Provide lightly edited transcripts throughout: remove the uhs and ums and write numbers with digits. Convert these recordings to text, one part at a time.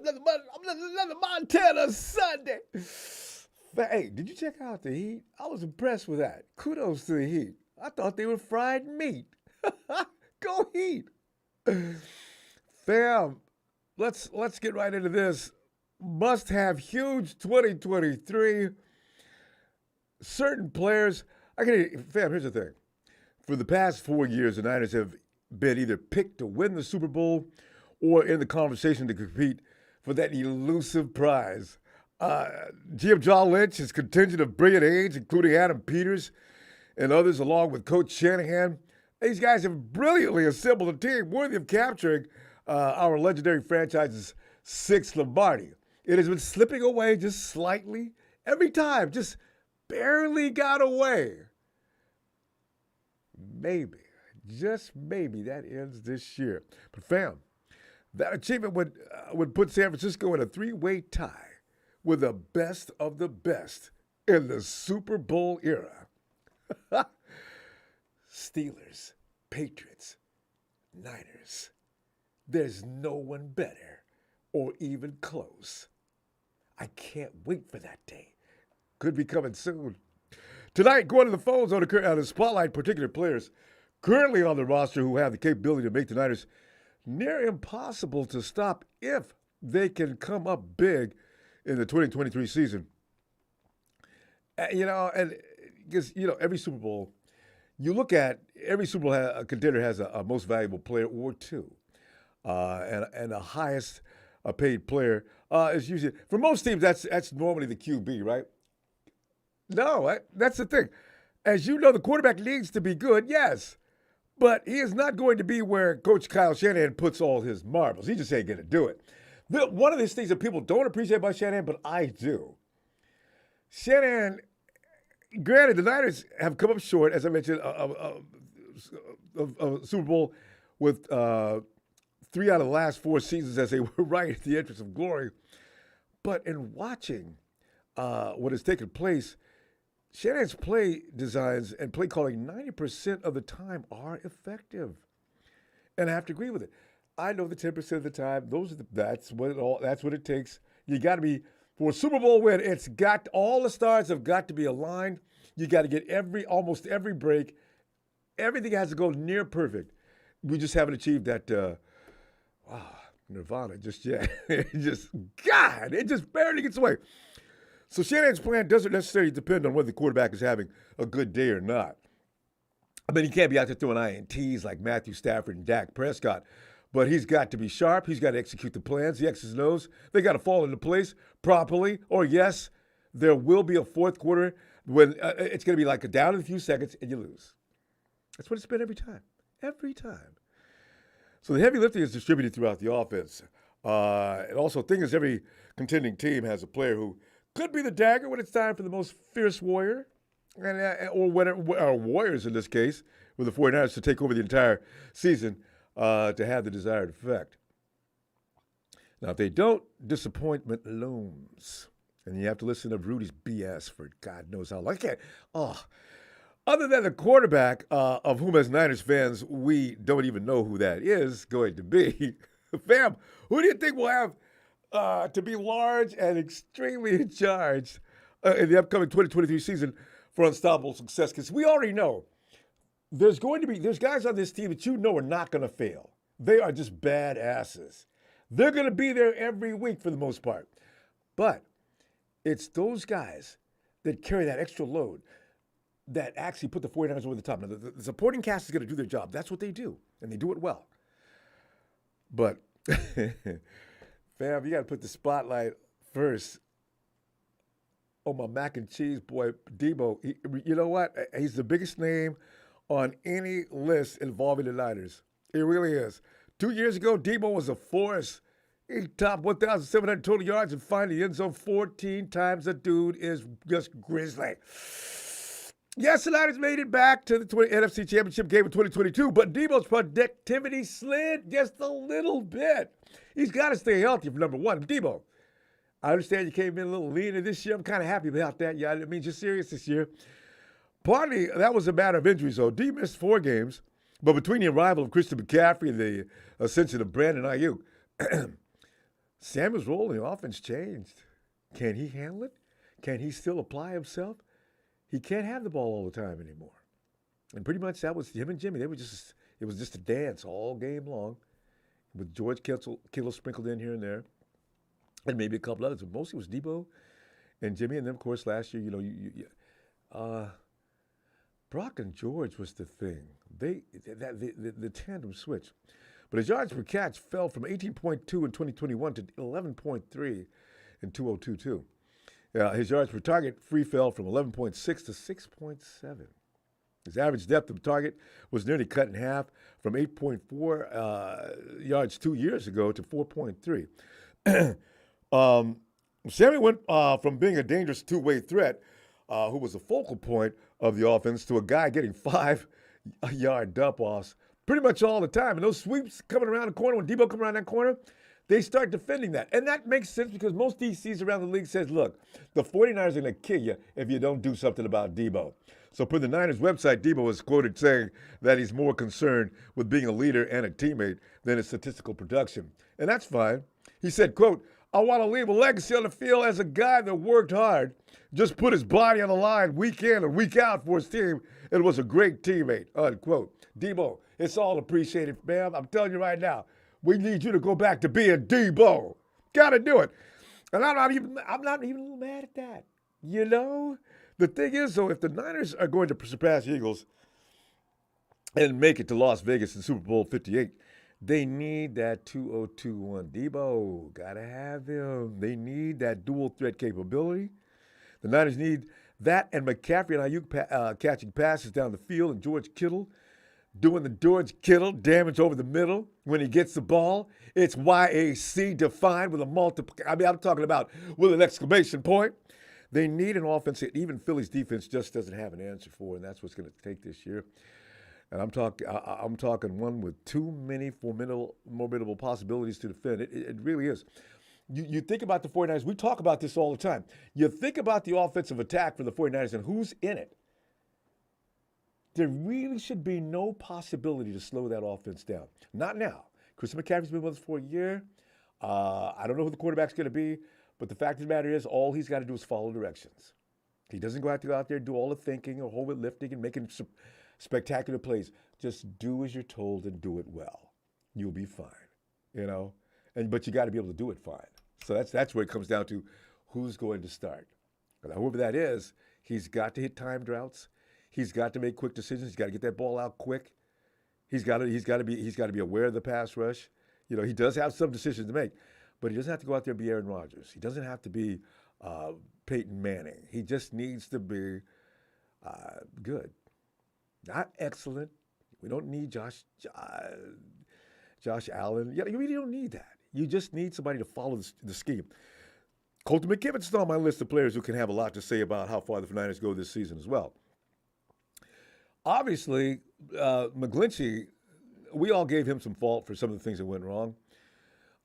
another Montana Sunday. But hey, did you check out the Heat? I was impressed with that. Kudos to the Heat. I thought they were fried meat. Go Heat. Fam, let's get right into this. Must have huge 2023. Certain players. Fam, here's the thing. For the past 4 years, the Niners have been either picked to win the Super Bowl or in the conversation to compete for that elusive prize. GM John Lynch, his contingent of brilliant aides, including Adam Peters and others, along with Coach Shanahan, these guys have brilliantly assembled a team worthy of capturing our legendary franchise's sixth Lombardi. It has been slipping away just slightly every time, just barely got away. Maybe, just maybe, that ends this year. But fam, that achievement would put San Francisco in a three-way tie with the best of the best in the Super Bowl era. Steelers, Patriots, Niners. There's no one better or even close. I can't wait for that day. Could be coming soon. Tonight, going to the phones on the spotlight particular players currently on the roster who have the capability to make the Niners near impossible to stop if they can come up big in the 2023 season. And because, every Super Bowl, you look at every Super Bowl a contender has a most valuable player or two. And the highest paid player is usually, for most teams, that's normally the QB, right? No, that's the thing. As you know, the quarterback needs to be good, yes. But he is not going to be where Coach Kyle Shanahan puts all his marbles. He just ain't going to do it. One of these things that people don't appreciate about Shanahan, but I do. Shanahan, granted, the Niners have come up short, as I mentioned, of Super Bowl with 3 out of the last 4 seasons as they were right at the entrance of glory. But in watching what has taken place, Shanahan's play designs and play calling 90% of the time are effective. And I have to agree with it. I know the 10% of the time, that's what it takes. You got to be, for a Super Bowl win, all the stars have got to be aligned. You got to get almost every break. Everything has to go near perfect. We just haven't achieved that, nirvana just yet. it just barely gets away. So Shanahan's plan doesn't necessarily depend on whether the quarterback is having a good day or not. I mean, he can't be out there throwing INTs like Matthew Stafford and Dak Prescott, but he's got to be sharp. He's got to execute the plans, the X's and O's. They got to fall into place properly, or yes, there will be a fourth quarter when it's going to be like a down in a few seconds and you lose. That's what it's been every time. Every time. So the heavy lifting is distributed throughout the offense. And also, the thing is, every contending team has a player who could be the dagger when it's time for the most fierce warrior, or warriors in this case, with the 49ers to take over the entire season to have the desired effect. Now, if they don't, disappointment looms. And you have to listen to Rudy's BS for God knows how long. Other than the quarterback, of whom as Niners fans, we don't even know who that is going to be. Fam, who do you think will have to be large and extremely in charge in the upcoming 2023 season for unstoppable success? Because we already know there's guys on this team that are not going to fail. They are just badasses. They're going to be there every week for the most part. But it's those guys that carry that extra load that actually put the 49ers over the top. Now, the supporting cast is going to do their job. That's what they do, and they do it well. But fam, you got to put the spotlight first on my mac and cheese boy, Debo. You know what? He's the biggest name on any list involving the Niners. It really is. 2 years ago, Debo was a force. He topped 1,700 total yards and find the end zone 14 times. The dude is just grizzly. Yes, the Niners made it back to the NFC Championship game in 2022, but Debo's productivity slid just a little bit. He's got to stay healthy for number one. Debo, I understand you came in a little leaner this year. I'm kind of happy about that. Yeah, I mean, you're serious this year. Partly, that was a matter of injuries, though. D missed 4 games, but between the arrival of Christian McCaffrey and the ascension of Brandon Ayuk, Samuel's role in the offense changed. Can he handle it? Can he still apply himself? He can't have the ball all the time anymore. And pretty much that was him and Jimmy. It was just a dance all game long with George Kittle sprinkled in here and there, and maybe a couple others. But mostly it was Debo and Jimmy. And then, of course, last year, Brock and George was the thing. The tandem switch. But his yards per catch fell from 18.2 in 2021 to 11.3 in 2022. His yards per target free fell from 11.6 to 6.7. His average depth of target was nearly cut in half from 8.4 yards 2 years ago to 4.3. Sammy went from being a dangerous two-way threat, who was a focal point of the offense, to a guy getting 5-yard dump-offs pretty much all the time. And those sweeps coming around the corner, when Debo come around that corner, they start defending that. And that makes sense because most DCs around the league says, look, the 49ers are going to kill you if you don't do something about Debo. So per the Niners website, Debo was quoted saying that he's more concerned with being a leader and a teammate than his statistical production. And that's fine. He said, quote, I want to leave a legacy on the field as a guy that worked hard, just put his body on the line week in and week out for his team, and was a great teammate, unquote. Debo, it's all appreciated, man. I'm telling you right now, we need you to go back to being Debo. Got to do it. And I'm not even a little mad at that. You know? The thing is, though, if the Niners are going to surpass the Eagles and make it to Las Vegas in Super Bowl 58, they need that 2021 Debo. Got to have him. They need that dual threat capability. The Niners need that and McCaffrey and Ayuk catching passes down the field, and George Kittle doing the George Kittle damage over the middle when he gets the ball. It's YAC defined with a multiple. I'm talking about with an exclamation point. They need an offense that even Philly's defense just doesn't have an answer for, and that's what's going to take this year. And I'm talking one with too many formidable possibilities to defend. It really is. You think about the 49ers. We talk about this all the time. You think about the offensive attack for the 49ers and who's in it. There really should be no possibility to slow that offense down. Not now. Christian McCaffrey's been with us for a year. I don't know who the quarterback's going to be, but the fact of the matter is all he's got to do is follow directions. He doesn't have to go out there and do all the thinking or whole lifting and making spectacular plays. Just do as you're told and do it well. You'll be fine, you know. But you got to be able to do it fine. So that's where it comes down to who's going to start. But whoever that is, he's got to hit time droughts. He's got to make quick decisions. He's got to get that ball out quick. He's got to be aware of the pass rush. You know, he does have some decisions to make, but he doesn't have to go out there and be Aaron Rodgers. He doesn't have to be Peyton Manning. He just needs to be good, not excellent. We don't need Josh Allen. You really don't need that. You just need somebody to follow the scheme. Colton McKivit's still on my list of players who can have a lot to say about how far the Niners go this season as well. Obviously, McGlinchey, we all gave him some fault for some of the things that went wrong.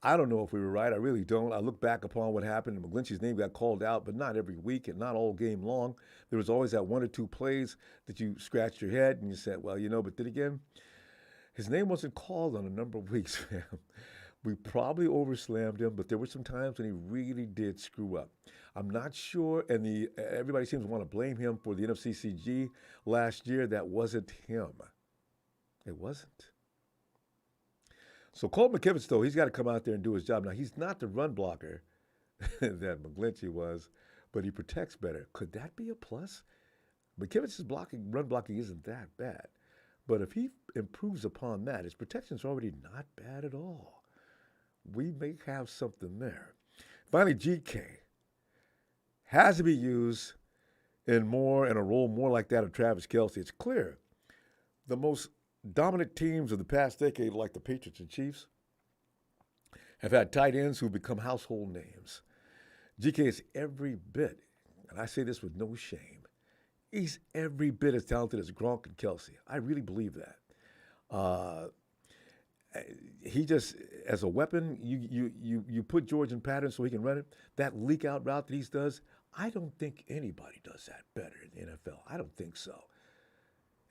I don't know if we were right. I really don't. I look back upon what happened, and McGlinchey's name got called out, but not every week and not all game long. There was always that one or two plays that you scratched your head and you said, well, you know, but then again, his name wasn't called on a number of weeks, fam. We probably overslammed him, but there were some times when he really did screw up. I'm not sure, and everybody seems to want to blame him for the NFCCG last year. That wasn't him. It wasn't. So Colt McKivitz, though, he's got to come out there and do his job. Now, he's not the run blocker that McGlinchey was, but he protects better. Could that be a plus? McKivitz's run blocking isn't that bad. But if he improves upon that, his protection's already not bad at all. We may have something there. Finally, GK has to be used in a role more like that of Travis Kelce. It's clear the most dominant teams of the past decade, like the Patriots and Chiefs, have had tight ends who become household names. GK is every bit, and I say this with no shame, he's every bit as talented as Gronk and Kelce. I really believe that. He just, as a weapon, you put George in pattern so he can run it. That leak out route that he does, I don't think anybody does that better in the NFL. I don't think so.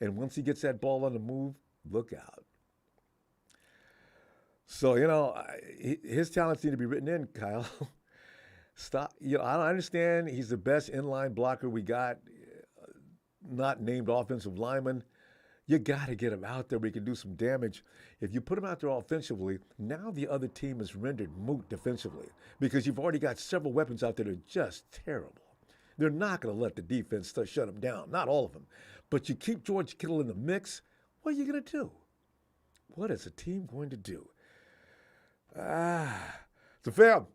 And once he gets that ball on the move, look out. So, his talents need to be written in, Kyle. Stop. I don't understand. He's the best inline blocker we got, not named offensive lineman. You got to get him out there where he can do some damage. If you put him out there offensively, now the other team is rendered moot defensively because you've already got several weapons out there that are just terrible. They're not going to let the defense shut him down, not all of them. But you keep George Kittle in the mix, what are you going to do? What is a team going to do? So, fam,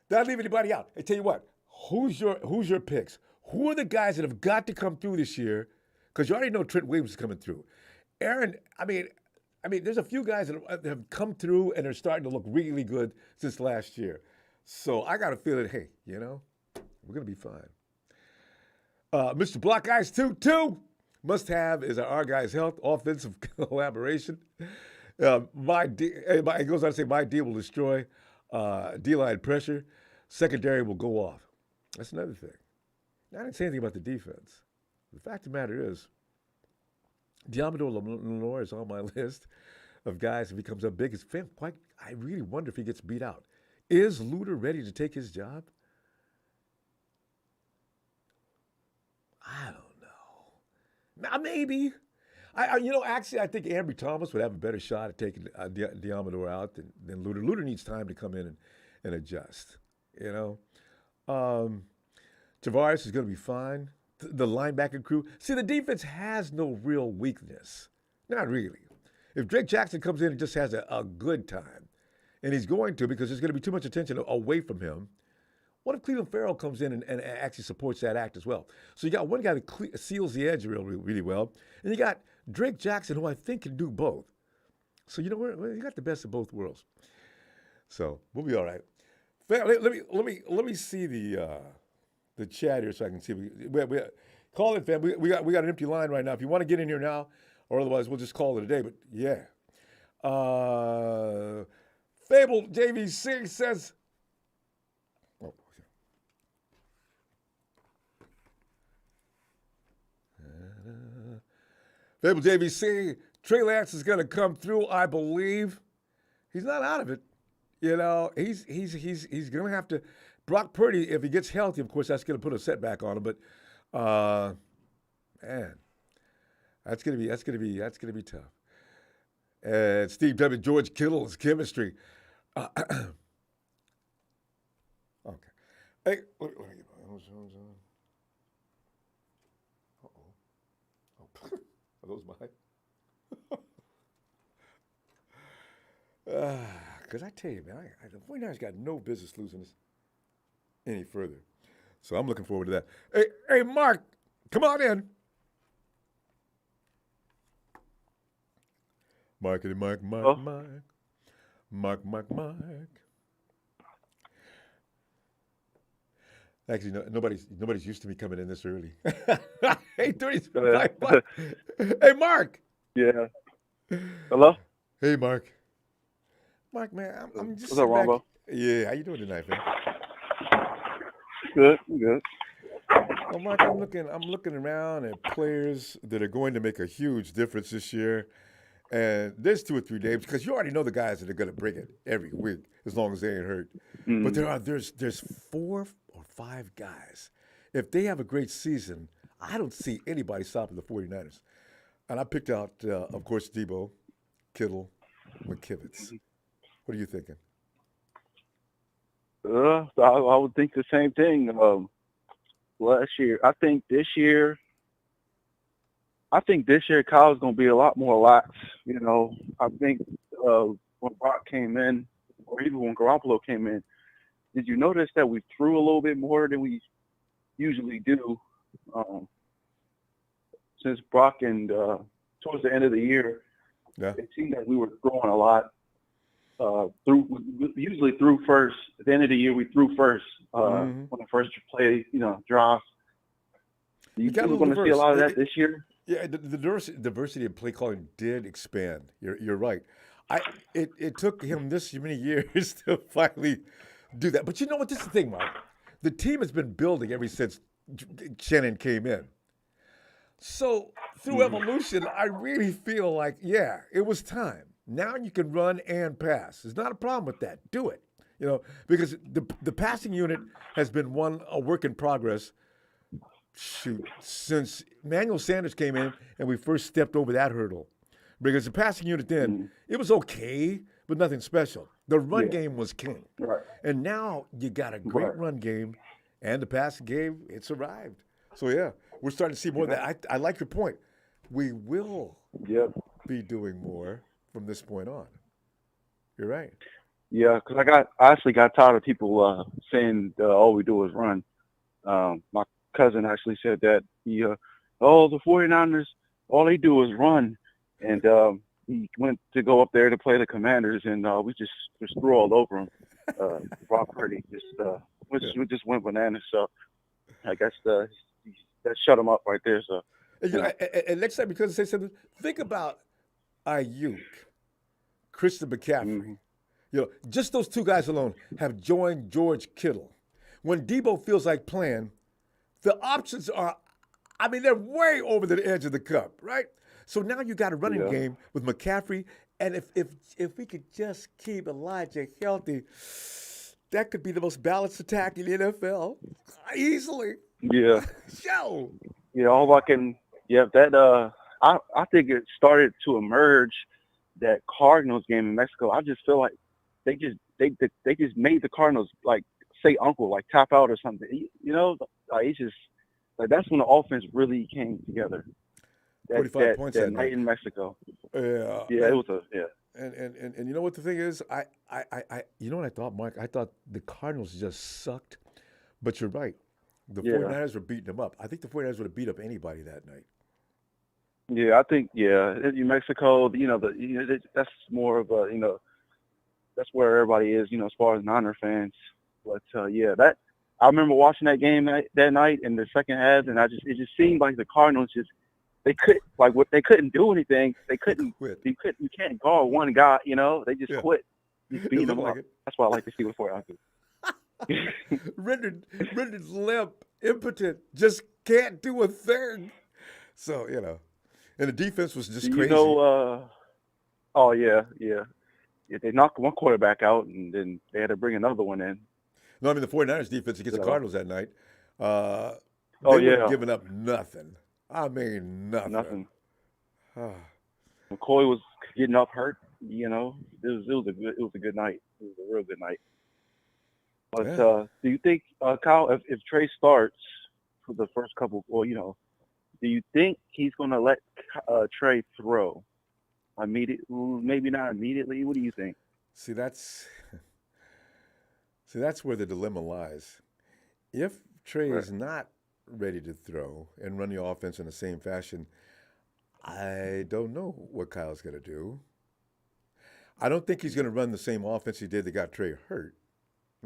don't leave anybody out. I tell you what, who's your picks? Who are the guys that have got to come through this year? Because you already know Trent Williams is coming through. Aaron, I mean, there's a few guys that have come through and are starting to look really good since last year. So I got a feeling, hey, we're going to be fine. Mr. Block Eyes 2-2 must have is our guys' health, offensive collaboration. It goes on to say, my D will destroy D-line pressure. Secondary will go off. That's another thing. I didn't say anything about the defense. The fact of the matter is, Diamador Lenore is on my list of guys. If he comes up big, I really wonder if he gets beat out. Is Luter ready to take his job? I don't know. Maybe. Actually, I think Ambry Thomas would have a better shot at taking Diamador out than Luter. Luter needs time to come in and adjust. Tavares is going to be fine. The linebacker crew. See, the defense has no real weakness. Not really. If Drake Jackson comes in and just has a good time, and he's going to because there's going to be too much attention away from him, what if Cleveland Farrell comes in and actually supports that act as well? So you got one guy that seals the edge really well, and you got Drake Jackson, who I think can do both. So you got the best of both worlds. So we'll be all right. Let me see the chat here so I can see. We call it, fam. We got an empty line right now. If you want to get in here now, or otherwise we'll just call it a day. But yeah, Fable JVC says. Oh, Fable JVC, Trey Lance is going to come through, I believe. He's not out of it. He's going to have to. Brock Purdy, if he gets healthy, of course, that's going to put a setback on him. But, man, that's going to be tough. And Steve W. George Kittle's chemistry. Okay. Hey, let me get Uh-oh. Are those mine? Because I tell you, man, the 49ers got no business losing this any further. So I'm looking forward to that. Hey, Mark, come on in. Mark. Actually, no, nobody's used to me coming in this early. 8:30. Hey, Mark. Yeah. Hello? Hey, Mark. Mark, man, I'm just. What's up, Ronbo? Yeah, how you doing tonight, man? Good. Well, Mark, I'm looking around at players that are going to make a huge difference this year. And there's 2 or 3 names because you already know the guys that are going to bring it every week as long as they ain't hurt. Mm-hmm. But there's 4 or 5 guys. If they have a great season, I don't see anybody stopping the 49ers. And I picked out, of course, Debo, Kittle, McKivitz. What are you thinking? I would think the same thing. Last year, I think this year Kyle's going to be a lot more lax. I think when Brock came in, or even when Garoppolo came in, did you notice that we threw a little bit more than we usually do? Since Brock and towards the end of the year, it seemed that we were throwing a lot. We usually threw first. At the end of the year, we threw first when the first play, drops. You think we're going to see a lot of that this year? Yeah, the diversity of play calling did expand. You're right. It took him this many years to finally do that. But you know what? This is the thing, Mark. The team has been building ever since Shanahan came in. So through evolution, I really feel like, it was time. Now you can run and pass. There's not a problem with that. Do it. Because the passing unit has been a work in progress. Shoot, since Emmanuel Sanders came in and we first stepped over that hurdle, because the passing unit then it was okay, but nothing special. The run game was king, Right. and now you got a great run game, and the passing game it's arrived. So yeah, we're starting to see more of that. I like your point. We will be doing more from this point on. You're right. Yeah, because I actually got tired of people saying all we do is run. My cousin actually said that the 49ers, all they do is run, and he went to go up there to play the Commanders, and we just threw all over him. Brock Purdy we just went bananas. So I guess that shut him up right there. So and next time, because say something, think about Ayuk, Christian McCaffrey. Just those two guys alone have joined George Kittle. When Debo feels like playing, the options are, they're way over the edge of the cup, right? So now you got a running game with McCaffrey, and if we could just keep Elijah healthy, that could be the most balanced attack in the NFL, easily. Yeah. Show. All I can, that I think it started to emerge, that Cardinals game in Mexico. I just feel like they just made the Cardinals like say uncle, like tap out or something. It's just like that's when the offense really came together. 45 points that night in Mexico. Yeah. It was And you know what the thing is? I you know what I thought, Mark? I thought the Cardinals just sucked. But you're right. The 49ers were beating them up. I think the 49ers would have beat up anybody that night. Yeah, I think in Mexico, that's more of a that's where everybody is, as far as Niner fans. But that I remember watching that game that night in the second half, and it just seemed like the Cardinals they couldn't do anything. They couldn't. You can't guard one guy. They just quit. Just beat them up. That's why I like to see before I do. rendered limp, impotent, just can't do a thing. So and the defense was just crazy. They knocked one quarterback out, and then they had to bring another one in. No, the 49ers defense against the Cardinals that night. They weren't giving up nothing. Nothing. Nothing. McCoy was getting up hurt. It was a good night. It was a real good night. But do you think, Kyle, if Trey starts for the first couple, do you think he's going to let Trey throw immediately? Maybe not immediately. What do you think? See, that's where the dilemma lies. If Trey is not ready to throw and run the offense in the same fashion, I don't know what Kyle's going to do. I don't think he's going to run the same offense he did that got Trey hurt,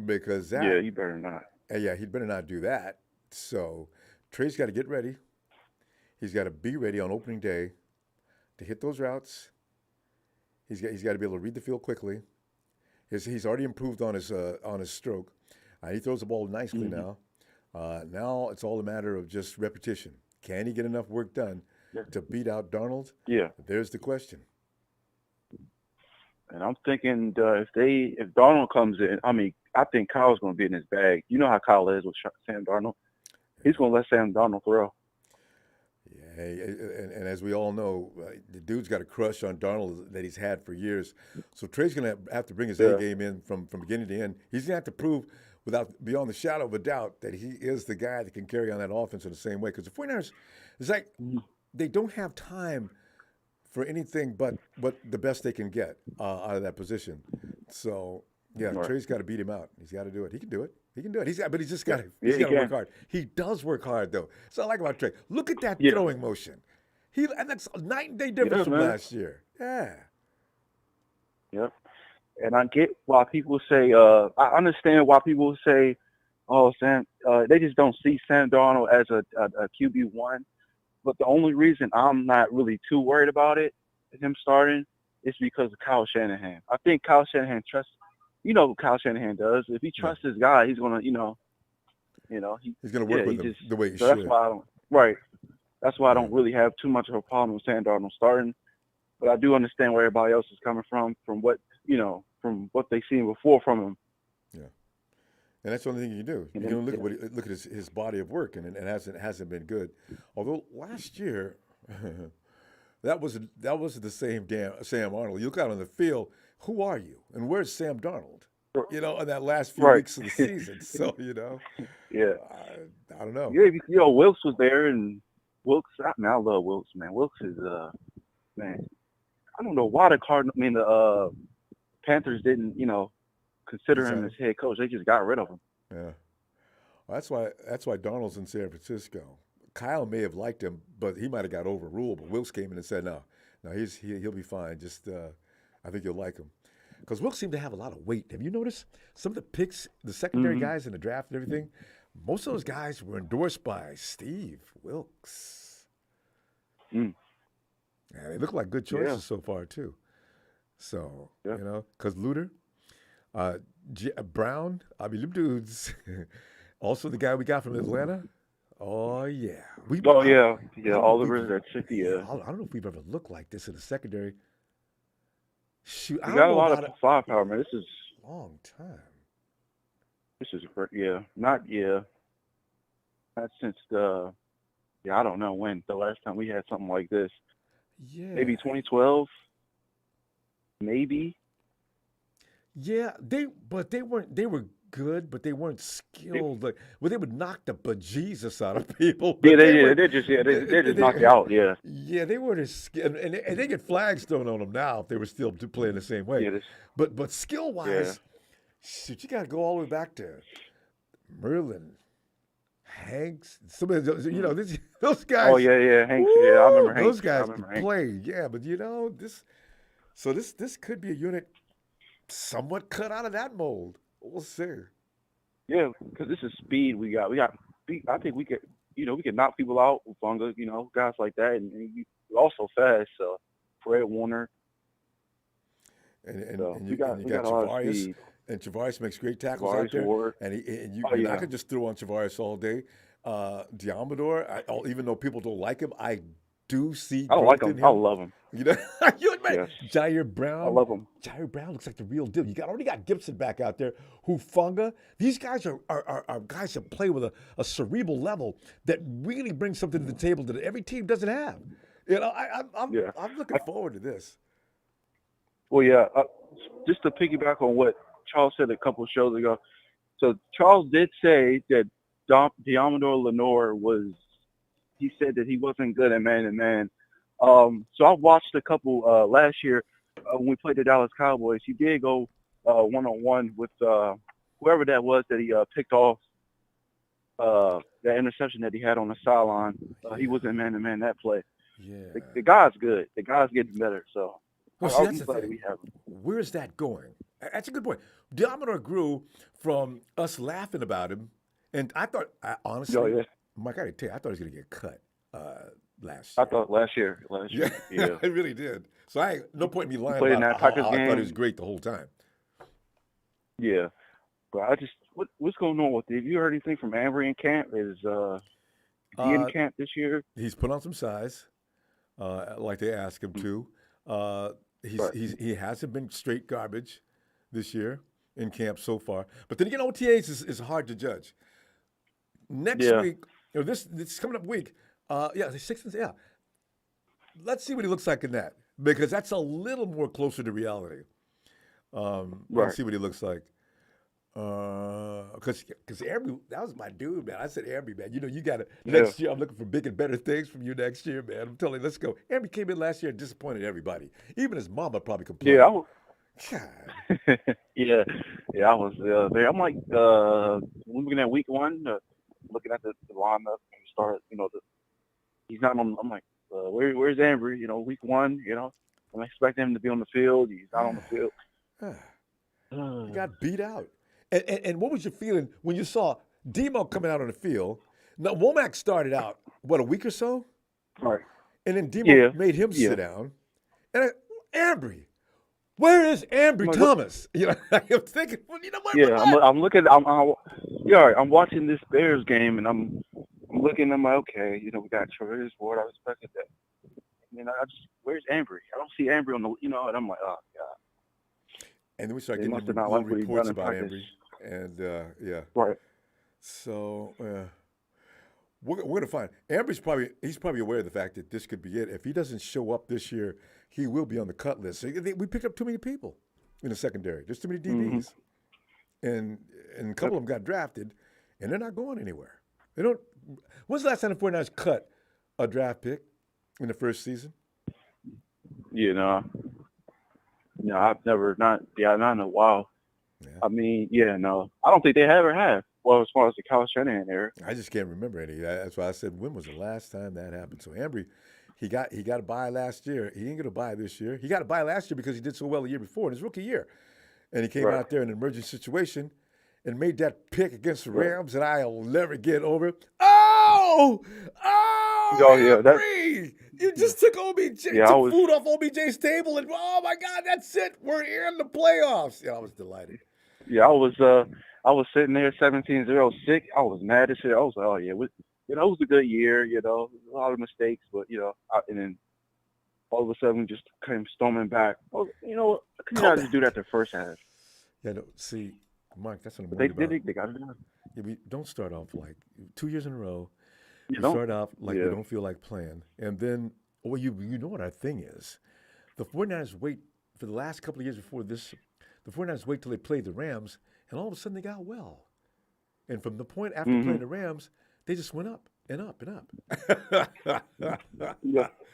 because he better not. Yeah, he better not do that. So Trey's got to get ready. He's got to be ready on opening day to hit those routes. He's got to be able to read the field quickly. He's already improved on his stroke. He throws the ball nicely now. Now it's all a matter of just repetition. Can he get enough work done to beat out Darnold? Yeah. There's the question. And I'm thinking if Darnold comes in, I think Kyle's going to be in his bag. You know how Kyle is with Sam Darnold. He's going to let Sam Darnold throw. Yeah, and as we all know, the dude's got a crush on Darnold that he's had for years. So Trey's going to have to bring his A game in from beginning to end. He's going to have to prove beyond the shadow of a doubt that he is the guy that can carry on that offense in the same way. Because the 49ers, it's like they don't have time for anything but the best they can get out of that position. So, Trey's got to beat him out. He's got to do it. He can do it. But he's just got to work hard. He does work hard, though. So I like about Trey. Look at that throwing motion. And that's a night and day difference from last year. Yeah. Yep. And I get why people say, I understand why people say, Sam, they just don't see Sam Darnold as a QB1. But the only reason I'm not really too worried about him starting, is because of Kyle Shanahan. I think Kyle Shanahan trusts, what Kyle Shanahan does. If he trusts his guy, he's going to, he's going to work with him the way he should. That's why I don't really have too much of a problem with Sam Darnold starting. but I do understand where everybody else is coming from what from what they've seen before from him. Yeah, and that's the only thing you can do. You can look at his body of work, and it hasn't been good. Although last year, that was the same Sam Arnold. You look out on the field. Who are you? And where's Sam Darnold? In that last few weeks of the season. So yeah, I don't know. Yeah, Wilkes was there, and Wilkes. I love Wilkes, man. Wilkes is man. I don't know why the Panthers didn't, consider him as head coach. They just got rid of him. Yeah, well, that's why Darnold's in San Francisco. Kyle may have liked him, but he might have got overruled. But Wilkes came in and said, "No, he'll be fine. Just I think you'll like him." Because Wilkes seemed to have a lot of weight. Have you noticed some of the picks, the secondary guys in the draft and everything? Most of those guys were endorsed by Steve Wilkes. And they look like good choices so far, too. So, because Luter, Brown, them dudes. Also, the guy we got from Atlanta. Oh, yeah. Oliver, that's it, yeah. I don't know if we've ever looked like this in the secondary. Shoot, we got a lot of firepower, man. This is a long time. This is not since I don't know when the last time we had something like this. Yeah, maybe 2012. Maybe. Yeah, they were good, but they weren't skilled. They would knock the bejesus out of people. Yeah, they just knock you out. Yeah. Yeah, they weren't as skilled, and they get flags thrown on them now if they were still playing the same way. Yeah, but skill wise, shoot, you got to go all the way back to Merlin, Hanks. Some of those, those guys. Oh yeah, Hanks. Yeah, I remember Hanks. Those guys play. Yeah, but this could be a unit somewhat cut out of that mold. We'll see. Yeah, because this is speed we got. Speed. I think we could, we could knock people out with Funga, guys like that, and we're also fast. So Fred Warner. And you got Travarius, and Travarius makes great tackles out there. I could just throw on Travarius all day. Diamador, even though people don't like him, I do see. I like him. I love him. Jair Brown. I love him. Jair Brown looks like the real deal. You already got Gibson back out there. Hufanga. These guys are guys that play with a cerebral level that really brings something to the table that every team doesn't have. I'm looking forward to this. Well, yeah. Just to piggyback on what Charles said a couple of shows ago. So Charles did say that Diamador Lenore he said that he wasn't good at man-to-man. So I watched a couple last year when we played the Dallas Cowboys. He did go one-on-one with whoever that was that he picked off that interception that he had on the sideline. He wasn't man-to-man that play. Yeah. The guy's good. The guy's getting better. So that's the thing. Where's that going? That's a good point. Diamador grew from us laughing about him, and I thought, honestly, Mike, I thought he was going to get cut last year. I thought last year. Yeah. I really did. So no point in me lying about how I thought he was great the whole time. Yeah. But what's going on with it? Have you heard anything from Ambry in camp? Is he in camp this year? He's put on some size, like they asked him to. He hasn't been straight garbage this year in camp so far. But then again, OTAs is hard to judge. Next week, this coming up week, the 6th, let's see what he looks like in that, because that's a little more closer to reality. Let's see what he looks like. Because Ambry, that was my dude, man. I said, Ambry, man, you got to, next year, I'm looking for big and better things from you next year, man. I'm telling you, let's go. Ambry came in last year and disappointed everybody. Even his mama probably complained. Yeah, I was there. I'm like, looking at week one, looking at the lineup, and start, he's not on. I'm like, where's Ambry? Week one, I'm expecting him to be on the field. He's not on the field. He got beat out. And what was your feeling when you saw Demo coming out on the field? Now, Womack started out, a week or so? Right. And then Demo made him sit down. And Ambry. Where is Ambry Thomas? I'm thinking, what? Yeah, I'm looking. I'm watching this Bears game, and I'm looking. I'm like, okay, we got Travis Ward. I expected that. And I just, where's Ambry? I don't see Ambry on the, and I'm like, oh God. And then we start They getting must have not little liked what he reports done in about practice. Embry, and yeah. Right. So we're gonna find Embry's probably aware of the fact that this could be it. If he doesn't show up this year, he will be on the cut list. So we picked up too many people in the secondary. There's too many DBs, and a couple of them got drafted, and they're not going anywhere. They don't. When's the last time the 49ers cut a draft pick in the first season? I've never, not in a while. Yeah. I mean, no. I don't think they ever have. Well, as far as the Kyle Shanahan era. I just can't remember any. That's why I said, when was the last time that happened? So Ambry, he got a bye last year. He ain't going to buy this year. He got a bye last year because he did so well the year before in his rookie year. And he came out there in an emergency situation and made that pick against the Rams that I'll never get over. Oh, Ambry! You just took OBJ, took food off OBJ's table, and oh my God, that's it. We're in the playoffs. Yeah, I was delighted. Yeah, I was sitting there 17-0 sick. I was mad as shit. I was like, oh yeah, it was a good year. A lot of mistakes, but and then all of a sudden just came storming back. I couldn't just do that the first half. Yeah, no, see, Mike, that's what I'm worried about. They got it done. Yeah, we don't start off like 2 years in a row. We don't. start off like we don't feel like playing. And then, you know what our thing is. The 49ers wait for the last couple of years before this. The 49ers wait till they played the Rams, and all of a sudden they got well. And from the point after playing the Rams, they just went up and up and up.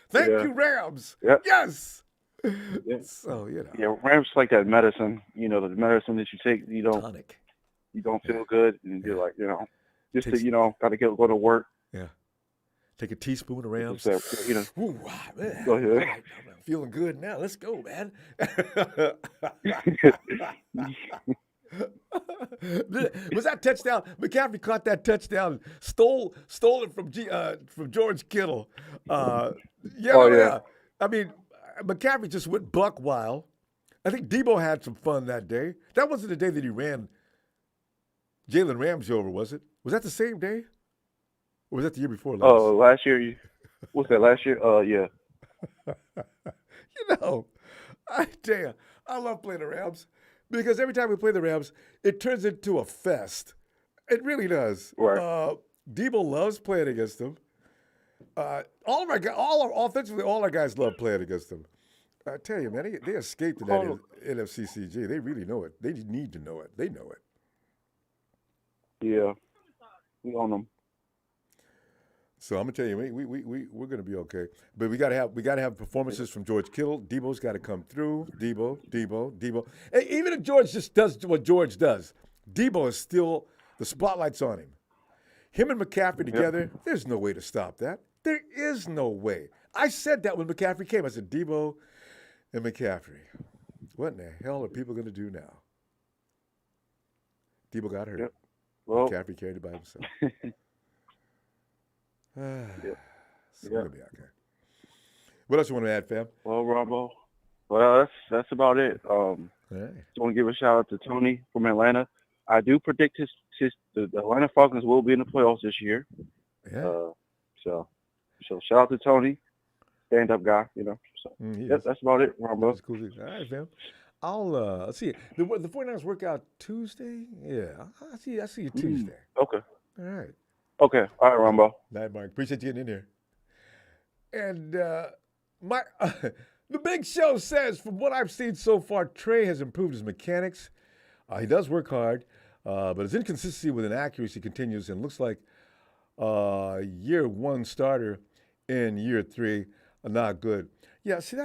Thank you, Rams. Yep. Yes. Yep. So, Rams like that medicine, the medicine that you take, tonic. You don't feel good, and you're like, just to, got to go to work. Yeah. Take a teaspoon of Rams. Ooh, man. Go ahead. I'm feeling good now. Let's go, man. Was that touchdown? McCaffrey caught that touchdown, stole it from George Kittle. Yeah. I mean, McCaffrey just went buck wild. I think Debo had some fun that day. That wasn't the day that he ran Jalen Ramsey over, was it? Was that the same day? Or was that the year before last? Oh, last year. What's that, last year? Yeah. I love playing the Rams because every time we play the Rams, it turns into a fest. It really does. Right. Debo loves playing against them. Offensively, all our guys love playing against them. I tell you, man, they escaped in that NFCCG. They really know it. They need to know it. They know it. Yeah. We own them. So I'm gonna tell you, we're gonna be okay. But we gotta have performances from George Kittle. Debo's got to come through. Debo. Hey, even if George just does what George does, Debo is still the spotlight's on him. Him and McCaffrey together, there's no way to stop that. There is no way. I said that when McCaffrey came. I said, Debo and McCaffrey. What in the hell are people gonna do now? Debo got hurt. Yep. Well, McCaffrey carried it by himself. So we'll be okay. What else you want to add, fam? Well, Ronbo. Well, that's about it. Right. Just want to give a shout out to Tony from Atlanta. I do predict the Atlanta Falcons will be in the playoffs this year. Yeah. So shout out to Tony, stand up guy. So that's about it, Ronbo. That's cool. All right, fam. I'll see. The 49ers work out Tuesday. Yeah, I see you Tuesday. Okay. All right. Okay. All right, Ronbo. Night, Mark. Appreciate you getting in here. And the Big Show says, from what I've seen so far, Trey has improved his mechanics. He does work hard, but his inconsistency with inaccuracy continues and looks like year one starter in year three. Not good. Yeah, see,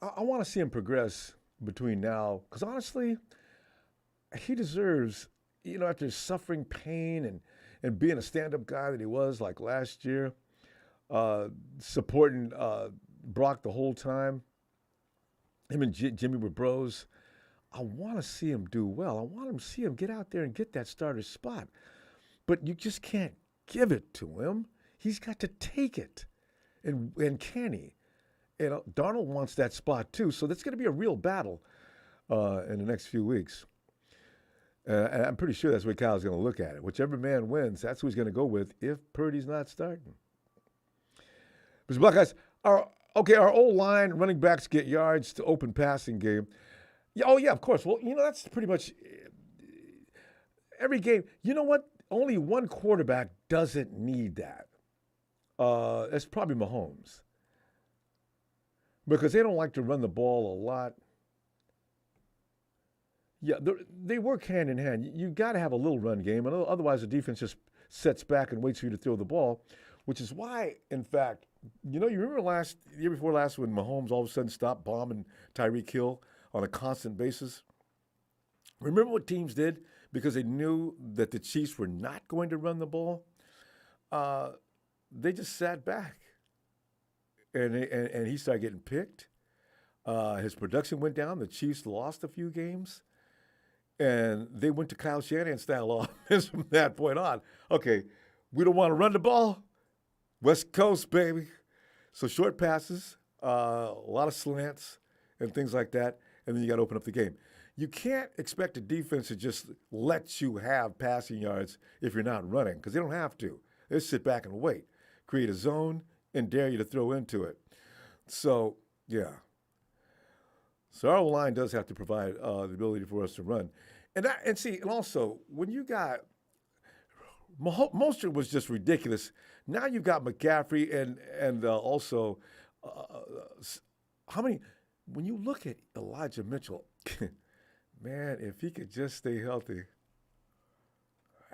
I want to see him progress between now, because honestly, he deserves, after suffering pain and being a stand-up guy that he was like last year, supporting Brock the whole time, him and Jimmy were bros. I want to see him do well. I want to see him get out there and get that starter spot. But you just can't give it to him. He's got to take it. And can he? Darnold wants that spot too, so that's going to be a real battle in the next few weeks. And I'm pretty sure that's the way Kyle's going to look at it. Whichever man wins, that's who he's going to go with if Purdy's not starting. Because Black guys our old line running backs get yards to open passing game. Yeah, oh yeah, of course. Well, that's pretty much every game. You know what? Only one quarterback doesn't need that. That's probably Mahomes. Because they don't like to run the ball a lot. Yeah, they work hand in hand. You got to have a little run game, and otherwise the defense just sets back and waits for you to throw the ball, which is why, in fact, you remember year before last when Mahomes all of a sudden stopped bombing Tyreek Hill on a constant basis? Remember what teams did because they knew that the Chiefs were not going to run the ball? They just sat back, and he started getting picked. His production went down. The Chiefs lost a few games. And they went to Kyle Shanahan style offense from that point on. Okay, we don't want to run the ball. West Coast, baby. So short passes, a lot of slants and things like that, and then you got to open up the game. You can't expect a defense to just let you have passing yards if you're not running, because they don't have to. They just sit back and wait, create a zone, and dare you to throw into it. So, yeah. So our line does have to provide the ability for us to run. And also, when you got Mostert was just ridiculous. Now you've got McCaffrey and also how many? When you look at Elijah Mitchell, man, if he could just stay healthy,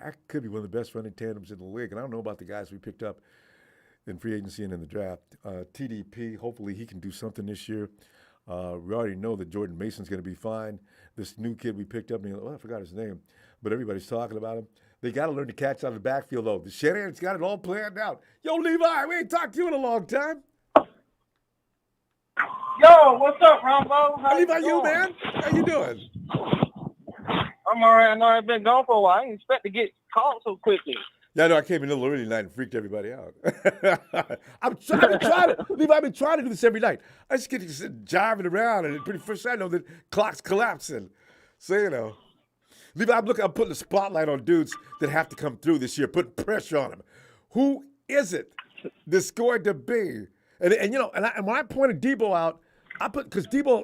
that could be one of the best running tandems in the league. And I don't know about the guys we picked up in free agency and in the draft. TDP, hopefully he can do something this year. We already know that Jordan Mason's going to be fine. This new kid we picked up, I forgot his name, but everybody's talking about him. They got to learn to catch out of the backfield, though. The Shanahan's got it all planned out. Yo, Levi, we ain't talked to you in a long time. Yo, what's up, Ronbo? How Levi, you, man? How you doing? I'm all right. I know I've been gone for a while. I didn't expect to get called so quickly. Yeah, I know I came in a little early tonight and freaked everybody out. I've been trying to do this every night. I just get to sit jiving around, and pretty first I know the clock's collapsing. So, Levi, I'm putting a spotlight on dudes that have to come through this year, putting pressure on them. Who is it that's going to be? And when I pointed Debo out, because Debo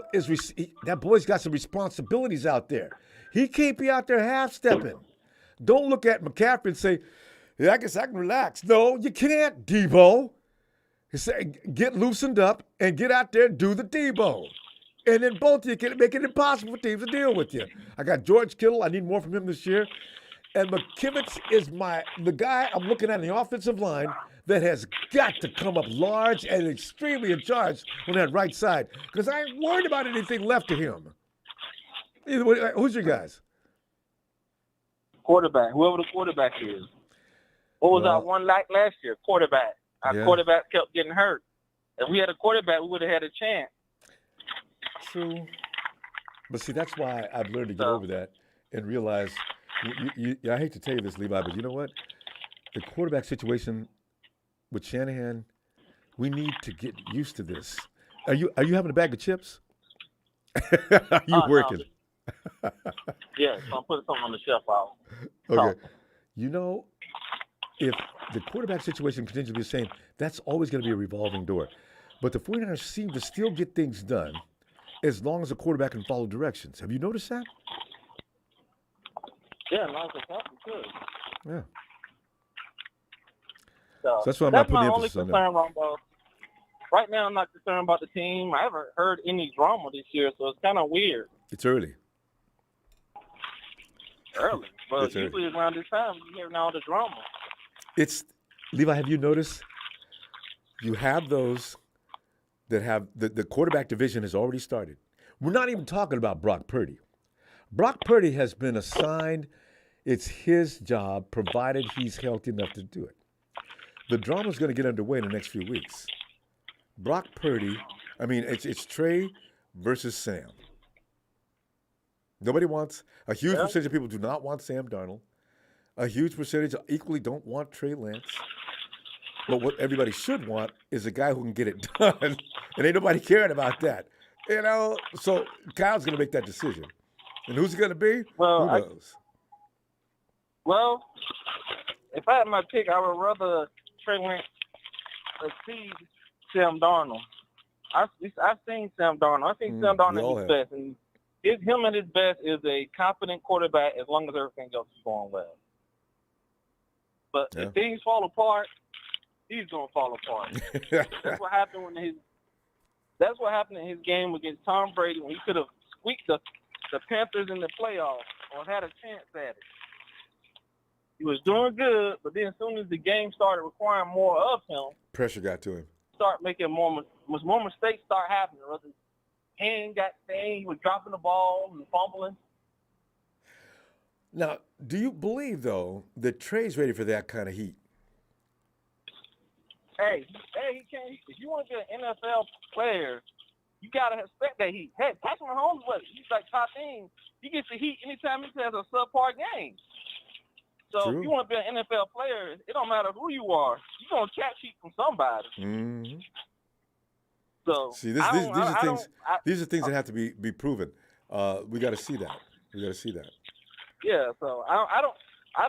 that boy's got some responsibilities out there. He can't be out there half-stepping. Don't look at McCaffrey and say, yeah, I guess I can relax. No, you can't, Debo. Get loosened up and get out there and do the Debo. And then both of you can make it impossible for teams to deal with you. I got George Kittle. I need more from him this year. And McKivitz is the guy I'm looking at in the offensive line that has got to come up large and extremely in charge on that right side. Because I ain't worried about anything left to him. Who's your guys? Quarterback, whoever the quarterback is. What was our one like last year? Quarterback. Our quarterback kept getting hurt. If we had a quarterback, we would have had a chance. True. But see, that's why I've learned to get over that and realize, I hate to tell you this, Levi, but you know what? The quarterback situation with Shanahan, we need to get used to this. Are you having a bag of chips? Are you working? No. Yeah, so I'm putting something on the shelf out. Okay. If the quarterback situation continues to be the same, that's always going to be a revolving door. But the 49ers seem to still get things done as long as the quarterback can follow directions. Have you noticed that? Yeah, as long as it's helping, good. Yeah. So that's why I'm not putting the emphasis on that. That's my only concern, Ronbo. Right now, I'm not concerned about the team. I haven't heard any drama this year, so it's kind of weird. It's early. Early. Well, usually around this time, you hear all the drama. Levi, have you noticed? You have those that have the quarterback division has already started. We're not even talking about Brock Purdy. Brock Purdy has been assigned. It's his job, provided he's healthy enough to do it. The drama's going to get underway in the next few weeks. Brock Purdy, it's Trey versus Sam. Nobody wants, a huge percentage of people do not want Sam Darnold. A huge percentage equally don't want Trey Lance. But what everybody should want is a guy who can get it done. And ain't nobody caring about that. So Kyle's going to make that decision. And who's it going to be? Well, who knows? If I had my pick, I would rather Trey Lance succeed Sam Darnold. I've seen Sam Darnold. I've seen Sam Darnold at his best, and him at his best is a confident quarterback as long as everything else is going well. But if things fall apart, he's gonna fall apart. That's what happened in his game against Tom Brady when he could have squeaked the Panthers in the playoffs or had a chance at it. He was doing good, but then as soon as the game started requiring more of him, pressure got to him. Start making more mistakes start happening. His hand got stained. He was dropping the ball and fumbling. Now, do you believe though that Trey's ready for that kind of heat? Hey, he can't. If you want to be an NFL player, you gotta expect that heat. Hey, Patrick Mahomes, he's like top team. He gets the heat anytime he has a subpar game. So True. if you want to be an NFL player, it don't matter who you are. You're going to catch heat from somebody. Mm-hmm. So see, these are things that have to be proven. We got to see that. Yeah, so I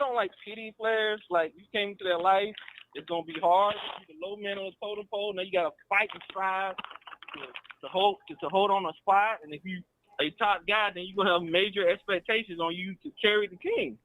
don't like pity players. Like, you came into their life, it's going to be hard. You're the low man on the totem pole. Now you got to fight and strive to hold on a spot. And if you a top guy, then you're going to have major expectations on you to carry the team.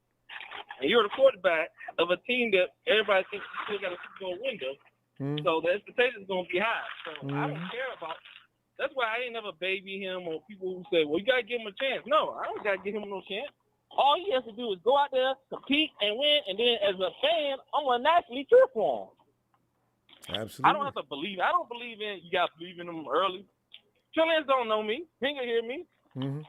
And you're the quarterback of a team that everybody thinks you still got a Super Bowl window. Mm-hmm. So the expectation is going to be high. So I don't care about – that's why I ain't never baby him or people who say, well, you got to give him a chance. No, I don't got to give him no chance. All he has to do is go out there, compete, and win, and then as a fan, I'm going to naturally cheer for him. Absolutely. I don't have to believe – I don't believe in – you got to believe in him early. Trey don't know me. He ain't going to hear me. Mm-hmm.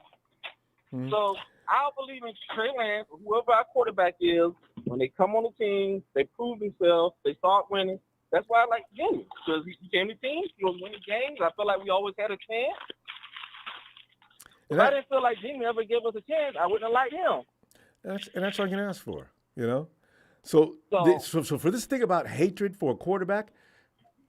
Mm-hmm. So – I believe in Trey Lance, whoever our quarterback is, when they come on the team, they prove themselves, they start winning. That's why I like Jimmy, because he came to teams, he was winning games. I feel like we always had a chance. If I didn't feel like Jimmy ever gave us a chance, I wouldn't have liked him. That's all you can ask for, you know? So for this thing about hatred for a quarterback,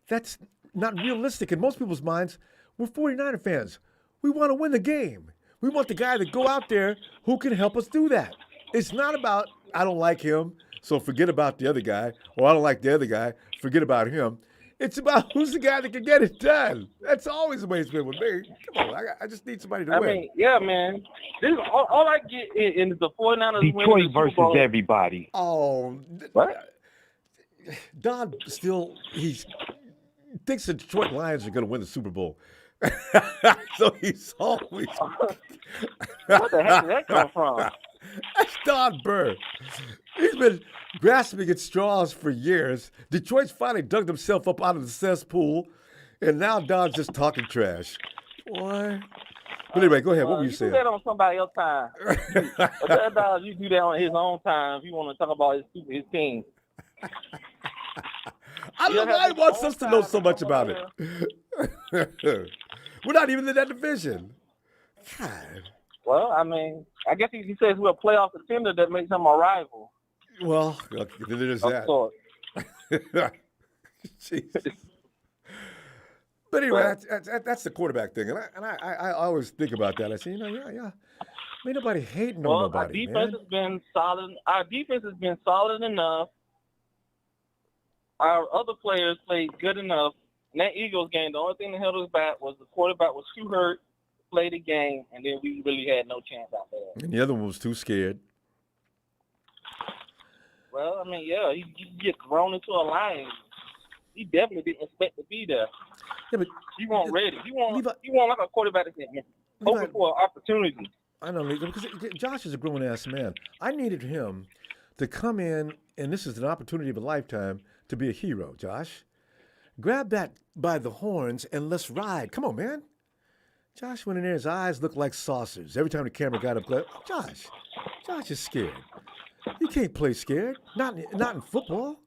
that's not realistic in most people's minds. We're 49er fans. We want to win the game. We want the guy to go out there who can help us do that. It's not about, I don't like him, so forget about the other guy, or I don't like the other guy, forget about him. It's about who's the guy that can get it done. That's always the way it's been with me. Come on, I just need somebody to win. I mean, yeah, man. This is all I get in the 49ers Detroit versus everybody. Oh. What? Don still, he thinks the Detroit Lions are going to win the Super Bowl. So he's always. What the heck did that come from? That's Don Burr. He's been grasping at straws for years. Detroit's finally dug himself up out of the cesspool, and now Don's just talking trash. Boy. But anyway, go ahead. What were you saying? You do that on somebody else's time. You do that on his own time if you want to talk about his team. I don't know why he wants us to know so much about it. We're not even in that division. God. Well, I mean, I guess he says we're a playoff contender that makes him a rival. Well, then it is that. Jeez. But anyway, that's the quarterback thing, and I always think about that. I say, ain't nobody hating on nobody. Our defense has been solid. Our defense has been solid enough. Our other players played good enough. In that Eagles game, the only thing that held us back was the quarterback was too hurt to play the game, and then we really had no chance out there. And the other one was too scared. Well, I mean, yeah, he get thrown into a line. He definitely didn't expect to be there. Yeah, but he wasn't ready. He wasn't like a quarterback that said, hoping for an opportunity. I know, because Josh is a grown-ass man. I needed him to come in, and this is an opportunity of a lifetime, to be a hero, Josh. Grab that by the horns and let's ride. Come on, man. Josh went in there, his eyes looked like saucers. Every time the camera got up, Josh is scared. You can't play scared. Not in football.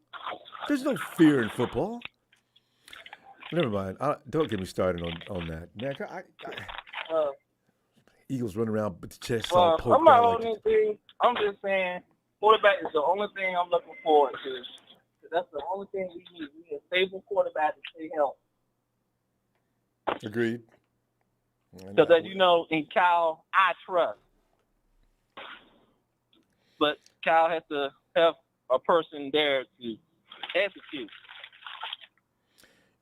There's no fear in football. Never mind. Don't get me started on that. Man, Eagles running around with the chest all poked out. I'm not holding anything. I'm just saying quarterback is the only thing I'm looking forward to. That's the only thing we need. We need a stable quarterback to stay healthy. Agreed. Because as you know, in Kyle, I trust. But Kyle has to have a person there to execute.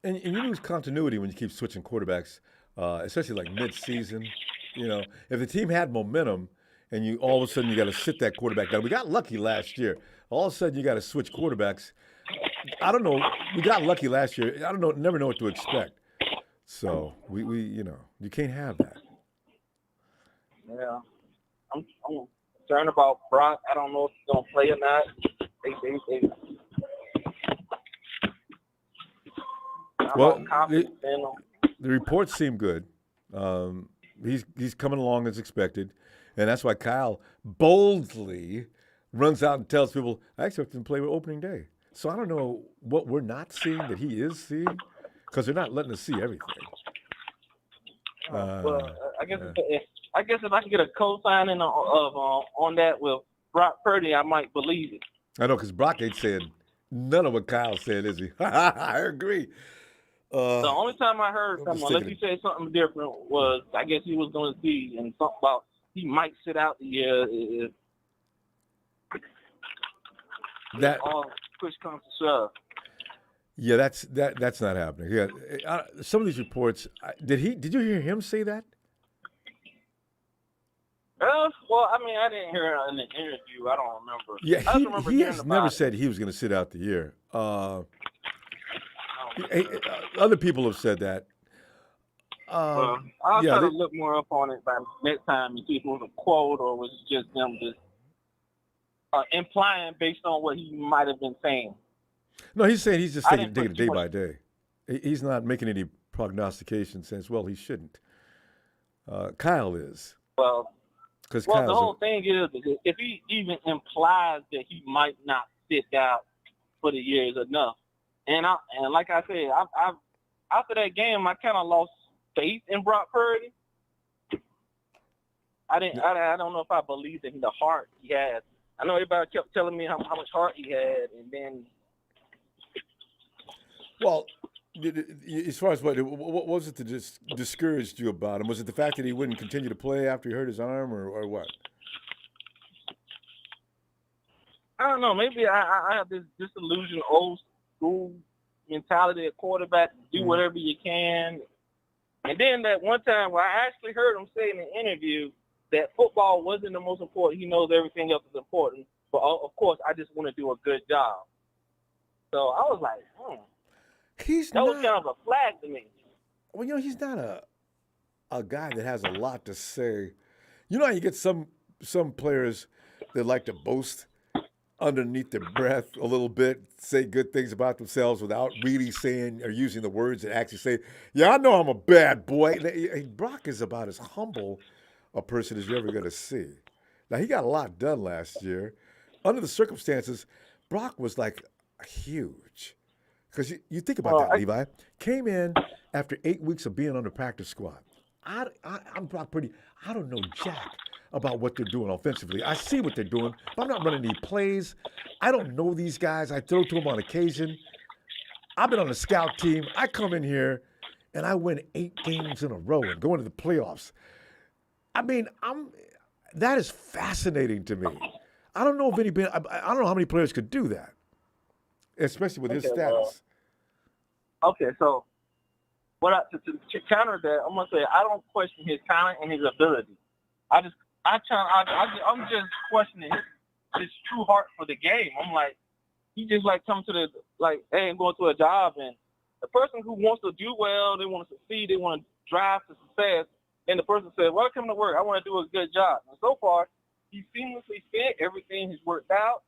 And you lose continuity when you keep switching quarterbacks, especially like mid-season. If the team had momentum and you all of a sudden you got to sit that quarterback down. We got lucky last year. All of a sudden you got to switch quarterbacks. I don't know. We got lucky last year. I don't know. Never know what to expect. So we you can't have that. Yeah, I'm concerned about Brock. I don't know if he's gonna play or not. Well, the reports seem good. He's coming along as expected, and that's why Kyle boldly runs out and tells people, "I expect him to play with opening day." So I don't know what we're not seeing that he is seeing, because they're not letting us see everything. Well, I guess if I can get a co-signing on that with Brock Purdy, I might believe it. I know, because Brock ain't saying none of what Kyle said, is he? I agree. The only time I heard something, unless he said something different, was I guess he was going to see and something about he might sit out the year if all push comes to shove. Yeah, that's not happening. Yeah, some of these reports. Did you hear him say that? Well, I mean, I didn't hear it in the interview. I don't remember. Yeah, he has never said he was going to sit out the year. Other people have said that. I'll try to look more up on it by next time and see if it was a quote or was it just them just implying based on what he might have been saying. No, he's saying he's just taking it day by day. He's not making any prognostication saying, well, he shouldn't. Kyle is. Well, the whole thing is, if he even implies that he might not sit out for the year is enough. And like I said, I after that game, I kind of lost faith in Brock Purdy. I don't know if I believed in the heart he has. I know everybody kept telling me how much heart he had, and then. Well, as far as what was it that just discouraged you about him? Was it the fact that he wouldn't continue to play after he hurt his arm, or what? I don't know. Maybe I have this disillusioned old school mentality of quarterback, do whatever you can. And then that one time where I actually heard him say in an interview that football wasn't the most important. He knows everything else is important. But, of course, I just want to do a good job. So I was like, that was kind of a flag to me. Well, he's not a guy that has a lot to say. You know how you get some players that like to boast underneath their breath a little bit, say good things about themselves without really saying or using the words that actually say, yeah, I know I'm a bad boy. Brock is about as humble a person as you're ever going to see. Now, he got a lot done last year. Under the circumstances, Brock was like huge. Because you think about that, Levi. Came in after 8 weeks of being on the practice squad. I'm Brock Purdy. I don't know jack about what they're doing offensively. I see what they're doing, but I'm not running any plays. I don't know these guys. I throw to them on occasion. I've been on the scout team. I come in here, and I win 8 games in a row and go into the playoffs. I mean, that is fascinating to me. I don't know if I don't know how many players could do that, especially with his status. Okay, so to counter that, I'm gonna say I don't question his talent and his ability. I'm just questioning his true heart for the game. I'm like, he just like come to hey, I'm going to a job, and the person who wants to do well, they want to succeed, they want to drive to success, and the person says, well, come to work, I want to do a good job. And so far, he seamlessly fit, everything has worked out.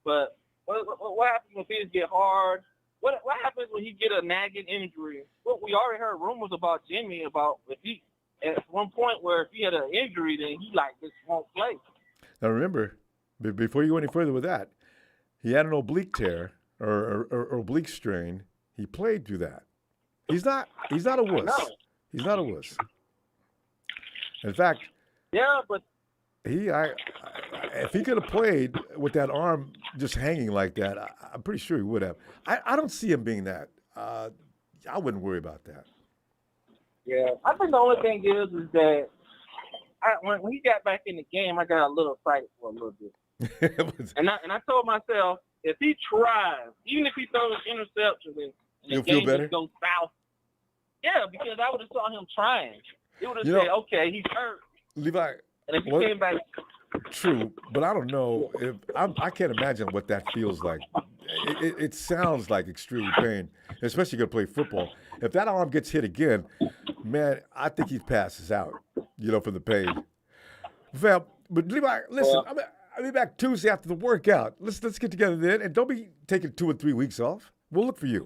But what happens when things get hard? What happens when he get a nagging injury? Well, we already heard rumors about Jimmy about if he at one point where if he had an injury, then he just won't play. Now remember, before you go any further with that, he had an oblique tear or oblique strain. He played through that. He's not a wuss. No. He's not a wuss. In fact, yeah, but if he could have played with that arm just hanging like that, I'm pretty sure he would have. I don't see him being that. I wouldn't worry about that. Yeah, I think the only thing is that when he got back in the game, I got a little excited for a little bit. And I told myself, if he tries, even if he throws interceptions and the game just goes south, yeah, because I would have saw him trying. It would have said, okay, he's hurt. Levi, and if he came back. True, but I don't know if I can't imagine what that feels like. It sounds like extreme pain, especially going to play football. If that arm gets hit again, man, I think he passes out, from the pain. Well, but Levi, listen, I'll be back Tuesday after the workout. Let's get together then, and don't be taking 2 or 3 weeks off. We'll look for you.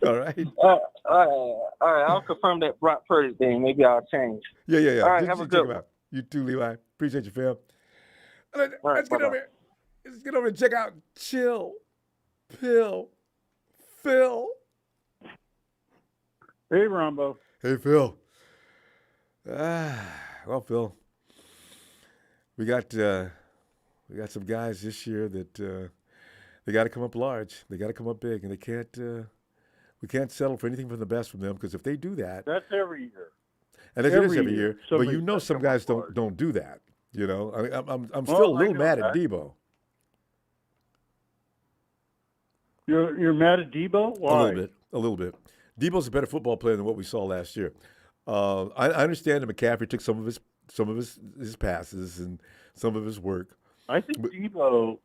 All right. All right. I'll confirm that Brock Purdy thing. Maybe I'll change. Yeah. All right. Have a good one. You too, Levi. Appreciate you, fam. Let's get over here. Let's get over and check out Chill Pill Phil. Hey, Ronbo. Hey, Phil. Well, Phil, we got some guys this year that they got to come up large. They got to come up big, and we can't settle for anything from the best from them, because if they do that, that's every year. And it is every year, but some guys don't do that. I'm still a little mad at Debo. You're mad at Debo? Why? A little bit. Debo's a better football player than what we saw last year. I understand that McCaffrey took some of his passes and some of his work. I think Debo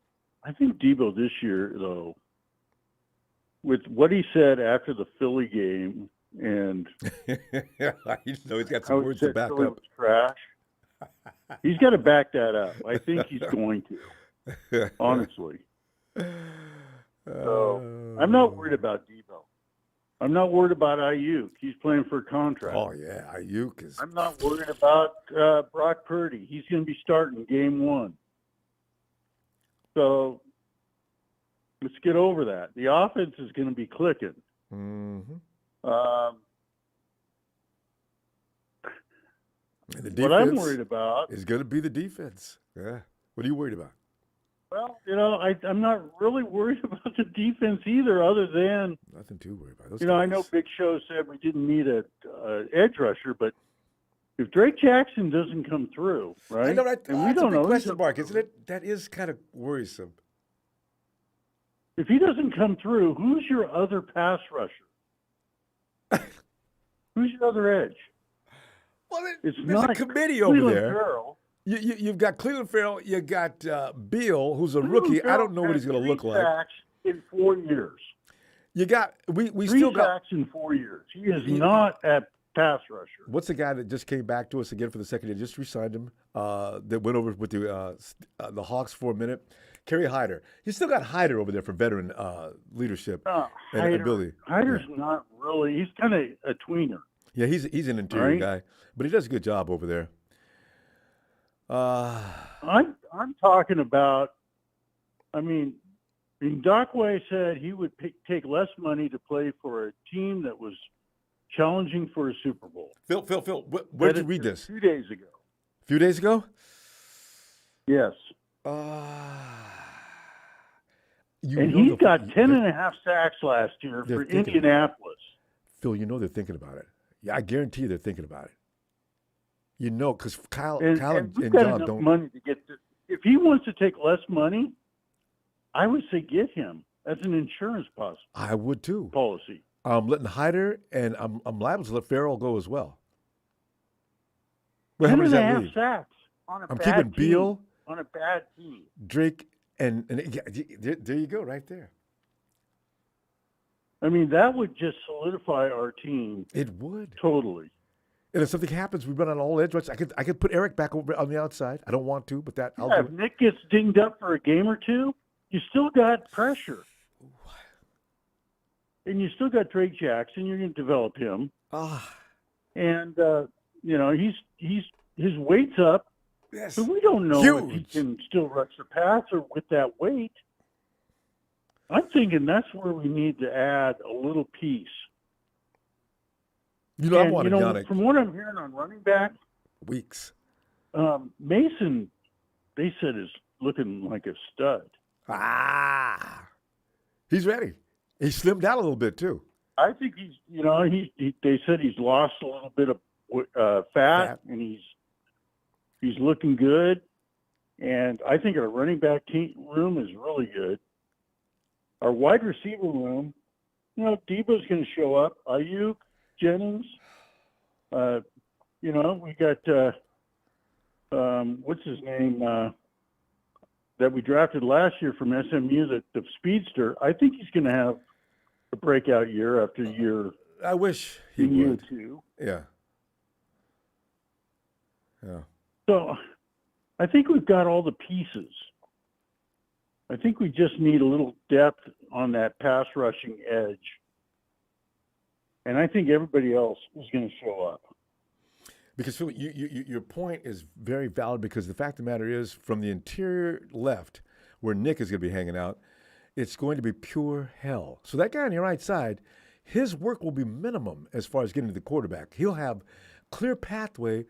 this year, though, with what he said after the Philly game. And he's got some words to back up. Trash. He's got to back that up. I think he's going to. Honestly. So I'm not worried about Debo. I'm not worried about Ayuk. He's playing for a contract. Oh yeah, Ayuk is. I'm not worried about Brock Purdy. He's going to be starting game 1. So let's get over that. The offense is going to be clicking. Mm-hmm. What I'm worried about is going to be the defense. Yeah. What are you worried about? Well, I'm not really worried about the defense either, other than nothing too worried about. Those guys. I know Big Show said we didn't need a edge rusher, but if Drake Jackson doesn't come through, right? I know that. And we don't know. Question mark, isn't it? That is kind of worrisome. If he doesn't come through, who's your other pass rusher? Who's your other edge? Well, there's a committee over there. Farrell. You've got Cleveland Farrell. You got Beal, who's a rookie. I don't know what he's going to look like. In 4 years. You got we still got sacks in 4 years. He is not a pass rusher. What's the guy that just came back to us again for the second year? Just re-signed him. That went over with the Hawks for a minute. Kerry Hyder. You still got Hyder over there for veteran leadership and ability. Hyder's not really. He's kind of a tweener. Yeah, he's an interior guy, but he does a good job over there. I'm talking about. I mean, Ndakwe said he would take less money to play for a team that was challenging for a Super Bowl. Phil, where did you read this? 2 days ago. A few days ago? Yes. And he's got 10.5 sacks last year for Indianapolis. Phil, they're thinking about it. Yeah, I guarantee you they're thinking about it. Because Kyle and John don't. Money to get to, if he wants to take less money, I would say get him as an insurance policy. I would too. Policy. I'm letting Hyder and I'm liable to let Farrell go as well. Well, how many does that leave? Sacks on a I'm bad keeping team. Beal on a bad team. Drake and there you go, right there. I mean, that would just solidify our team. It would totally. And if something happens, we run on all edge rush. I could put Eric back over on the outside. I don't want to, but I'll do if it. Nick gets dinged up for a game or two, you still got pressure. And you still got Drake Jackson. You're going to develop him. And he's his weight's up. Yes. So we don't know if he can still rush the passer with that weight. I'm thinking that's where we need to add a little piece. I want Yannick. From what I'm hearing on running back, Weeks. Mason, they said, is looking like a stud. He's ready. He slimmed down a little bit too. I think he's. They said he's lost a little bit of fat, and he's looking good. And I think our running back room is really good. our wide receiver room, Debo's going to show up. Ayuk, Jennings. We got what's his name that we drafted last year from SMU, the speedster. I think he's going to have a breakout year after year. I wish he would. Year 2. Yeah. Yeah. So I think we've got all the pieces. I think we just need a little depth on that pass rushing edge. And I think everybody else is going to show up. Because, Phil, your point is very valid, because the fact of the matter is, from the interior left, where Nick is going to be hanging out, it's going to be pure hell. So that guy on your right side, his work will be minimum as far as getting to the quarterback. He'll have clear pathway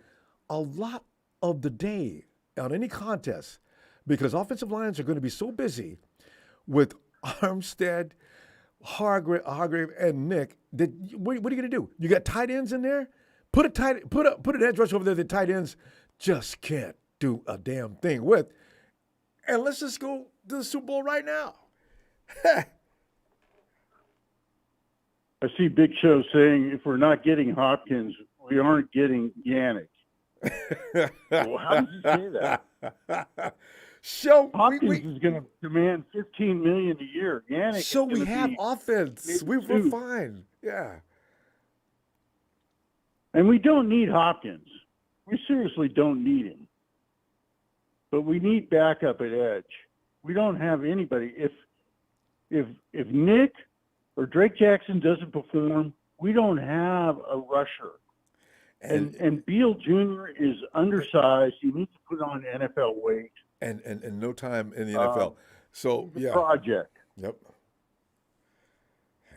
a lot of the day on any contest, because offensive lines are going to be so busy with Armstead, Hargrave, and Nick that what are you going to do? You got tight ends in there? Put an edge rush over there that tight ends just can't do a damn thing with. And let's just go to the Super Bowl right now. I see Big Show saying if we're not getting Hopkins, we aren't getting Yannick. Well, how does he say that? Hopkins is going to demand $15 million a year. Yannick. So we have offense. We're fine. Yeah. And we don't need Hopkins. We seriously don't need him. But we need backup at edge. We don't have anybody. If Nick or Drake Jackson doesn't perform, we don't have a rusher. And Beal Jr. is undersized. He needs to put on NFL weight. And no time in the NFL. So yeah. Project. Yep.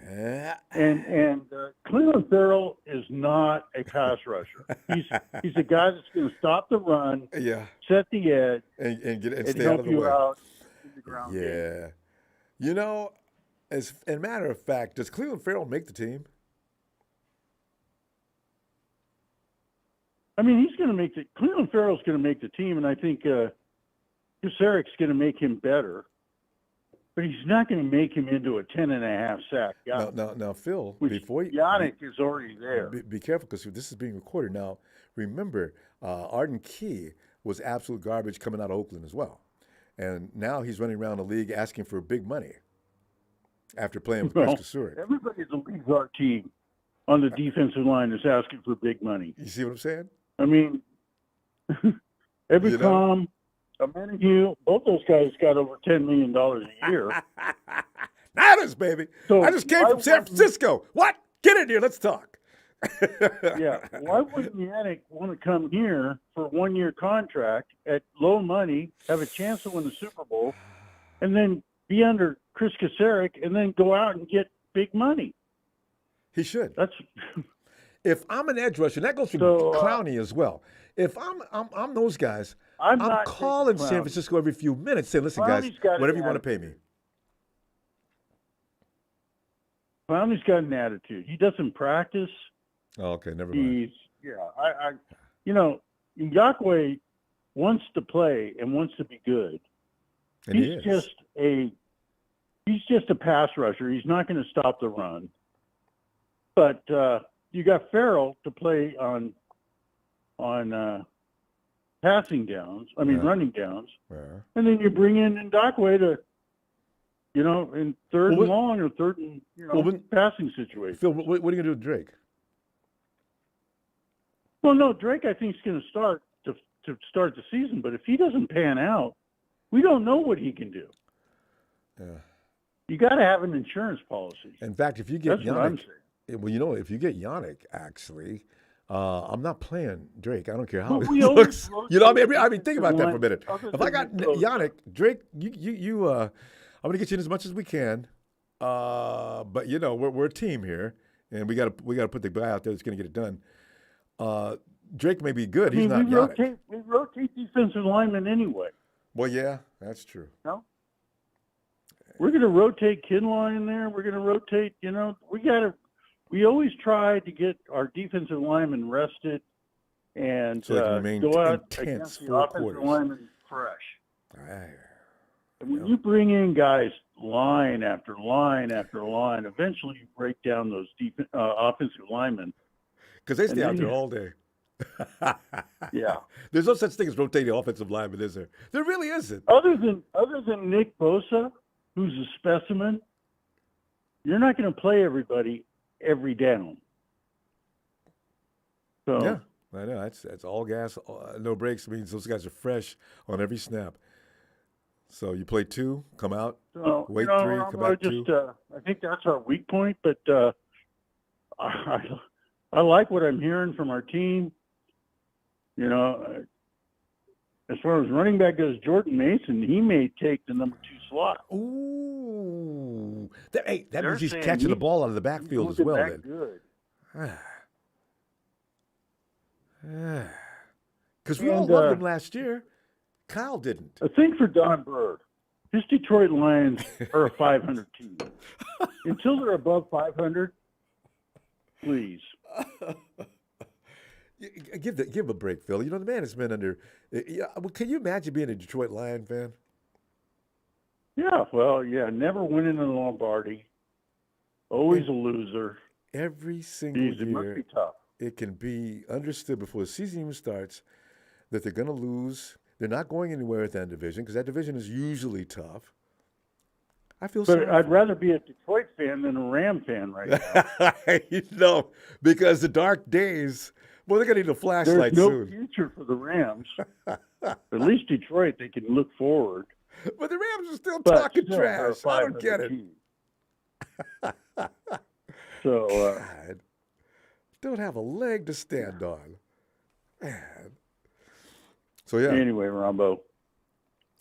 And Cleveland Farrell is not a pass rusher. He's a guy that's going to stop the run, set the edge, and stay out of the way. Out in the ground game. As a matter of fact, does Cleveland Farrell make the team? I mean, Cleveland Farrell's going to make the team, and I think Kusarek's going to make him better. But he's not going to make him into a 10.5 sack guy. Now, Phil, Yannick is already there. Be careful, because this is being recorded. Now, remember, Arden Key was absolute garbage coming out of Oakland as well. And now he's running around the league asking for big money after playing with Chris Kusarik. Everybody that leads our team on the defensive line is asking for big money. You see what I'm saying? I mean, Ebicom, Amenahue, both those guys got over $10 million a year. Niners, baby. So I just came from San Francisco. What? Get in here. Let's talk. Yeah. Why wouldn't Yannick want to come here for a 1-year contract at low money, have a chance to win the Super Bowl, and then be under Chris Kusarik, and then go out and get big money? He should. That's. If I'm an edge rusher, and that goes for Clowney as well. If I'm those guys, I'm calling San Francisco every few minutes, saying, "Listen, guys, whatever you want to pay me." Clowney's got an attitude. He doesn't practice. Oh, okay, never mind. Ngakoue wants to play and wants to be good. And he's just a pass rusher. He's not going to stop the run. But you got Farrell to play on passing downs. I mean, running downs. Yeah. And then you bring in Ngakoue to, in third and long or third and passing situation. Phil, what are you going to do with Drake? Well, no, Drake I think is going to start to start the season. But if he doesn't pan out, we don't know what he can do. Yeah. You got to have an insurance policy. In fact, if you get Yannick, if you get Yannick, actually, I'm not playing Drake. I don't care how he looks. I mean, think about that for a minute. If I got Yannick, Drake, I'm gonna get you in as much as we can. But we're a team here, and we got to put the guy out there that's gonna get it done. Drake may be good. He's not Yannick. We rotate defensive linemen anyway. Well, yeah, that's true. No. We're going to rotate Kinlaw in there. We're going to rotate, we always try to get our defensive linemen rested and so go out against the offensive linemen fresh. And when you bring in guys line after line after line, eventually you break down those offensive linemen. Because they stay out there all day. Yeah. There's no such thing as rotating offensive linemen, is there? There really isn't. Other than Nick Bosa, who's a specimen, you're not going to play everybody every down. So yeah, I know. That's all gas, no breaks. Means those guys are fresh on every snap. So you play 2, come out, wait 3, come back 2. I think that's our weak point, but I like what I'm hearing from our team. You know, as far as running back goes, Jordan Mason, he may take the number 2 slot. Ooh. That means he's catching the ball out of the backfield as well. Then. Good. Because we all loved him last year. Kyle didn't. A thing for Don Bird. His Detroit Lions are a 500 team. Until they're above 500, please. Give him a break, Phil. You know, the man has been under. Can you imagine being a Detroit Lion fan? Yeah, well, never winning in the Lombardi. Always a loser. Every single year. It must be tough. It can be understood before the season even starts that they're going to lose. They're not going anywhere with that division because that division is usually tough. I feel sorry. But I'd rather be a Detroit fan than a Ram fan right now. No, because the dark days, well, they're going to need a flashlight soon. There's no future for the Rams. At least Detroit, they can look forward. But the Rams are still talking trash. I don't get it. So, God, don't have a leg to stand on. Man. So, yeah. Anyway, Ronbo.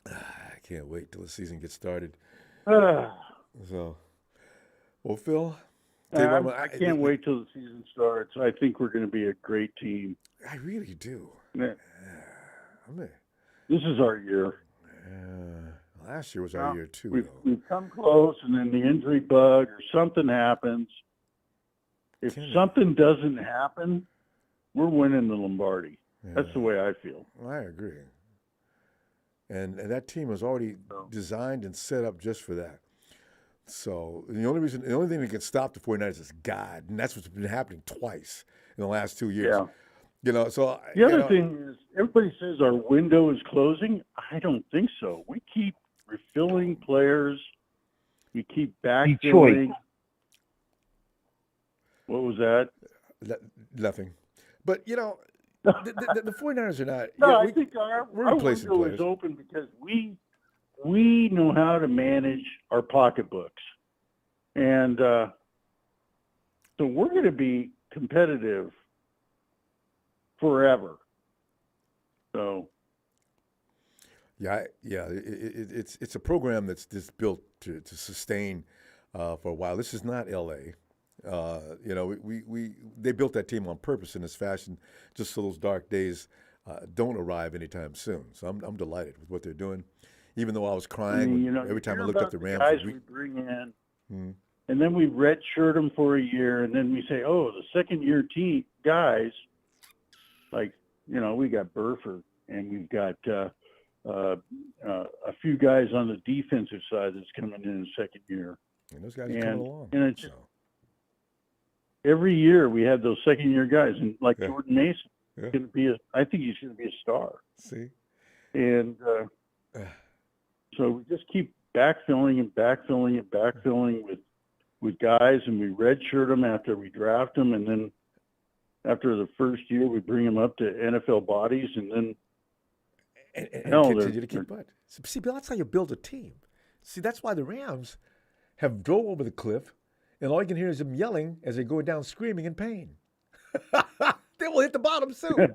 I can't wait till the season gets started. So, well, Phil. I can't wait till the season starts. I think we're going to be a great team. I really do. Yeah. This is our year. Last year was our year, too. We've come close, and then the injury bug or something happens. If something doesn't happen, we're winning the Lombardi. Yeah. That's the way I feel. I agree. And that team was already designed and set up just for that. So the only thing that can stop the 49ers is God, and that's what's been happening twice in the last 2 years. Yeah. You know, so the other thing is everybody says our window is closing. I don't think so. We keep refilling players. We keep backfilling. Detroit. What was that? Nothing. But, you know, the 49ers are not. No, I think our window is open because we know how to manage our pocketbooks. And so we're going to be competitive forever. So. It's a program that's just built to sustain for a while. This is not L.A. They built that team on purpose in this fashion, just so those dark days don't arrive anytime soon. So I'm delighted with what they're doing, even though I was crying every time I looked up the Rams. Guys we bring in, and then we redshirt them for a year, and then we say, oh, the second-year team guys, like we got Burford, and we've got a few guys on the defensive side that's coming in the second year. And those guys are coming along. And it's every year we have those second-year guys, and like Jordan Mason, going to be I think he's going to be a star. See, and so we just keep backfilling with guys, and we redshirt them after we draft them, and then after the first year we bring them up to NFL bodies, and then and continue to keep butt. See, Bill, that's how you build a team. See, that's why the Rams have drove over the cliff, and all you can hear is them yelling as they go down screaming in pain. They will hit the bottom soon.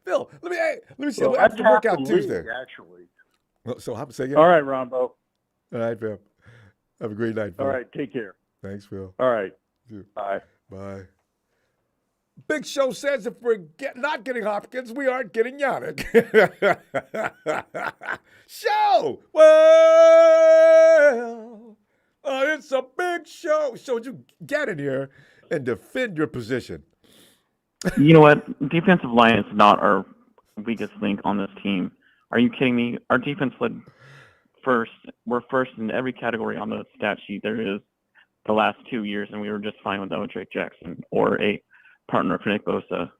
Bill, let me see. We'll have to work out Tuesday. Actually. So say again. All right, Ronbo. All right, Phil. Have a great night, Phil. All right, take care. Thanks, Phil. All right. Bye. Bye. Big Show says if we're not getting Hopkins, we aren't getting Yannick. Show! Well, it's a big show. So would you get in here and defend your position? You know what? Defensive line is not our weakest link on this team. Are you kidding me? Our defense led first. We're first in every category on the stat sheet there is the last 2 years, and we were just fine without Drake Jackson or a partner for Nick Bosa.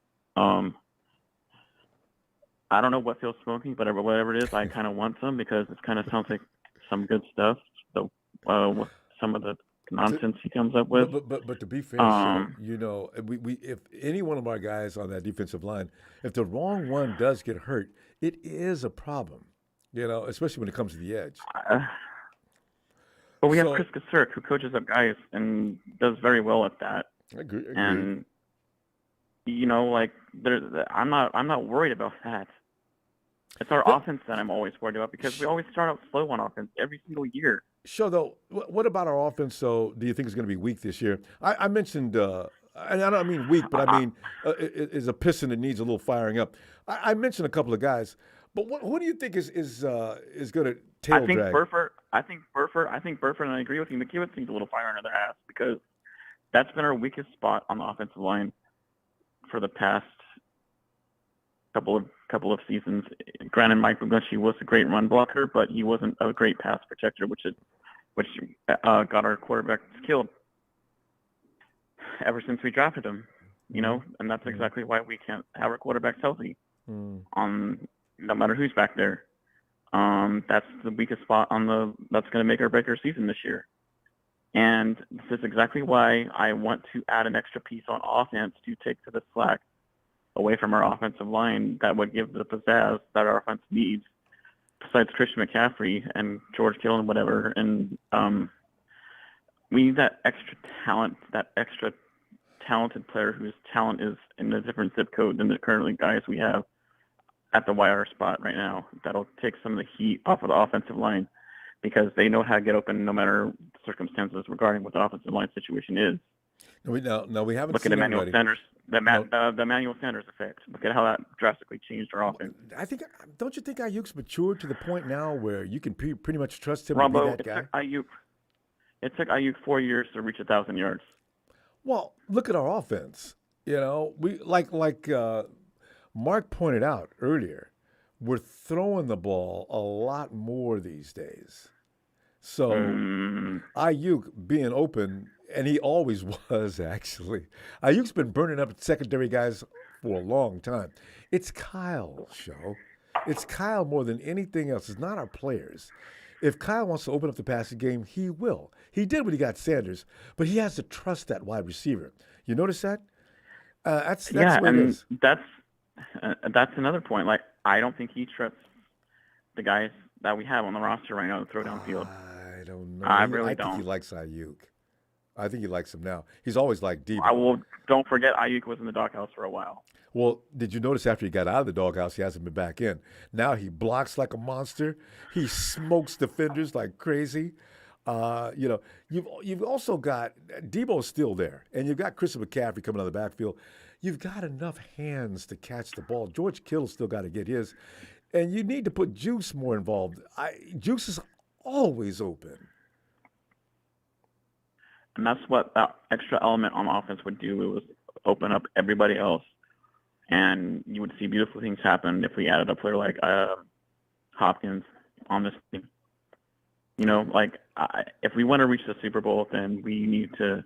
I don't know what Phil's smoking, but whatever it is, I kind of want some because it kind of sounds like some good stuff. So with some of the nonsense he comes up with. But to be fair, Sean, you know, we if any one of our guys on that defensive line, if the wrong one does get hurt, it is a problem. You know, especially when it comes to the edge. But we have Chris Kasirk, who coaches up guys and does very well at that. I agree. And you know, like I'm not worried about that. It's our offense that I'm always worried about because we always start out slow on offense every single year. Sure, though, what about our offense, so do you think is going to be weak this year? I mentioned, and I don't mean weak, but I mean is a piston that needs a little firing up. I mentioned a couple of guys, but who do you think is going to tail drag? I think Burford, and I agree with you, McKibbitz needs a little fire under their ass because that's been our weakest spot on the offensive line for the past couple of seasons. Granted, Mike McGlinchey was a great run blocker, but he wasn't a great pass protector, which got our quarterbacks killed ever since we drafted him. You know, and that's exactly why we can't have our quarterbacks healthy. No matter who's back there, that's the weakest spot that's going to make or break our season this year. And this is exactly why I want to add an extra piece on offense to take to the slack away from our offensive line that would give the pizzazz that our offense needs, besides Christian McCaffrey and George Kittle and whatever. And we need that extra talent, that extra talented player whose talent is in a different zip code than the currently guys we have at the YR spot right now. That'll take some of the heat off of the offensive line because they know how to get open no matter the circumstances regarding what the offensive line situation is. No, we haven't look seen at Emmanuel Sanders. The Emmanuel Sanders effect. Look at how that drastically changed our offense. Don't you think Ayuk's matured to the point now where you can pretty much trust him Ronbo, to be that guy? It took Ayuk 4 years to reach 1,000 yards. Well, look at our offense. You know, we like Mark pointed out earlier, we're throwing the ball a lot more these days. So Ayuk being open, and he always was actually. Ayuk's been burning up secondary guys for a long time. It's Kyle's show. It's Kyle more than anything else. It's not our players. If Kyle wants to open up the passing game, he will. He did when he got Sanders, but he has to trust that wide receiver. You notice that? That's what it is. That's another point. Like, I don't think he trusts the guys that we have on the roster right now to throw downfield. I don't know. I really don't. I think he likes Ayuk. I think he likes him now. He's always liked Debo. Don't forget Ayuk was in the doghouse for a while. Well, did you notice after he got out of the doghouse, he hasn't been back in? Now he blocks like a monster. He smokes defenders like crazy. You know, you've also got Debo's still there, and you've got Christian McCaffrey coming out of the backfield. You've got enough hands to catch the ball. George Kittle's still got to get his, and you need to put Juice more involved. Juice is always open. And that's what that extra element on offense would do. It was open up everybody else. And you would see beautiful things happen if we added a player like Hopkins on this team. You know, like if we want to reach the Super Bowl, then we need to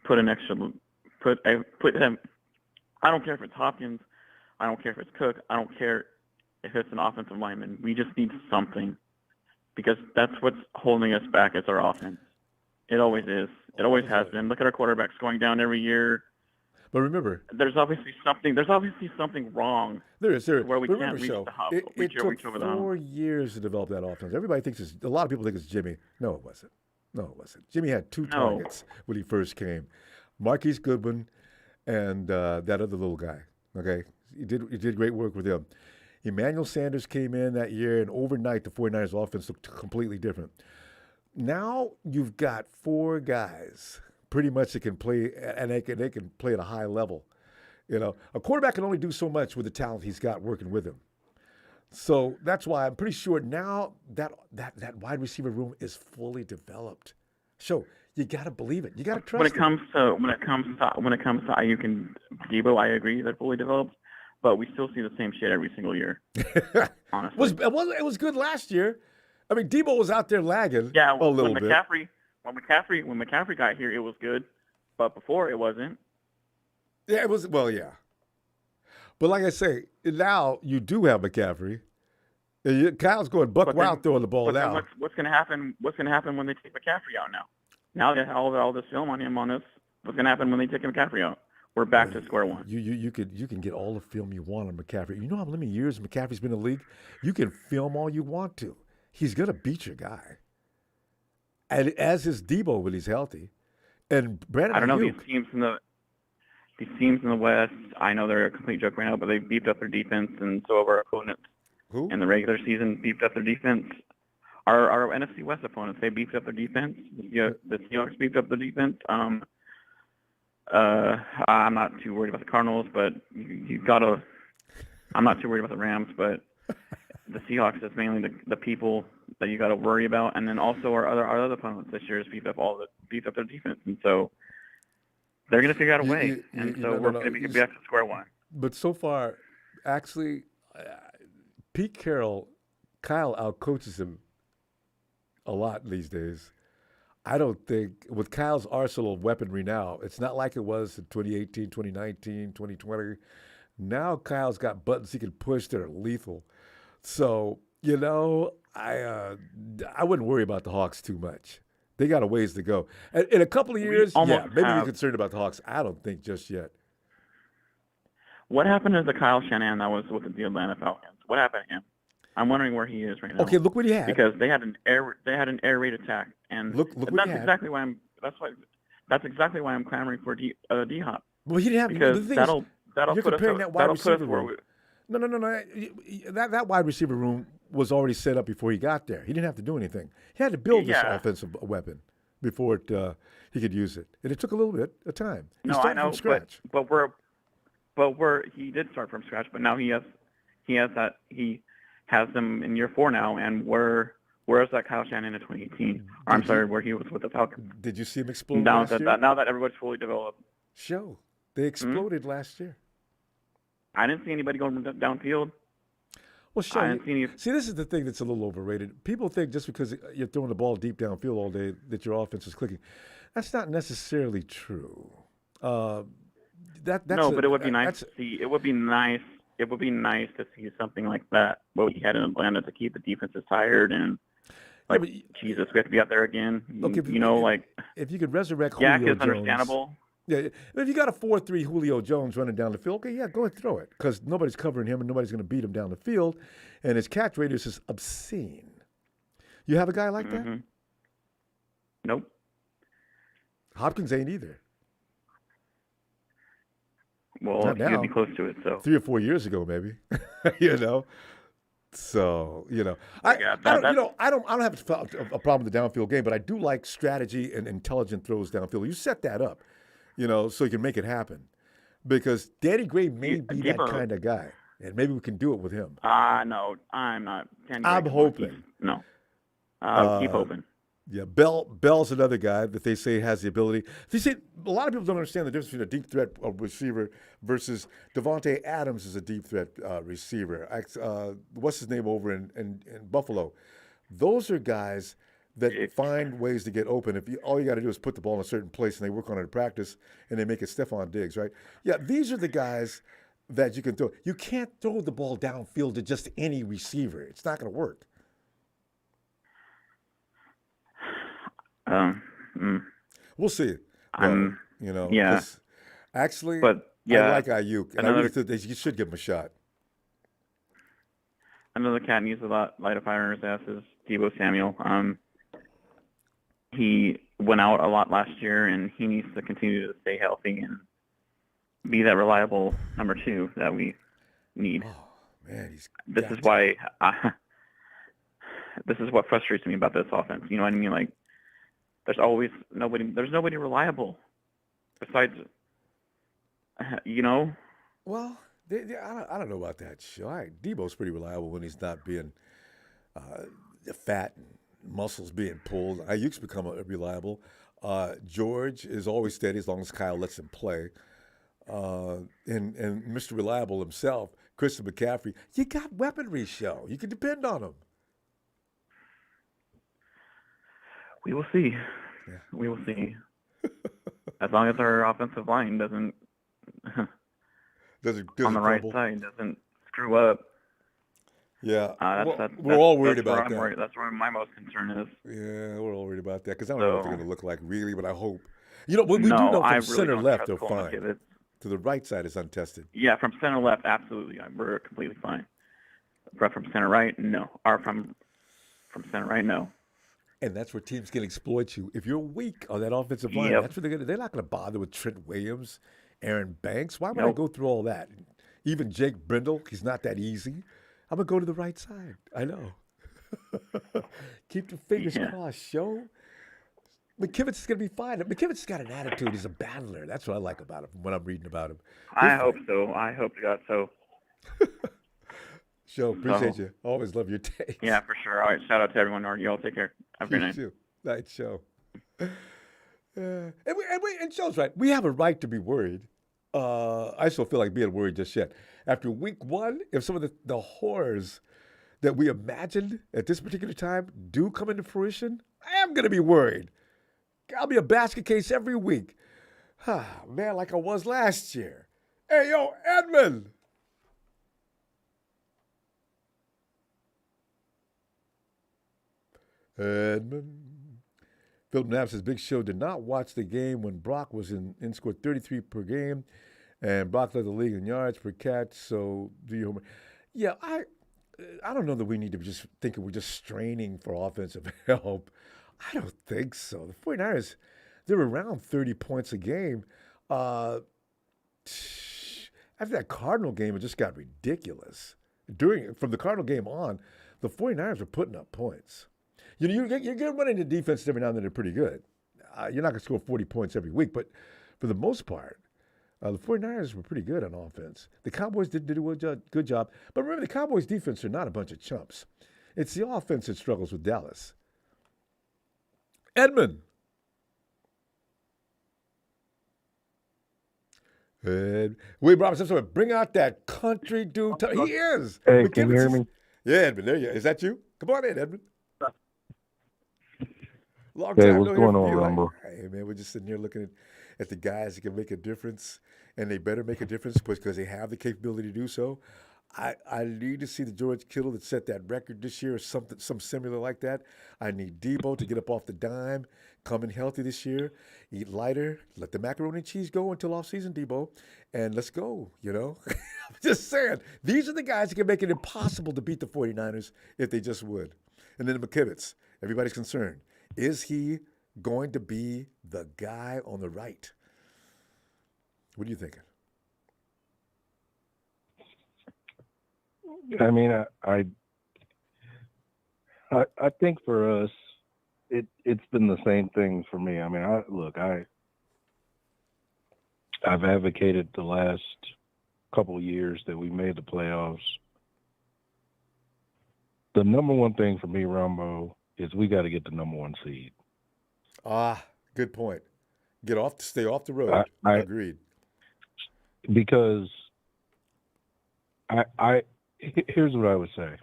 put an extra put him. I don't care if it's Hopkins. I don't care if it's Cook. I don't care if it's an offensive lineman. We just need something because that's what's holding us back as our offense. It always is. It always has been. Look at our quarterbacks going down every year. But remember, there's obviously something wrong. There is. Where we can't reach the hop. It took 4 years to develop that offense. Everybody thinks a lot of people think it's Jimmy. No, it wasn't. Jimmy had 2 targets when he first came. Marquise Goodwin and that other little guy. Okay, he did great work with him. Emmanuel Sanders came in that year, and overnight the 49ers offense looked completely different. Now you've got 4 guys pretty much that can play, and they can play at a high level. You know, a quarterback can only do so much with the talent he's got working with him. So that's why I'm pretty sure now that wide receiver room is fully developed. So you got to believe it. You got to trust when it comes to Ayuk and Debo, I agree they're fully developed. but we still see the same shit every single year. Honestly, it was good last year. I mean, Debo was out there lagging yeah, a little bit. When McCaffrey got here, it was good, but before it wasn't. Yeah, it was. Well, yeah. But like I say, now you do have McCaffrey. Kyle's going buck wild throwing the ball now. What's going to happen? What's going to happen when they take McCaffrey out now? Now that all this film on him on us, what's going to happen when they take McCaffrey out? We're back to square one. You can get all the film you want on McCaffrey. You know how many years McCaffrey's been in the league? You can film all you want to. He's going to beat your guy. And as is Debo when he's healthy. And Brandon I don't know, Ayuk, these teams in the West, I know they're a complete joke right now, but they beefed up their defense, and so have our opponents. Who? In the regular season, beefed up their defense. Our NFC West opponents, they beefed up their defense. The Seahawks beefed up their defense. I'm not too worried about the Cardinals, but I'm not too worried about the Rams, but the Seahawks is mainly the people that you got to worry about, and then also our other opponents this year has beefed up their defense, and so they're going to figure out a way, we're going to be back to square one. But so far, actually, Pete Carroll, Kyle outcoaches him a lot these days. I don't think, with Kyle's arsenal of weaponry now, it's not like it was in 2018, 2019, 2020. Now Kyle's got buttons he can push that are lethal. So, I wouldn't worry about the Hawks too much. They got a ways to go. In a couple of years, maybe you're concerned about the Hawks. I don't think just yet. What happened to the Kyle Shanahan that was with the Atlanta Falcons? What happened to him? I'm wondering where he is right now. Okay, look what he had. Because they had an air raid attack, and look that's what he had. exactly why I'm clamoring for D-Hop. Well, he didn't have because that'll you're put comparing us that wide receiver where room. No. That wide receiver room was already set up before he got there. He didn't have to do anything. He had to build this offensive weapon before he could use it, and it took a little bit of time. He started from scratch. But he did start from scratch. But now he has them in year 4 now, and where is that Kyle Shanahan in 2018? Where he was with the Falcons. Did you see him explode now last year? Now that everybody's fully developed. They exploded last year. I didn't see anybody going downfield. Well, see, this is the thing that's a little overrated. People think just because you're throwing the ball deep downfield all day that your offense is clicking. That's not necessarily true. But it would be nice to see. It would be nice. It would be nice to see something like that. What we had in Atlanta to keep the defenses tired and Jesus, we have to be out there again. Okay, if you could resurrect Julio Jones, understandable. Yeah, if you got a 4-3 Julio Jones running down the field, okay, yeah, go ahead and throw it because nobody's covering him and nobody's going to beat him down the field, and his catch radius is obscene. You have a guy like that? Nope. Hopkins ain't either. Well, you'd be close to it. So 3 or 4 years ago, maybe. So I don't have a problem with the downfield game, but I do like strategy and intelligent throws downfield. You set that up, so you can make it happen. Because Danny Gray may be that kind of guy, and maybe we can do it with him. No, I'm not. I'm hoping. No, keep hoping. Yeah, Bell's another guy that they say has the ability. They say a lot of people don't understand the difference between a deep threat receiver versus Devontae Adams is a deep threat receiver. What's his name over in Buffalo? Those are guys that find ways to get open. All you got to do is put the ball in a certain place, and they work on it in practice, and they make it Stephon Diggs, right? Yeah, these are the guys that you can throw. You can't throw the ball downfield to just any receiver. It's not going to work. We'll see. Actually, I like Ayuk, and I really think you should give him a shot. Another cat needs a light of fire in his ass is Deebo Samuel. He went out a lot last year, and he needs to continue to stay healthy and be that reliable number 2 that we need. Oh man, this is why. This is what frustrates me about this offense. You know what I mean? Like, there's always nobody. There's nobody reliable besides. Well, I don't know about that. Debo's pretty reliable when he's not being fat and muscles being pulled. Ayuk's become reliable. George is always steady as long as Kyle lets him play. and Mr. Reliable himself, Christian McCaffrey. You got weaponry, show. You can depend on him. We will see. Yeah. We will see. As long as our offensive line doesn't on the right side doesn't screw up. Yeah, we're all worried about that. That's where my most concern is. Yeah, we're all worried about that because I don't know what they're going to look like really, but I hope. We do know from center left they're fine. To the right side is untested. Yeah, from center left, absolutely, we're completely fine. But from center right, no. Or from center right, no. And that's where teams can exploit you. If you're weak on that offensive line, that's what they're not going to bother with Trent Williams, Aaron Banks. Why would I go through all that? Even Jake Brindle, he's not that easy. I'm going to go to the right side. I know. Keep your fingers crossed, show. McKivitz is going to be fine. McKivitz has got an attitude. He's a battler. That's what I like about him when I'm reading about him. I hope so. I hope to God so. Show, appreciate you. Always love your takes. Yeah, for sure. All right, shout out to everyone. Y'all take care. Have a good night. Night, show. And Show's right. We have a right to be worried. I still feel like being worried just yet. After week one, if some of the horrors that we imagined at this particular time do come into fruition, I am going to be worried. I'll be a basket case every week. Man, like I was last year. Hey, yo, Edmund. Philip Knapp says Big Show did not watch the game when Brock was in scored 33 per game, and Brock led the league in yards per catch. So do your homework. Yeah, I don't know that we need to be just thinking we're just straining for offensive help. I don't think so. The 49ers, they're around 30 points a game. After that Cardinal game, it just got ridiculous. From the Cardinal game on, the 49ers were putting up points. You're going to run into defense every now and then. They're pretty good. You're not going to score 40 points every week, but for the most part, the 49ers were pretty good on offense. The Cowboys did a good job. But remember, the Cowboys' defense are not a bunch of chumps. It's the offense that struggles with Dallas. Edmund. Wade Robinson, bring out that country dude. He is. Hey, can you hear me? Yeah, Edmund. There you are. Is that you? Come on in, Edmund. Long hey, time what's going on, Ronbo? Hey, man, we're just sitting here looking at the guys that can make a difference, and they better make a difference because they have the capability to do so. I need to see the George Kittle that set that record this year or something similar like that. I need Debo to get up off the dime, come in healthy this year, eat lighter, let the macaroni and cheese go until offseason, Debo, and let's go, I'm just saying, these are the guys that can make it impossible to beat the 49ers if they just would. And then McKivitz, everybody's concerned. Is he going to be the guy on the right? What are you thinking? I mean, I think for us, it's been the same thing for me. I mean, I've advocated the last couple of years that we made the playoffs. The number one thing for me, Ronbo, is we got to get the number one seed. Good point. Stay off the road. I agreed. Because here's what I would say.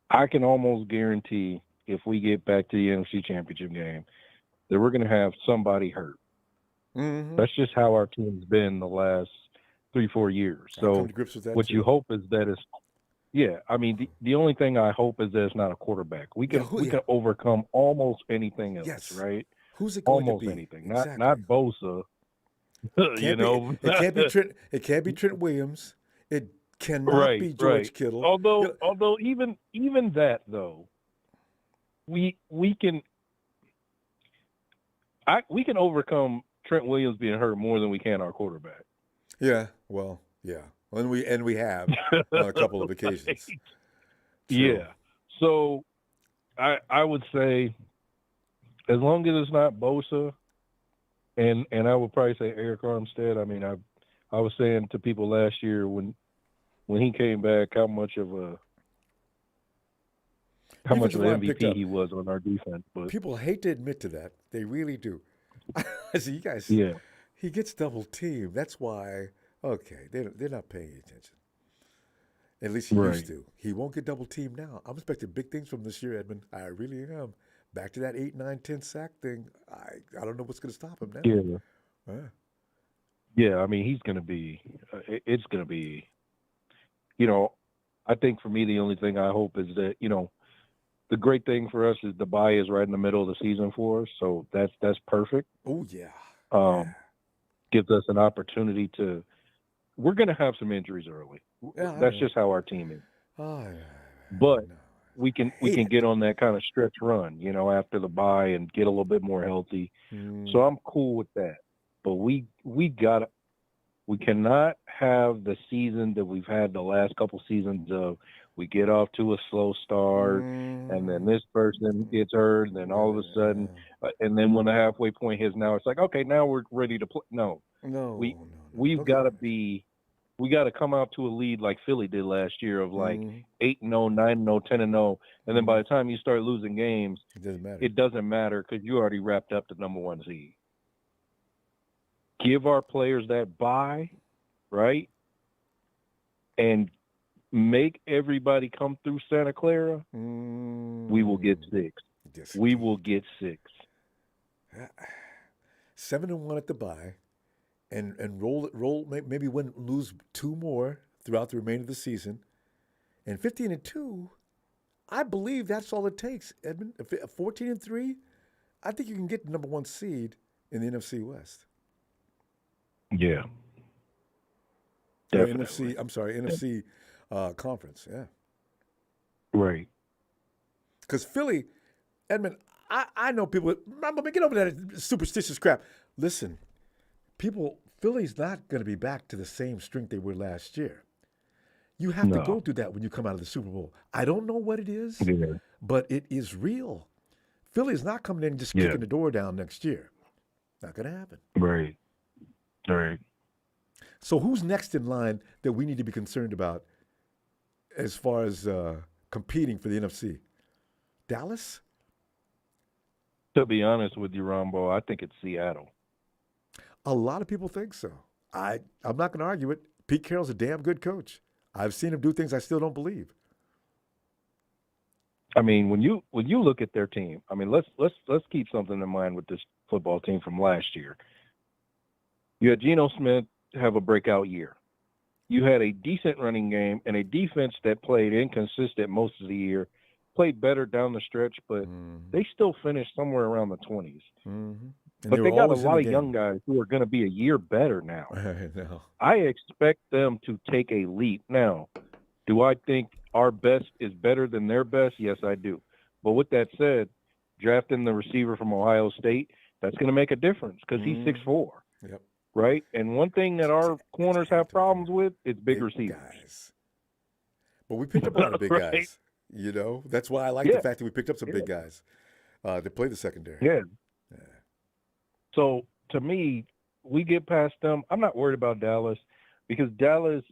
I can almost guarantee if we get back to the NFC Championship game that we're going to have somebody hurt. Mm-hmm. That's just how our team's been the last 3-4 years. So what you hope is that it's I mean, the only thing I hope is that it's not a quarterback. We can overcome almost anything else, right? Who's it going almost to be? Anything. Exactly. Not Bosa. It can't be Trent Williams. It cannot be George Kittle. Although even that though, we can overcome Trent Williams being hurt more than we can our quarterback. Yeah, well, yeah. And we have on a couple of occasions. Yeah. So I would say as long as it's not Bosa, and I would probably say Eric Armstead. I mean, I was saying to people last year when he came back how much of an MVP he was on our defense. But people hate to admit to that. They really do. See, you guys, Yeah. he gets double teamed. That's why. Okay, they're not paying attention. At least he used Right. to. He won't get double teamed now. I'm expecting big things from this year, Edmund. I really am. Back to that 8, 9, 10 sack thing. I don't know what's going to stop him now. Yeah. Yeah. Yeah. I mean, he's going to be. It's going to be. You know, I think for me the only thing I hope is that the great thing for us is the bye is right in the middle of the season for us, so that's perfect. Oh yeah. Gives us an opportunity to. We're going to have some injuries early. Yeah, That's just how our team is. But no. we can get on that kind of stretch run, after the bye and get a little bit more healthy. So I'm cool with that. But we cannot have the season that we've had the last couple seasons of we get off to a slow start and then this person gets hurt and then all of a sudden and then when the halfway point hits now it's like, okay, now we're ready to play. No. We've got to we got to come out to a lead like Philly did last year of like 8-0, 9-0, 10-0, and then by the time you start losing games, it doesn't matter because you already wrapped up the number 1 seed. Give our players that bye, right, and make everybody come through Santa Clara. We will get 6. Yes, we will get 6. 7-1 at the bye. And roll maybe lose 2 more throughout the remainder of the season, and 15-2. I believe that's all it takes, Edmund. 14-3. I think you can get the number 1 seed in the NFC West. Yeah. NFC. I'm sorry, NFC conference. Yeah. Right. Because Philly, Edmund. I know people. Get over that superstitious crap. Listen. Philly's not going to be back to the same strength they were last year. You have to go through that when you come out of the Super Bowl. I don't know what it is, but it is real. Philly is not coming in and just kicking the door down next year. Not going to happen. Right. Right. So who's next in line that we need to be concerned about as far as competing for the NFC? Dallas? To be honest with you, Ronbo, I think it's Seattle. A lot of people think so. I'm not going to argue it. Pete Carroll's a damn good coach. I've seen him do things I still don't believe. I mean, when you look at their team, I mean, let's keep something in mind with this football team from last year. You had Geno Smith have a breakout year. You had a decent running game and a defense that played inconsistent most of the year, played better down the stretch, but they still finished somewhere around the 20s. But they got a lot of young guys who are going to be a year better now. I expect them to take a leap. Now, do I think our best is better than their best? Yes, I do. But with that said, drafting the receiver from Ohio State, that's going to make a difference because he's 6'4". Yep. Right? And one thing that our corners have problems with is big receivers. Guys. But we picked up a lot of big guys. That's why I like the fact that we picked up some big guys that play the secondary. Yeah. So, to me, we get past them. I'm not worried about Dallas because Dallas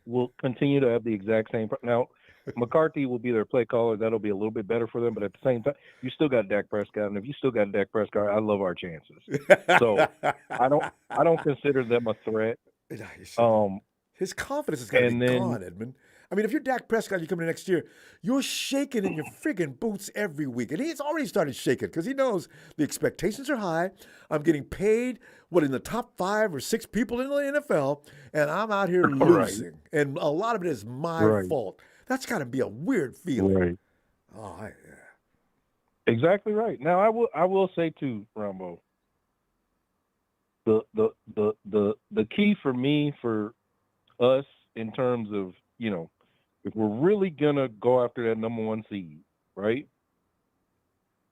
will continue to have the exact same. Now, McCarthy will be their play caller. That'll be a little bit better for them. But at the same time, you still got Dak Prescott. And if you still got Dak Prescott, I love our chances. So, I don't consider them a threat. His confidence is going to be gone, Edmund. I mean, if you're Dak Prescott, you come in next year, you're shaking in your friggin' boots every week. And he's already started shaking because he knows the expectations are high. I'm getting paid, in the top 5 or 6 people in the NFL, and I'm out here losing. Right. And a lot of it is my fault. That's got to be a weird feeling. Right. Oh, yeah. Exactly right. Now, I will say, too, Ronbo, the key for me, for us, in terms of, if we're really going to go after that number 1 seed, right,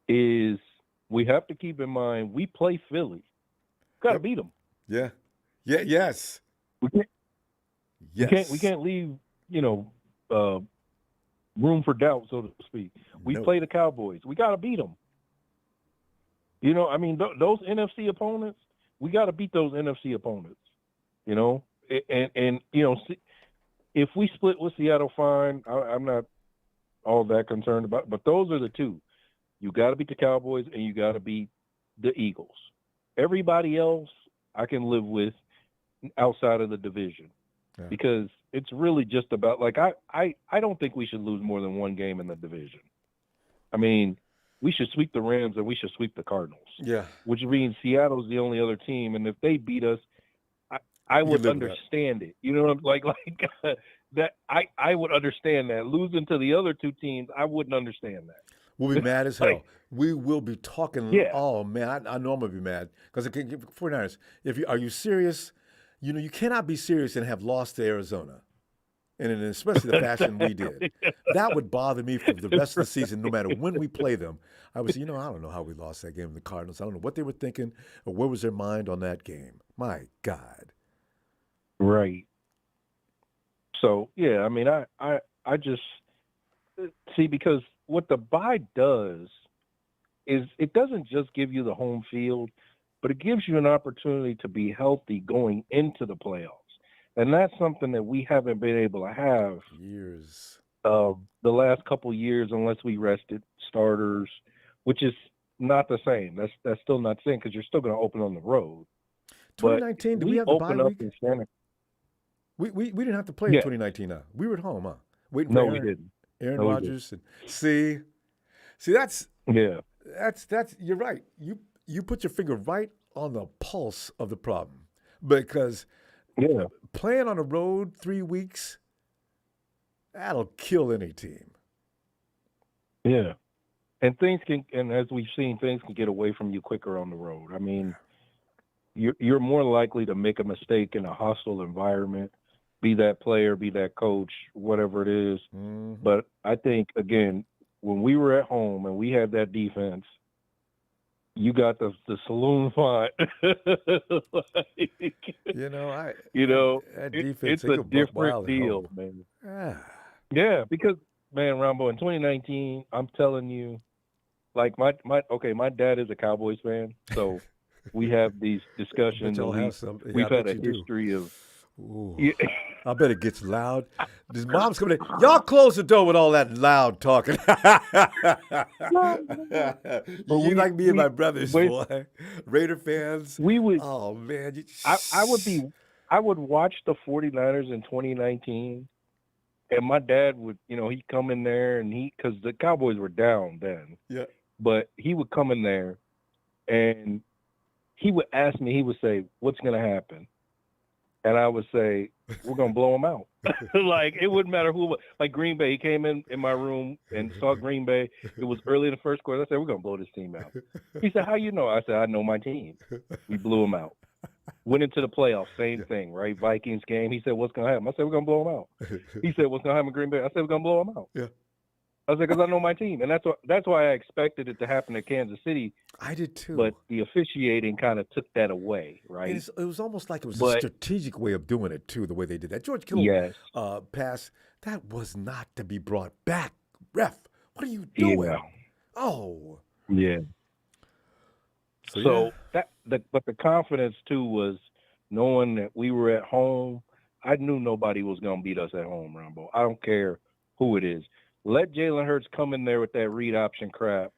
is we have to keep in mind we play Philly. Got to beat them. Yeah. Yeah. Yes. We can't leave, room for doubt, so to speak. We play the Cowboys. We got to beat them. Those NFC opponents, we got to beat those NFC opponents, and if we split with Seattle, fine. I'm not all that concerned about it. But those are the two. You got to beat the Cowboys and you got to beat the Eagles. everybody else I can live with outside of the division. Yeah. Because it's really just about, like, I don't think we should lose more than one game in the division. I mean, we should sweep the Rams and we should sweep the Cardinals. Yeah. Which means Seattle's the only other team, and if they beat us, I would understand it. You know what I'm like that I would understand that. Losing to the other two teams, I wouldn't understand that. We'll be mad as hell. We will be talking. Yeah. Oh man, I know I'm gonna be mad because 49ers. Are you serious? You know, you cannot be serious and have lost to Arizona, and in especially the fashion we did. That would bother me for the rest of the season, no matter when we play them. I would say, I don't know how we lost that game to the Cardinals. I don't know what they were thinking or what was their mind on that game. My God. Right. So yeah, I mean, I just see, because what the bye does is it doesn't just give you the home field, but it gives you an opportunity to be healthy going into the playoffs. And that's something that we haven't been able to have years. The last couple years, unless we rested starters, which is not the same. That's still not the same, because you're still going to open on the road. 2019, did we have the bye week? We didn't have to play in 2019. We were at home, huh? Waiting for we didn't. Aaron Rodgers. See, that's you're right. You put your finger right on the pulse of the problem, because playing on the road 3 weeks, that'll kill any team. Yeah, and things can, and as we've seen, things can get away from you quicker on the road. I mean, you're more likely to make a mistake in a hostile environment, be that player, be that coach, whatever it is. Mm-hmm. But I think, again, when we were at home and we had that defense, you got the saloon font. that defense, it's a different deal, man. Yeah, because, man, Ronbo, in 2019, I'm telling you, like my dad is a Cowboys fan, so we have these discussions. We've had a history of. Yeah. I bet it gets loud. His mom's coming in. Y'all close the door with all that loud talking. You like me and my brothers, boy. Raider fans. We would. Oh man, I would watch the 49ers in 2019, and my dad would, he'd come in there, and because the Cowboys were down then. Yeah. But he would come in there, and he would ask me. He would say, "What's going to happen?" And I would say, we're going to blow them out. Like, it wouldn't matter who. Like, Green Bay, he came in my room and saw Green Bay. It was early in the first quarter. I said, we're going to blow this team out. He said, how you know? I said, I know my team. We blew them out. Went into the playoffs, same thing, right? Vikings game. He said, what's going to happen? I said, we're going to blow them out. He said, what's going to happen in Green Bay? I said, we're going to blow them out. Yeah. I said, because I know my team. And that's why I expected it to happen in Kansas City. I did too. But the officiating kind of took that away, right? It was almost like it was a strategic way of doing it too, the way they did that. George Kittle pass, that was not to be brought back. Ref, what are you doing? Yeah. Oh. Yeah. So but the confidence too was knowing that we were at home. I knew nobody was going to beat us at home, Ronbo. I don't care who it is. Let Jalen Hurts come in there with that read option crap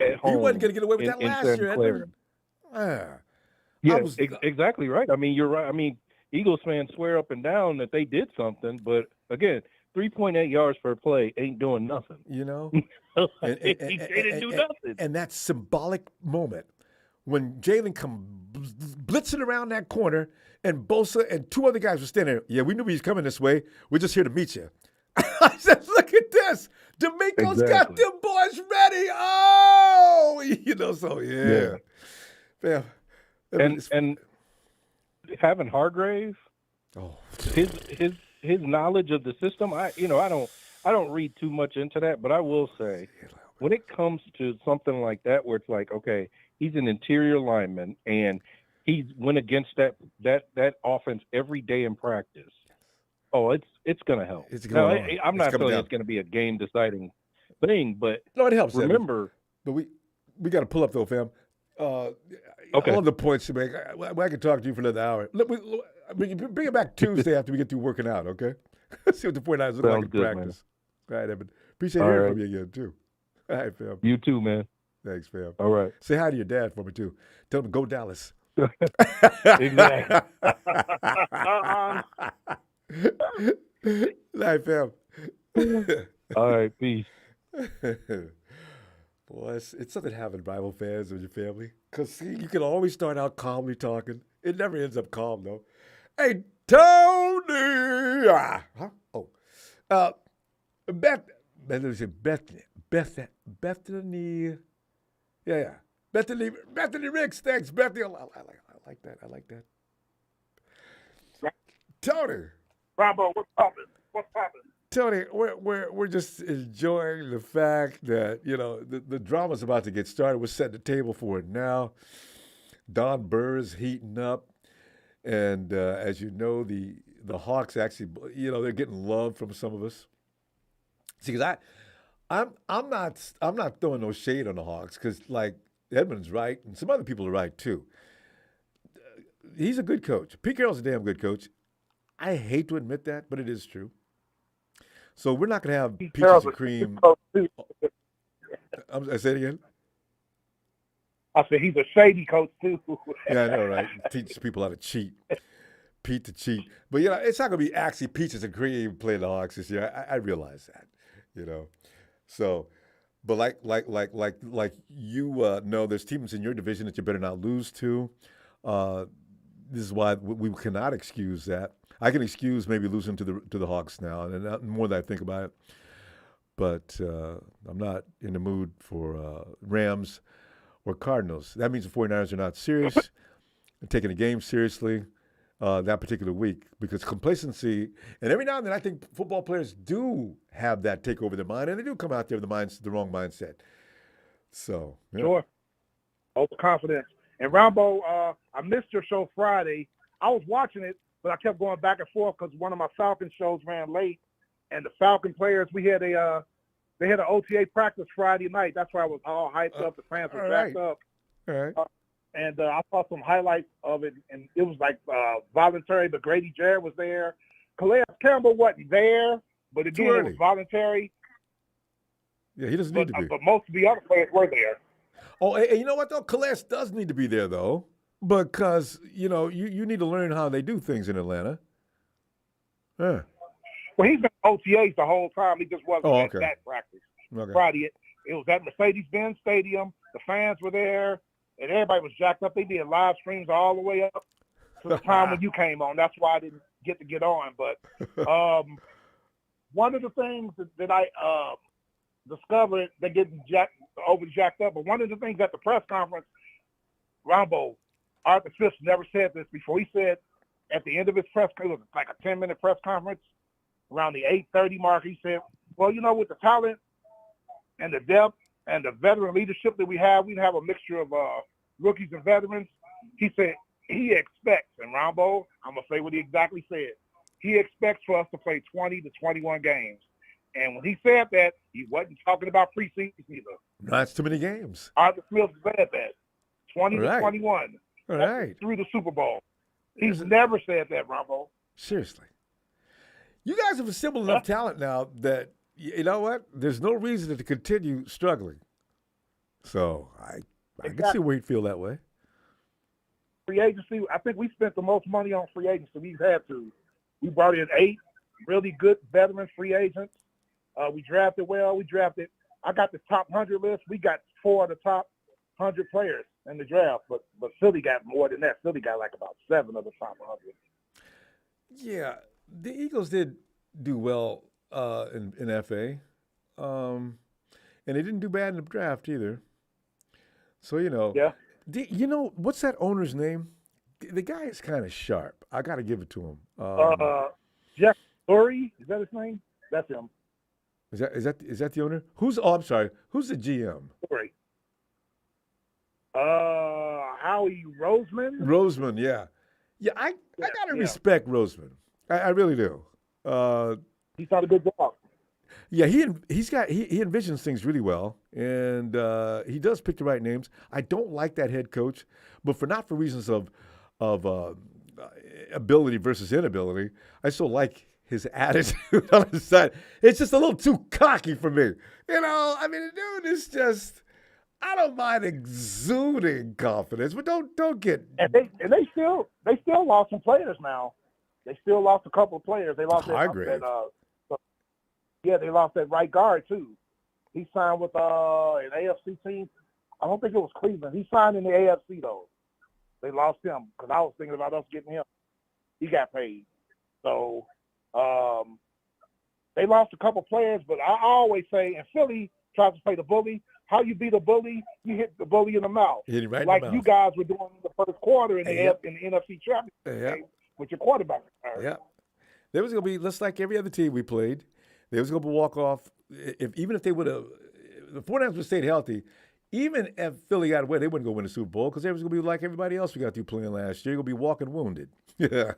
at home. He wasn't going to get away with that last year. Exactly right. I mean, you're right. I mean, Eagles fans swear up and down that they did something, but again, 3.8 yards per play ain't doing nothing. They didn't do nothing. And that symbolic moment when Jalen come blitzing around that corner and Bosa and two other guys were standing there. Yeah, we knew he was coming this way. We're just here to meet you. I said, look at this. D'Amico's got them boys ready. Oh, Yeah. And having Hargrave, his knowledge of the system, I don't read too much into that, but I will say when it comes to something like that where it's like, okay, he's an interior lineman and he went against that offense every day in practice. Oh, it's going to help. I'm not telling you it's going to be a game-deciding thing, but it helps. Remember, but we got to pull up though, fam. Okay. All the points you make. I can talk to you for another hour. Bring it back Tuesday after we get through working out. Okay. See what the 49ers look like in practice. Man. All right, Evan. Appreciate hearing from you again too. All right, fam. You too, man. Thanks, fam. All right. Say hi to your dad for me, too. Tell him to go Dallas. Exactly. Night, fam. All right, peace. Boy, it's something having rival fans with your family. Because, see, you can always start out calmly talking. It never ends up calm, though. Hey, Tony! Huh? Oh. Bethany. Yeah. Bethany Ricks. Thanks, Bethany. I like that. Tony. Ronbo, what's poppin'? Tony, we're just enjoying the fact that, the drama's about to get started. We're setting the table for it now. Don Burr's heating up. And as you know, the Hawks actually, they're getting love from some of us. See, because I'm not throwing no shade on the Hawks because, like, Edmund's right and some other people are right too. He's a good coach. Pete Carroll's a damn good coach. I hate to admit that, but it is true. So we're not going to have peaches and cream. I say it again. I said he's a shady coach too. Yeah, I know, right? Teach people how to cheat. Pete to cheat. But, it's not going to be actually peaches and cream playing the Hawks this year. I realize that, So, but like you know, there's teams in your division that you better not lose to. This is why we cannot excuse that. I can excuse maybe losing to the Hawks now, and not more that I think about it. But I'm not in the mood for Rams or Cardinals. That means the 49ers are not serious and taking the game seriously that particular week because complacency, and every now and then I think football players do have that take over their mind, and they do come out there with the wrong mindset. So, yeah. Sure. Overconfidence. And Ronbo, I missed your show Friday. I was watching it, but I kept going back and forth because one of my Falcon shows ran late, and the Falcon players, they had an OTA practice Friday night. That's why I was all hyped up. The fans were jacked up. All right. And I saw some highlights of it, and it was like voluntary, but Grady Jarrett was there. Calais Campbell wasn't there, but again, it was voluntary. Yeah, he doesn't need to be. But most of the other players were there. Oh, and you know what, though? Calais does need to be there, though, because, you need to learn how they do things in Atlanta. Yeah. Well, he's been OTAs the whole time. He just wasn't at that practice. Okay. Friday, it was at Mercedes-Benz Stadium. The fans were there, and everybody was jacked up. They did live streams all the way up to the time when you came on. That's why I didn't get on. But one of the things that I discovered, they're getting jacked up. But one of the things at the press conference, Ronbo, Arthur Phipps never said this before. He said at the end of his press conference, it was like a 10-minute press conference, around the 8:30 mark, he said, well, with the talent and the depth and the veteran leadership that we'd have a mixture of rookies and veterans. He said he expects, and Ronbo, I'm going to say what he exactly said. He expects for us to play 20 to 21 games. And when he said that, he wasn't talking about preseason either. That's too many games. Arthur Smith said that. 20 to 21. All right. Through the Super Bowl. He's never said that, Ronbo. Seriously. You guys have assembled enough talent now that, you know what? There's no reason to continue struggling. So I can see where you'd feel that way. Free agency, I think we spent the most money on free agency we've had to. We brought in 8 really good veteran free agents. We drafted well. I got the top 100 list. We got 4 of the top 100 players in the draft, but Philly got more than that. Philly got like about 7 of the top 100. Yeah, the Eagles did do well in FA, and they didn't do bad in the draft either. So, Yeah. What's that owner's name? The guy is kind of sharp. I got to give it to him. Jeff Lurie, is that his name? That's him. Is that the owner? I'm sorry. Who's the GM? Lurie. Howie Roseman. Roseman, yeah. Yeah, I got to respect Roseman. I really do. He's done a good job. Yeah, he envisions things really well, and he does pick the right names. I don't like that head coach, but not for reasons of ability versus inability. I still like his attitude on his side. It's just a little too cocky for me. The dude is just, I don't mind exuding confidence, but don't get. And they still lost some players now. They still lost a couple of players. They lost Hargrave. they lost that right guard too. He signed with an AFC team. I don't think it was Cleveland. He signed in the AFC though. They lost him because I was thinking about us getting him. He got paid. So they lost a couple players, but I always say, and Philly tries to play the bully. How you beat a bully? You hit the bully in the mouth. Hit him right like in the you mouth. guys were doing in the first quarter in the Yep. NFC Championship Yep. game with your quarterback. Yeah. There was going to be, just like every other team we played, there was going to be walk off. Even if they would have, the 49ers would have stayed healthy, even if Philly got away, they wouldn't go win the Super Bowl because they was going to be like everybody else we got through playing last year. You're going to be walking wounded. Yeah.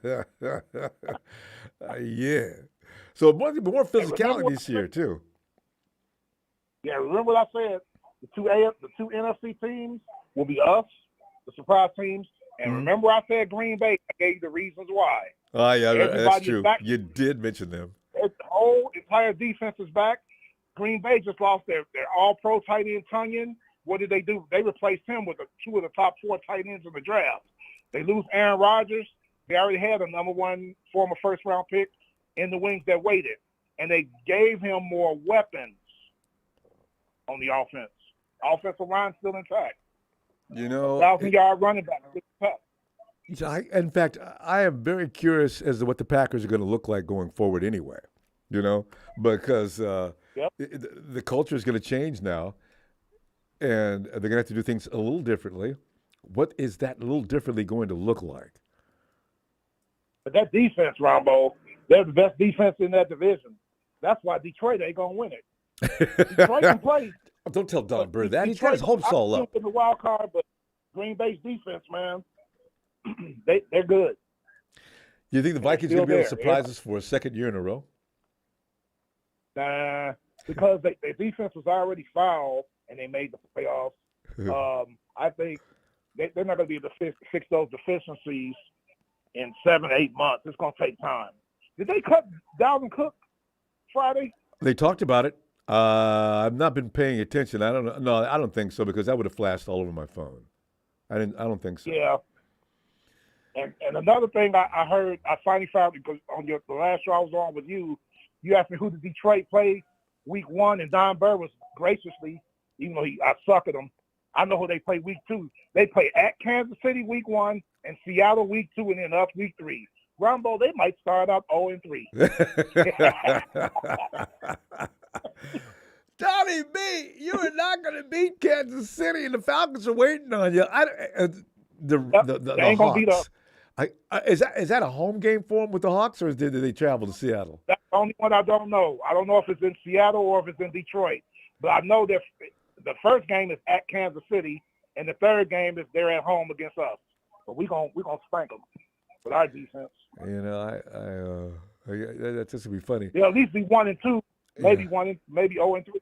So more physicality this year, too. Yeah, remember what I said? The two NFC teams will be us, the surprise teams. And remember I said Green Bay. I gave you the reasons why. Oh, yeah, Everybody that's is true. back. You did mention them. The whole entire defense is back. Green Bay just lost their all-pro tight end, Tunyon. What did they do? They replaced him with two of the top 4 tight ends in the draft. They lose Aaron Rodgers. They already had a number 1 former first-round pick in the wings that waited. And they gave him more weapons on the offense. Offensive line still intact. 1,000-yard running back. In fact, I am very curious as to what the Packers are going to look like going forward anyway, because the culture is going to change now, and they're going to have to do things a little differently. What is that little differently going to look like? But that defense, Ronbo, they're the best defense in that division. That's why Detroit ain't going to win it. Detroit can play. Don't tell Don Bird that. Detroit, He's got his hopes all up. In the wild card, but Green Bay's defense, man, they're good. You think the Vikings are going to be able to surprise us for a second year in a row? Nah, because their defense was already fouled and they made the playoffs. I think they're not going to be able to fix those deficiencies in 7-8 months. It's going to take time. Did they cut Dalvin Cook Friday? They talked about it. I've not been paying attention. I don't know. No, I don't think so because that would have flashed all over my phone. I don't think so. Yeah. And another thing I heard, I finally found because on the last show I was on with you, you asked me who did Detroit play week 1, and Don Burr was graciously, even though I suck at him, I know who they play week 2. They play at Kansas City week 1 and Seattle week 2, and then us week 3. Rumbo, they might start out 0-3. Donnie B, you are not going to beat Kansas City, and the Falcons are waiting on you. The Hawks. Is that a home game for them with the Hawks, or did they travel to Seattle? That's the only one I don't know. I don't know if it's in Seattle or if it's in Detroit. But I know that the first game is at Kansas City, and the third game is they're at home against us. But we're gonna spank them with our defense. That's just gonna be funny. They'll at least be 1-2, maybe 0-3.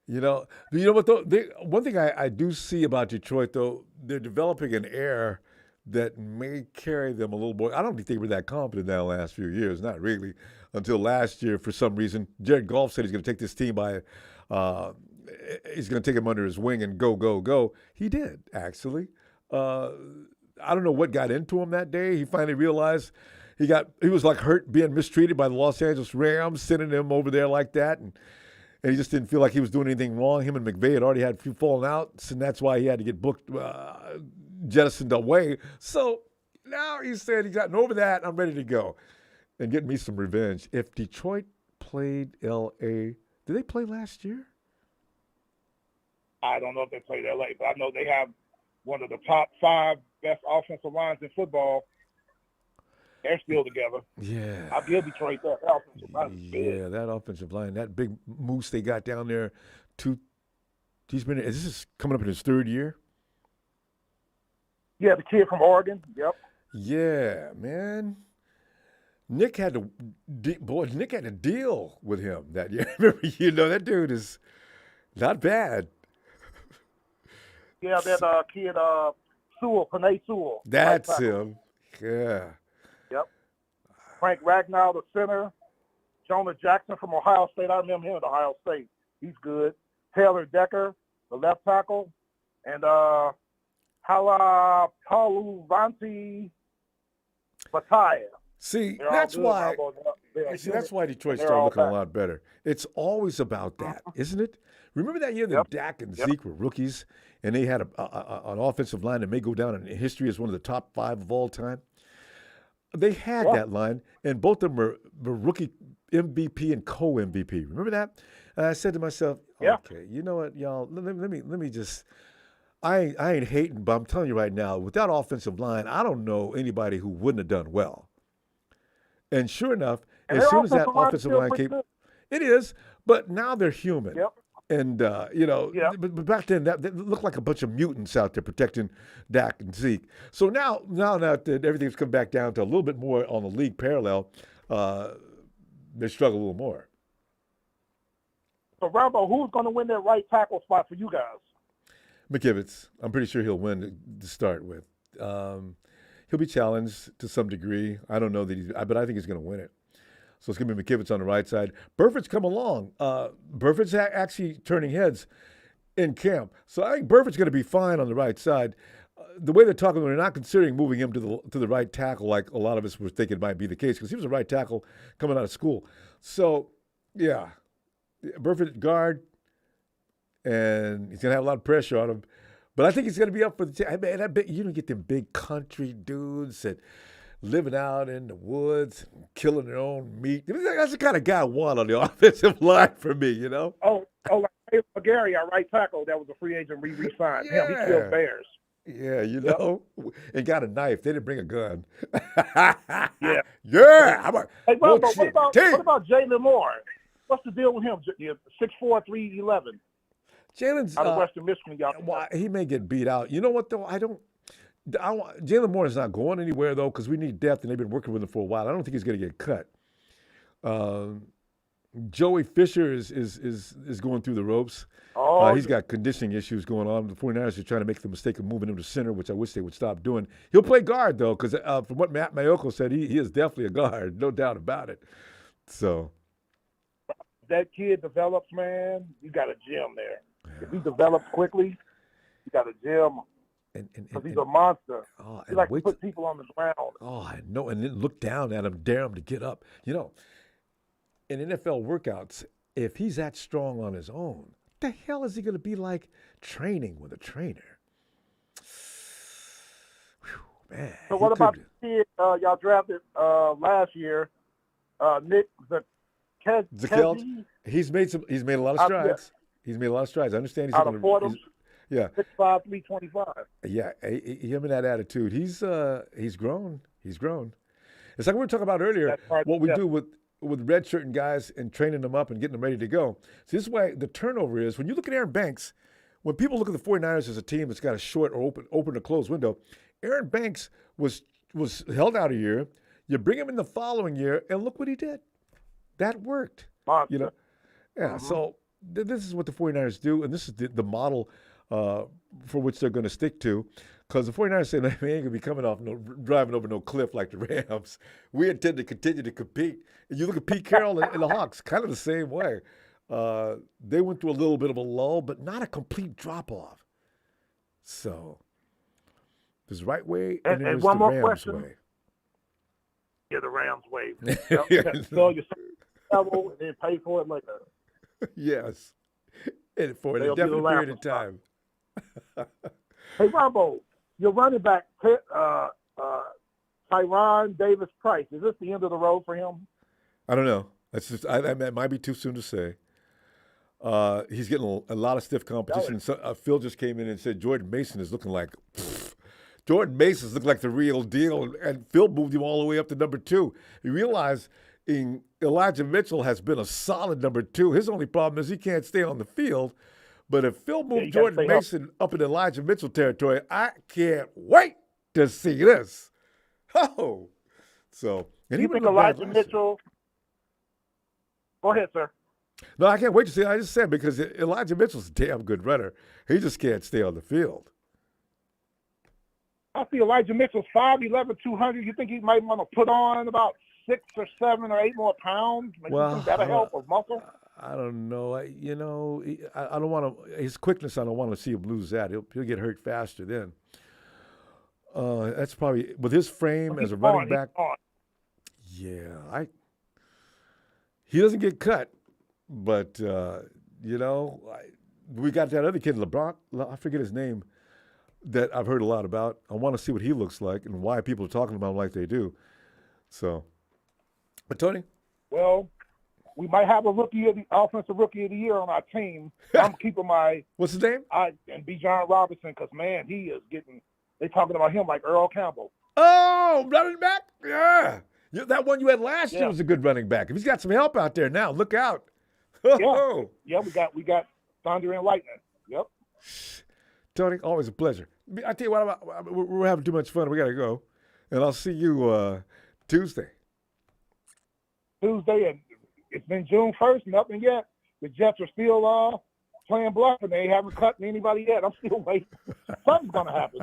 You know what though? One thing I do see about Detroit though, they're developing an air that may carry them a little more. I don't think they were that confident in the last few years, not really, until last year for some reason. Jared Goff said he's going to take this team he's going to take him under his wing and go. He did, actually. I don't know what got into him that day. He finally realized he was like hurt being mistreated by the Los Angeles Rams, sending him over there like that, and he just didn't feel like he was doing anything wrong. Him and McVay had already had a few falling outs, and that's why he had to get booked, jettisoned away. So now he said he's gotten over that. I'm ready to go and get me some revenge. If Detroit played L.A., did they play last year? I don't know if they played L.A., but I know they have one of the top 5 best offensive lines in football. They're still together. Yeah. I'll give Detroit that offensive line. Yeah, that offensive line, that big moose they got down there. This is coming up in his 3rd year. Yeah, the kid from Oregon. Yep. Yeah, man. Nick had to deal with him that year. Remember, that dude is not bad. Yeah, that kid, Panay Sewell. That's him. Yeah. Yep. Frank Ragnow, the center. Jonah Jackson from Ohio State. I remember him at Ohio State. He's good. Taylor Decker, the left tackle, and Haluvanti Bataya. See, They're that's all good, why. Ronbo. They're See, that's why Detroit they're started all looking a back. lot better. It's always about that, isn't it? Remember that year that Yep. Dak and Yep. Zeke were rookies, and they had an offensive line that may go down in history as one of the top 5 of all time? They had that line, and both of them were rookie MVP and co-MVP. Remember that? And I said to myself, okay, you know what, y'all, let me just – I ain't hating, but I'm telling you right now, with that offensive line, I don't know anybody who wouldn't have done well. And sure enough, And as soon as that offensive line's offensive still line pretty came, good. it is, but now they're human. Yep. And, but back then, that looked like a bunch of mutants out there protecting Dak and Zeke. So now that everything's come back down to a little bit more on the league parallel, they struggle a little more. So, Ronbo, who's going to win that right tackle spot for you guys? McKivitz. I'm pretty sure he'll win to start with. He'll be challenged to some degree. I don't know that but I think he's going to win it. So it's going to be McKivitz on the right side. Burford's come along. Burford's actually turning heads in camp. So I think Burford's going to be fine on the right side. The way they're talking, they're not considering moving him to the right tackle like a lot of us were thinking might be the case because he was a right tackle coming out of school. So, yeah, Burford at guard, and he's going to have a lot of pressure on him. But I think he's going to be up for the – I bet you don't get them big country dudes that – living out in the woods, killing their own meat. That's the kind of guy I want on the offensive line for me, you know? Like Gary, our right tackle, that was a free agent re-signed. Yeah. Him, he killed bears. Yeah, you know? And got a knife. They didn't bring a gun. Yeah. Yeah. Hey, Ronbo, what about Jalen Moore? What's the deal with him? 6'4", 311. Jalen's out of Western Michigan. Well, he may get beat out. You know what, though? Jalen Moore is not going anywhere, though, because we need depth, and they've been working with him for a while. I don't think he's going to get cut. Joey Fisher is going through the ropes. He's got conditioning issues going on. The 49ers are trying to make the mistake of moving him to center, which I wish they would stop doing. He'll play guard, though, because from what Matt Mayoko said, he is definitely a guard, no doubt about it. So that kid develops, man. You got a gem there. Yeah. If he develops quickly, you got a gem. Because he's a monster. He likes to put people on the ground. Oh, I know. And then look down at him, dare him to get up. You know, in NFL workouts, if he's that strong on his own, what the hell is he going to be like training with a trainer? Whew, man. So what about the kid y'all drafted last year, Nick Zakelj? He's made a lot of strides. He's made a lot of strides. I understand he's out of Fordham. Yeah. 6'5", 325. Yeah, him and that attitude. He's grown. He's grown. It's like we were talking about earlier, what we do with redshirting guys and training them up and getting them ready to go. So this is why the turnover is. When you look at Aaron Banks, when people look at the 49ers as a team that's got a short or open or closed window, Aaron Banks was held out a year. You bring him in the following year, and look what he did. That worked. Monster. You know? Yeah, so this is what the 49ers do, and this is the model for which they're going to stick to, because the 49ers say, we ain't going to be driving over no cliff like the Rams. We intend to continue to compete. And you look at Pete Carroll and the Hawks, kind of the same way. They went through a little bit of a lull, but not a complete drop-off. So there's the right way, and there's one the more Rams question. way. Yeah, the Rams way. Sell your level and then pay for it later. Yes. And for an indefinite period of time. Hey, Ronbo, your running back, Tyron Davis-Price, is this the end of the road for him? I don't know. That's just that might be too soon to say. He's getting a lot of stiff competition. So, Phil just came in and said Jordan Mason is looking like Jordan Mason's looking like the real deal, and Phil moved him all the way up to number 2. You realize Elijah Mitchell has been a solid number 2. His only problem is he can't stay on the field. But if Phil moved Jordan Mason up in Elijah Mitchell territory, I can't wait to see this. Oh, so and you think Elijah Mitchell? Go ahead, sir. No, I can't wait to see it. I just said because Elijah Mitchell's a damn good runner. He just can't stay on the field. I see Elijah Mitchell's 5'11", 200. You think he might want to put on about 6 or 7 or 8 more pounds? Maybe that'll help with muscle. I don't know. I don't want to. His quickness, I don't want to see him lose that. He'll get hurt faster then. That's probably with his frame as a running back. Yeah, he doesn't get cut, but we got that other kid, LeBron. I forget his name. That I've heard a lot about. I want to see what he looks like and why people are talking about him like they do. So, but Tony. Well, we might have a offensive rookie of the year on our team. I'm keeping my what's his name? And Bijan Robinson, because man, he is getting. They talking about him like Earl Campbell. Oh, running back? Yeah. That one you had last year was a good running back. If he's got some help out there now, look out. Yeah, we got thunder and lightning. Yep. Tony, always a pleasure. I tell you what, we're having too much fun. We got to go, and I'll see you Tuesday. And it's been June 1st, nothing yet. The Jets are still playing bluff, and they haven't cut anybody yet. I'm still waiting. Something's gonna happen.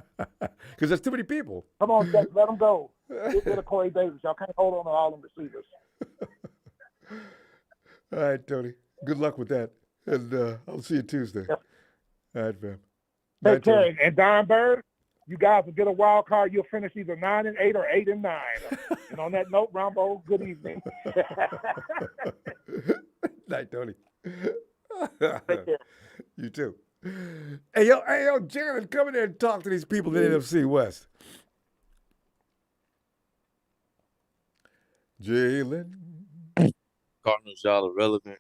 Because there's too many people. Come on, Jets, let them go. Get rid of Corey Davis. Y'all can't hold on to all them receivers. All right, Tony. Good luck with that, and I'll see you Tuesday. Yep. All right, fam. Take care. And Don Bird, you guys will get a wild card. You'll finish either 9-8 or 8-9. And on that note, Ronbo, good evening. Night, Tony. Take care. You too. Hey, yo, Jalen, come in there and talk to these people in the NFC West. Jalen. Cardinals, y'all irrelevant.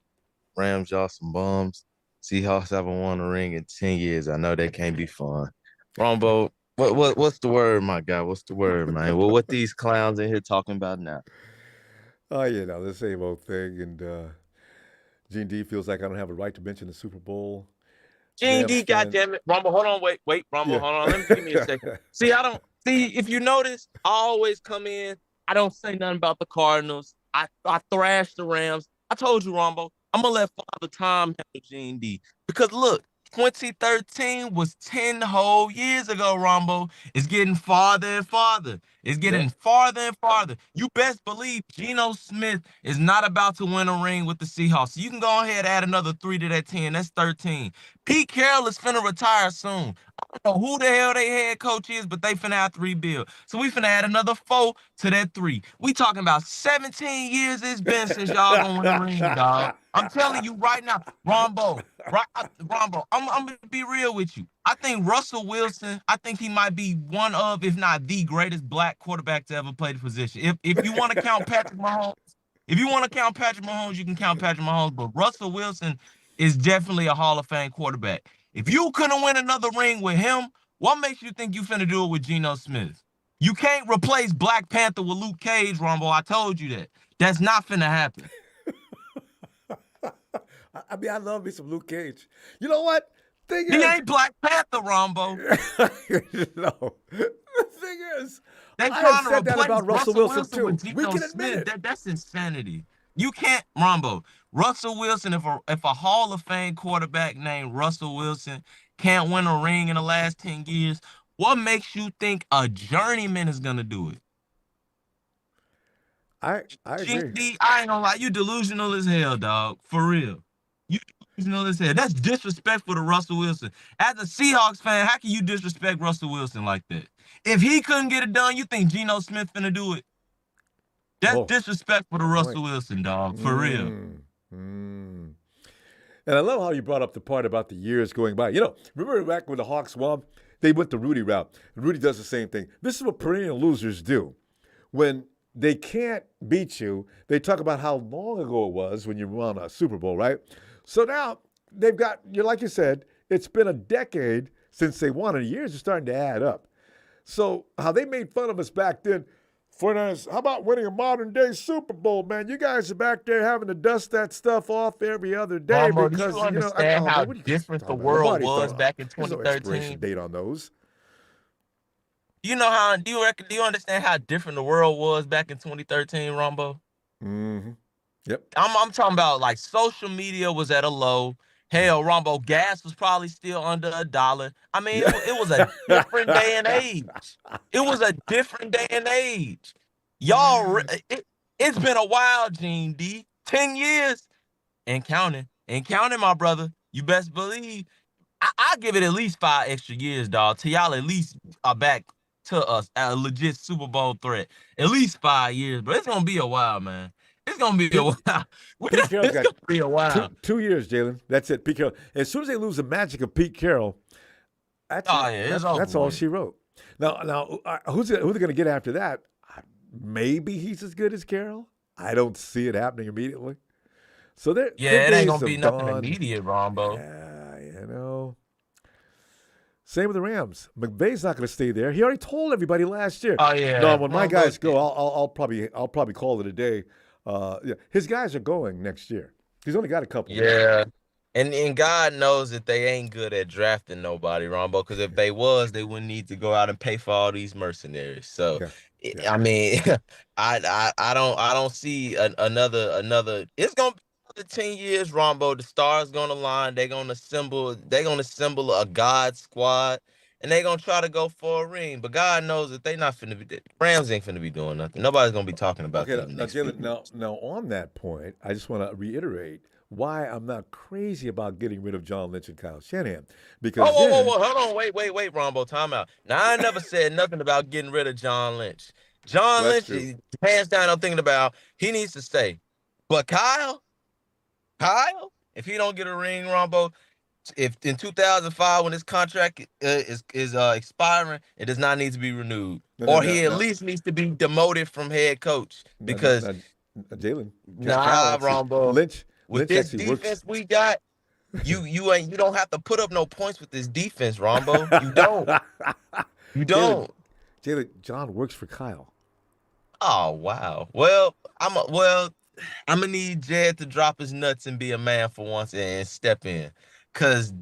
Rams, y'all some bums. Seahawks haven't won a ring in 10 years. I know that can't be fun. Ronbo, what's the word, my guy? What's the word, man? Well, what these clowns in here talking about now? Oh, the same old thing. And Gene D feels like I don't have a right to mention the Super Bowl. Gene D, goddammit. Ronbo, hold on, wait, Ronbo, hold on. Give me a second. If you notice, I always come in. I don't say nothing about the Cardinals. I thrash the Rams. I told you, Ronbo, I'm going to let Father Time handle Gene D. Because look, 2013 was 10 whole years ago, Ronbo. It's getting farther and farther. It's getting farther and farther. You best believe Geno Smith is not about to win a ring with the Seahawks. So you can go ahead and add another 3 to that 10. That's 13. Pete Carroll is finna retire soon. I don't know who the hell they head coach is, but they finna have to rebuild. So we finna add another 4 to that 3. We talking about 17 years it's been since y'all gonna win a ring, dog. I'm telling you right now, Ronbo, I'm gonna be real with you. I think Russell Wilson, I think he might be one of, if not the greatest black quarterback to ever play the position. If you want to count Patrick Mahomes, you can count Patrick Mahomes, but Russell Wilson is definitely a Hall of Fame quarterback. If you couldn't win another ring with him, what makes you think you finna do it with Geno Smith? You can't replace Black Panther with Luke Cage, Ronbo. I told you that. That's not finna happen. I love me some Luke Cage. You know what? He ain't Black Panther, Ronbo. No. The thing is, they trying to replace about Russell Wilson too. With Geno Smith. That's insanity. You can't, Ronbo. Russell Wilson, if a Hall of Fame quarterback named Russell Wilson can't win a ring in the last 10 years, what makes you think a journeyman is gonna do it? I agree. I ain't gonna lie, you delusional as hell, dog. For real. You delusional as hell. That's disrespectful to Russell Wilson. As a Seahawks fan, how can you disrespect Russell Wilson like that? If he couldn't get it done, you think Geno Smith finna do it? That's disrespectful to Russell Wilson, dog. For real. And I love how you brought up the part about the years going by. Remember back when the Hawks won? They went the Rudy route. Rudy does the same thing. This is what perennial losers do. When they can't beat you, they talk about how long ago it was when you won a Super Bowl, right? So now they've got, like you said, it's been a decade since they won, and years are starting to add up. So how they made fun of us back then, 49ers, how about winning a modern-day Super Bowl, man? You guys are back there having to dust that stuff off every other day. Mama, because you understand how different the world was back in 2013? There's no expiration date on those. Do you understand how different the world was back in 2013, Ronbo? Mm-hmm. Yep. I'm talking about like social media was at a low. Hell, Ronbo, gas was probably still under $1. I mean, it was a different day and age. It was a different day and age. Y'all, it's been a while, Gene D. 10 years. and counting, my brother. You best believe I give it at least 5 extra years, dog, till y'all at least are back to us at a legit Super Bowl threat. At least 5 years, but it's gonna be a while, man. It's gonna be a while. Pete Carroll's It's got gonna be a while. 2 years, Jalen. That's it. Pete Carroll. As soon as they lose the magic of Pete Carroll, that's all she wrote. Now, who's they going to get after that? Maybe he's as good as Carroll. I don't see it happening immediately. So it ain't gonna be nothing immediate, Ronbo. Yeah, you know. Same with the Rams. McVay's not going to stay there. He already told everybody last year. Oh yeah. No, when my guys go, I'll probably call it a day. Yeah, his guys are going next year. He's only got a couple. Yeah. And God knows that they ain't good at drafting nobody, Ronbo, because if they was, they wouldn't need to go out and pay for all these mercenaries. So, yeah. I mean, I don't see another. It's gonna be another 10 years, Ronbo. The stars gonna line. They're gonna assemble a God squad, and they're gonna try to go for a ring. But God knows that they not finna be. Rams ain't finna be doing nothing. Nobody's gonna be talking about that. Now, on that point, I just want to reiterate why I'm not crazy about getting rid of John Lynch and Kyle Shanahan. Because whoa, hold on, wait, Ronbo, time out. Now, I never said nothing about getting rid of John Lynch. John Lynch, hands down, I'm thinking about he needs to stay. But Kyle, if he don't get a ring, Ronbo, if in 2005 when his contract is expiring, it does not need to be renewed, he at least needs to be demoted from head coach because Jalen, Ronbo, Lynch. With this defense we got, you don't have to put up no points with this defense, Ronbo. You don't. Jalen, John works for Kyle. Oh wow. Well, I'm gonna need Jed to drop his nuts and be a man for once and step in, cause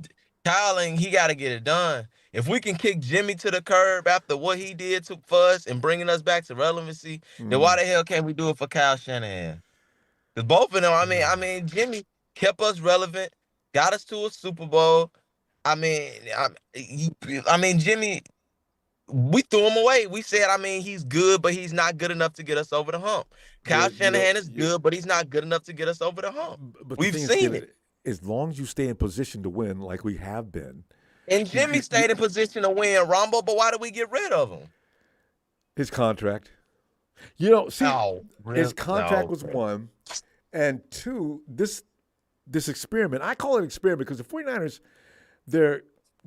Kyle he got to get it done. If we can kick Jimmy to the curb after what he did for us and bringing us back to relevancy, then why the hell can't we do it for Kyle Shanahan? Because both of them, I mean, Jimmy kept us relevant, got us to a Super Bowl. I mean, Jimmy, we threw him away. We said, he's good, but he's not good enough to get us over the hump. Kyle Shanahan is good, but he's not good enough to get us over the hump. But we've seen it. As long as you stay in position to win, like we have been. And Jimmy stayed in position to win, Ronbo, but why did we get rid of him? His contract. His contract was one. And two, this experiment, I call it an experiment because the 49ers, they're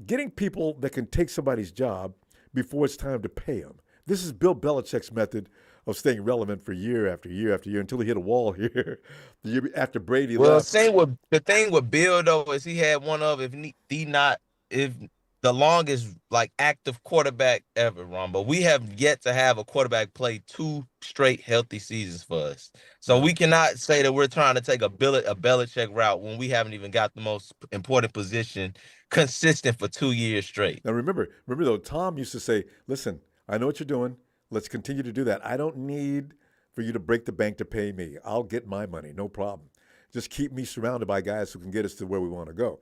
getting people that can take somebody's job before it's time to pay them. This is Bill Belichick's method of staying relevant for year after year after year until he hit a wall here. The year after Brady left. Well, the thing with Bill, though, is he had one of, if the longest active quarterback ever, Ron. We have yet to have a quarterback play 2 straight healthy seasons for us. So we cannot say that we're trying to take a Belichick route when we haven't even got the most important position consistent for 2 years straight. Now remember though, Tom used to say, "Listen, I know what you're doing. Let's continue to do that. I don't need for you to break the bank to pay me. I'll get my money, no problem. Just keep me surrounded by guys who can get us to where we want to go."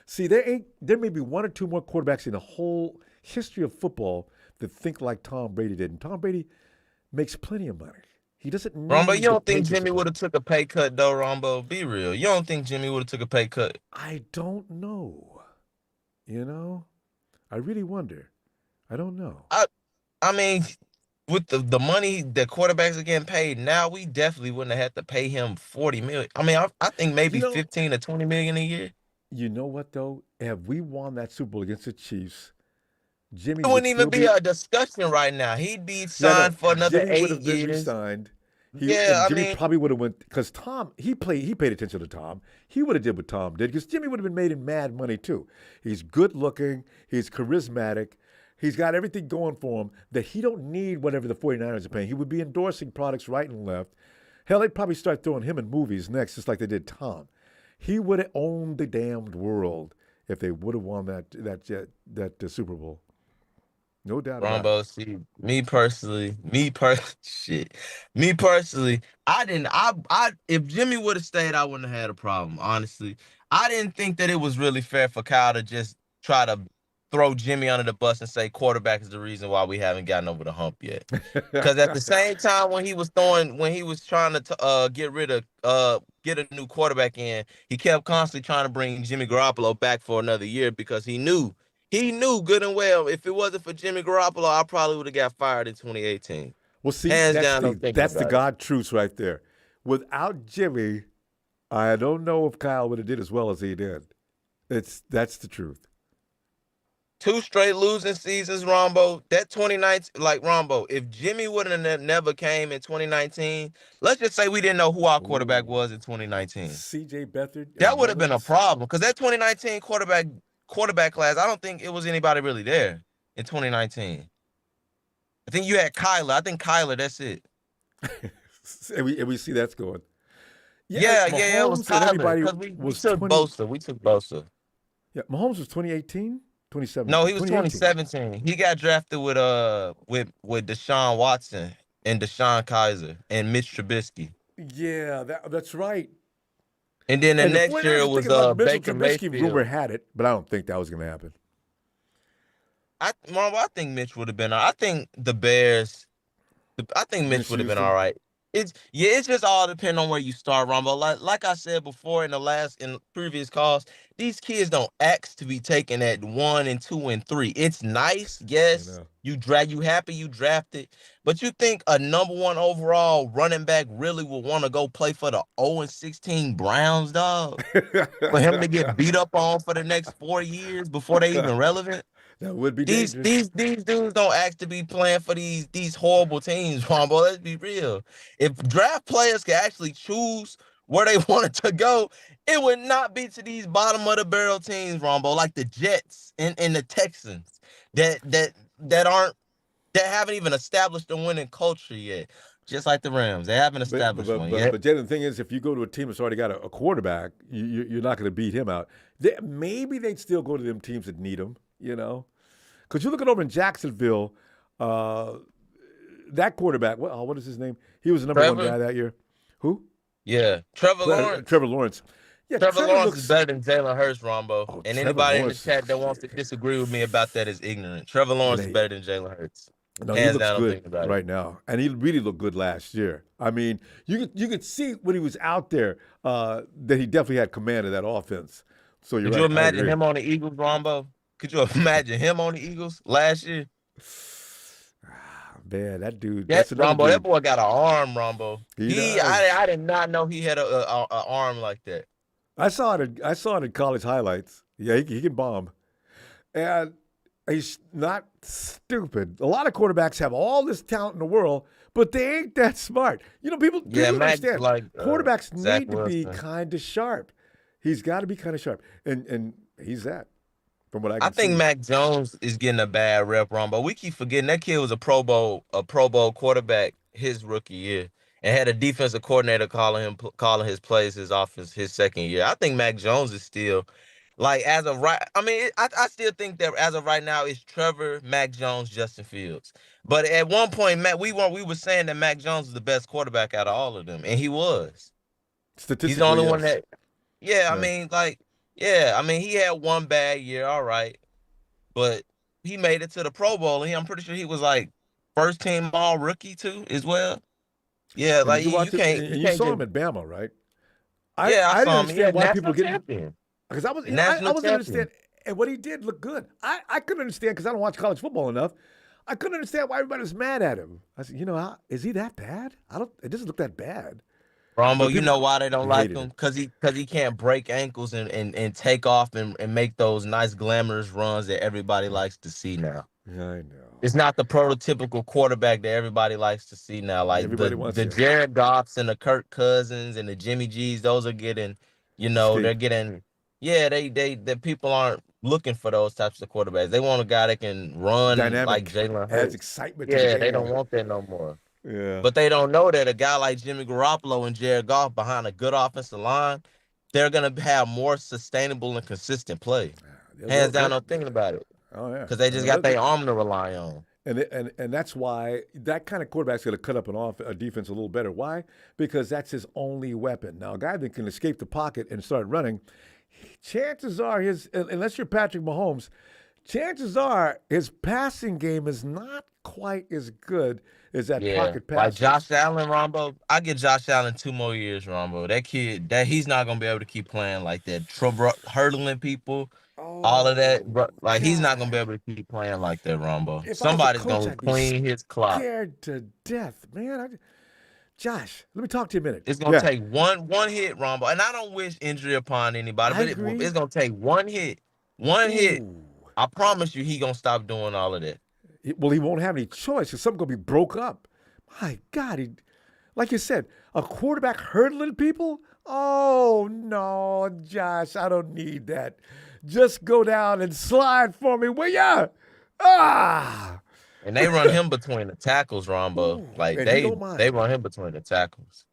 See, there may be 1 or 2 more quarterbacks in the whole history of football that think like Tom Brady did. And Tom Brady makes plenty of money. He doesn't need Rombo, you don't think Jimmy would have took a pay cut, though, Rombo? Be real. You don't think Jimmy would have took a pay cut? I don't know. I really wonder. I don't know. With the money that quarterbacks are getting paid now, we definitely wouldn't have had to pay him $40 million. I think maybe 15 to 20 million a year. You know what, though? Have we won that Super Bowl against the Chiefs, Jimmy it wouldn't even be a discussion right now. He'd be signed for another Jimmy 8 would have years. been re-signed. Jimmy probably would have went because Tom. He paid attention to Tom. He would have did what Tom did because Jimmy would have been made in mad money too. He's good looking. He's charismatic. He's got everything going for him that he don't need whatever the 49ers are paying. He would be endorsing products right and left. Hell, they'd probably start throwing him in movies next, just like they did Tom. He would have owned the damned world if they would have won that Super Bowl. No doubt about it. Rombo, see, me personally, if Jimmy would have stayed, I wouldn't have had a problem, honestly. I didn't think that it was really fair for Kyle to just try to throw Jimmy under the bus and say quarterback is the reason why we haven't gotten over the hump yet. Because at the same time when he was trying to get a new quarterback in, he kept constantly trying to bring Jimmy Garoppolo back for another year because he knew good and well if it wasn't for Jimmy Garoppolo, I probably would have got fired in 2018. Well, see, Hands down, I'm thinking that's the about God truths right there. Without Jimmy, I don't know if Kyle would have did as well as he did. That's the truth. 2 straight losing seasons, Rombo. That 2019, like Rombo, if Jimmy wouldn't have never came in 2019, let's just say we didn't know who our quarterback was in 2019. C.J. Beathard. That would have been a problem because that 2019 quarterback class, I don't think it was anybody really there in 2019. I think you had Kyler. I think Kyler, that's it. and we see that's going. Yeah, it was Kyler because we took Bosa. We took Bosa. Yeah, Mahomes was 2018. 2017. No, he was 2017. He got drafted with Deshaun Watson and Deshaun Kaiser and Mitch Trubisky. Yeah, that's right. And then the next year it was Baker Mayfield. Rumor had it, but I don't think that was going to happen. I think Mitch would have been. I think the Bears. I think Mitch would have been all right. It's just all depending on where you start, Rombo. Like I said before in previous calls, these kids don't ask to be taken at 1 and 2 and 3. It's nice, yes. You happy you drafted, but you think a number 1 overall running back really would want to go play for the 0-16 Browns, dog? For him to get beat up on for the next 4 years before they even relevant? That would be these dudes don't ask to be playing for these horrible teams, Rombo. Let's be real. If draft players could actually choose where they wanted to go, it would not be to these bottom of the barrel teams, Rombo, like the Jets and the Texans that haven't even established a winning culture yet. Just like the Rams, they haven't established one yet. But Jay, the thing is, if you go to a team that's already got a quarterback, you're not going to beat him out. Maybe they'd still go to them teams that need him, you know? Because you're looking over in Jacksonville, that quarterback, what is his name? He was the number 1 guy that year. Who? Yeah, Trevor Lawrence. Yeah, Trevor Lawrence is better than Jalen Hurts, Rombo. And anybody in the chat that wants to disagree with me about that is ignorant. Trevor Lawrence is better than Jalen Hurts. No, he looks good right now, and he really looked good last year. I mean, you could see when he was out there that he definitely had command of that offense. So Could you imagine him on the Eagles, Rombo? Could you imagine him on the Eagles last year? Man, that dude. That's Rombo. Dude. That boy got an arm, Rombo. I did not know he had a arm like that. I saw it in college highlights. Yeah, he can bomb, and he's not stupid. A lot of quarterbacks have all this talent in the world, but they ain't that smart. You know, people understand. Quarterbacks need to be kind of sharp. He's got to be kind of sharp, and he's that. From what I think Mac Jones is getting a bad rep, Rombo. We keep forgetting that kid was a Pro Bowl quarterback his rookie year, and had a defensive coordinator calling his plays his offense his second year. I think Mac Jones is still like as of right. I mean, I still think that as of right now it's Trevor, Mac Jones, Justin Fields. But at one point, we were saying that Mac Jones was the best quarterback out of all of them, and he was. Statistically, he's the only one that. Yeah, I mean, he had one bad year, all right, but he made it to the Pro Bowl, and I'm pretty sure he was like first team all rookie too as well. Yeah, like you can't. You saw him at Bama, right? I didn't saw him. understand why people get because I wasn't understand, and what he did looked good. I couldn't understand because I don't watch college football enough. I couldn't understand why everybody was mad at him. I said, is he that bad? It doesn't look that bad. Rombo, you know why they don't like him? Because he can't break ankles and take off and make those nice glamorous runs that everybody likes to see now. Yeah, I know. It's not the prototypical quarterback that everybody likes to see now. Like everybody wants the Jared Goffs and the Kirk Cousins and the Jimmy G's, those are getting, they're getting, the people aren't looking for those types of quarterbacks. They want a guy that can run dynamic, like Jalen Hurts. Adds excitement. Yeah, they don't want that no more. Yeah. But they don't know that a guy like Jimmy Garoppolo and Jared Goff behind a good offensive line, they're going to have more sustainable and consistent play. Hands down, I'm thinking about it. Oh, yeah. Because they just got their arm to rely on. And that's why that kind of quarterback's going to cut up a defense a little better. Why? Because that's his only weapon. Now, a guy that can escape the pocket and start running, chances are unless you're Patrick Mahomes, chances are his passing game is not quite as good as that pocket like passer. Josh Allen, Rombo. I give Josh Allen 2 more years, Rombo. That kid, he's not gonna be able to keep playing like that, hurdling people, all of that. Like he's not gonna be able to keep playing like that, Rombo. If I was a Somebody's coach, gonna I'd be clean his clock. scared to death, man. Josh, let me talk to you a minute. It's gonna take one hit, Rombo, and I don't wish injury upon anybody, I but agree. it's gonna take one hit. I promise you, he gonna stop doing all of that. Well, he won't have any choice because something's gonna be broke up. My God, like you said, a quarterback hurdling people. Oh no, Josh, I don't need that. Just go down and slide for me, will ya? And they run him between the tackles, Rombo. Like they run him between the tackles.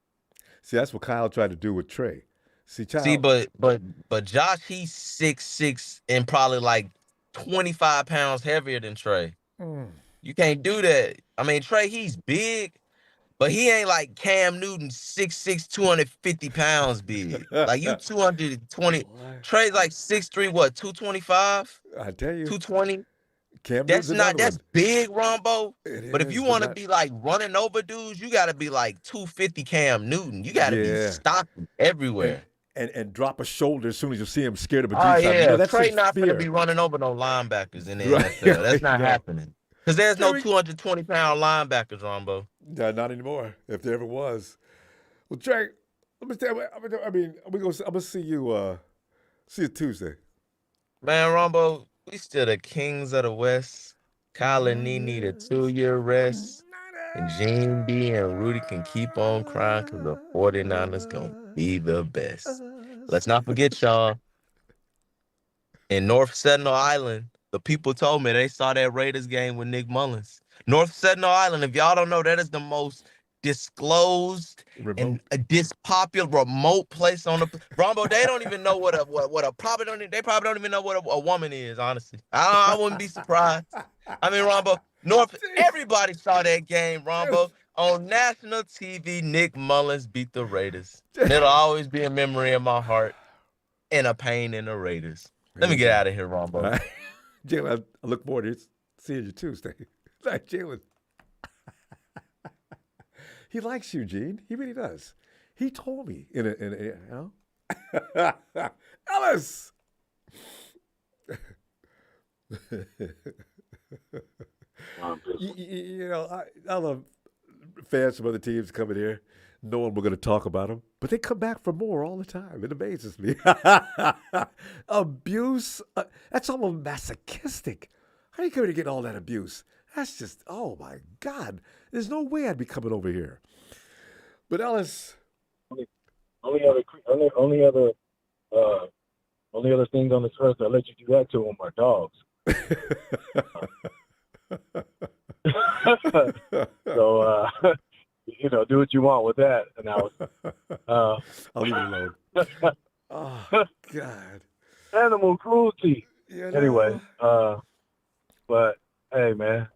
See, that's what Kyle tried to do with Trey. See, but Josh, he's 6'6" and probably like 25 pounds heavier than Trey. You can't do that. I mean, Trey, he's big, but he ain't like Cam Newton, 6'6", 250 pounds big. Like you 220. Trey's like 6'3", what, 225? I tell you. 220. That's big, Rombo. But if you want to be be like running over dudes, you got to be like 250 Cam Newton. You got to be stocky everywhere. And drop a shoulder as soon as you see him scared of a defense. That's Trey not going to be running over no linebackers in the NFL. That's not happening. Because there's no 220-pound linebackers, Rombo. Yeah, not anymore, if there ever was. Well, Trey, let me tell you, I mean, I'm going to see you Tuesday. Man, Rombo, we still the kings of the West. Kyle and Nee need a 2-year rest. And Gene B and Rudy can keep on crying because the 49ers going to be the best. Let's not forget, y'all, in North Sentinel Island, the people told me they saw that Raiders game with Nick Mullins. North Sentinel Island, if y'all don't know, that is the most disclosed and a dispopular remote place on the Rombo. They don't even know what a probably don't even know what a woman is. Honestly, I wouldn't be surprised. I mean, Rombo, everybody saw that game, Rombo, on national TV. Nick Mullins beat the Raiders. And it'll always be a memory in my heart and a pain in the Raiders. Let me get out of here, Rombo. Jalen, I look forward to seeing you Tuesday. Like Jalen. He likes you, Gene. He really does. He told me you know. Ellis. You know, I love fans from other teams coming here, knowing we're going to talk about them, but they come back for more all the time. It amazes me. Abuse, that's almost masochistic. How are you coming to get all that abuse? That's just, oh my God. There's no way I'd be coming over here. But Ellis. Only other things on this earth that let you do that to them are dogs. So, you know, do what you want with that analysis. I'll leave it alone. Oh, God. Animal cruelty. You know? Anyway, but hey, man.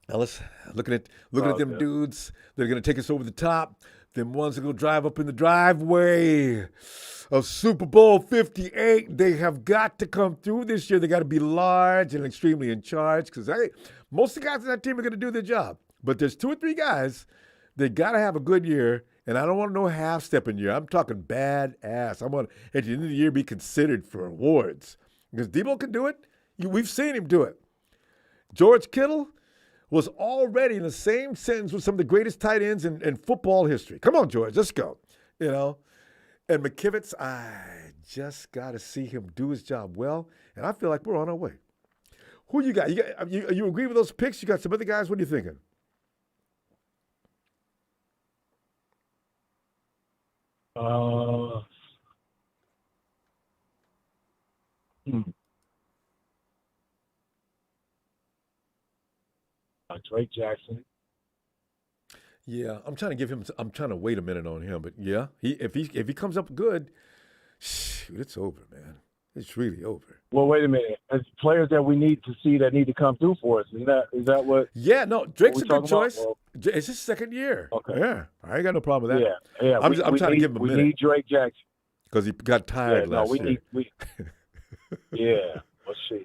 Ellis, looking at them dudes, they're going to take us over the top. Them ones that go drive up in the driveway of Super Bowl 58. They have got to come through this year. They got to be large and extremely in charge because most of the guys on that team are going to do their job. But there's 2 or 3 guys that got to have a good year, and I don't want no half-stepping year. I'm talking bad ass. I want at the end of the year be considered for awards because Debo can do it. We've seen him do it. George Kittle was already in the same sentence with some of the greatest tight ends in football history. Come on, George, let's go. You know, and McKivitz, I just got to see him do his job well, and I feel like we're on our way. Who you got? You agree with those picks? You got some other guys? What are you thinking? Drake Jackson. Yeah, I'm trying to wait a minute on him, but yeah, if he comes up good, shoot, it's over, man. It's really over. Well, wait a minute. As players that we need to see that need to come through for us, is that what? Yeah, no, Drake's a good choice. Well, it's his second year. Okay. Yeah, I ain't got no problem with that. Yeah. I'm trying to give him a minute. We need Drake Jackson because he got tired last year. Yeah.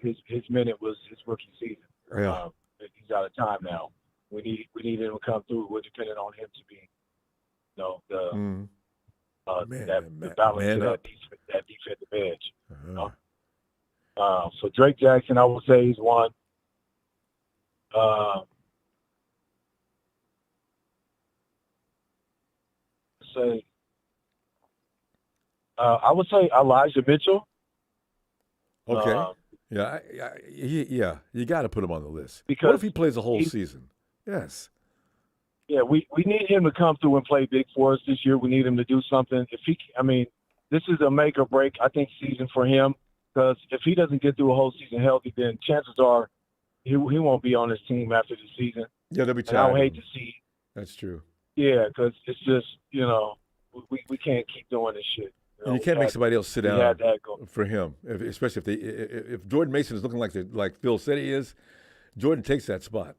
his minute was his rookie season. Yeah. He's out of time now. We need him to come through. We're dependent on him to be, the balance of that defensive edge. So Drake Jackson, I would say he's one. I would say Elijah Mitchell. Okay. Yeah. You got to put him on the list. Because what if he plays the whole season? Yes. Yeah, we need him to come through and play big for us this year. We need him to do something. This is a make or break, I think, season for him. Because if he doesn't get through a whole season healthy, then chances are he won't be on this team after the season. Yeah, they'll be tired. And I would hate to see. That's true. Yeah, because it's just, we can't keep doing this shit. And you can't make somebody else sit down for him, especially if Jordan Mason is looking like Phil said he is. Jordan takes that spot.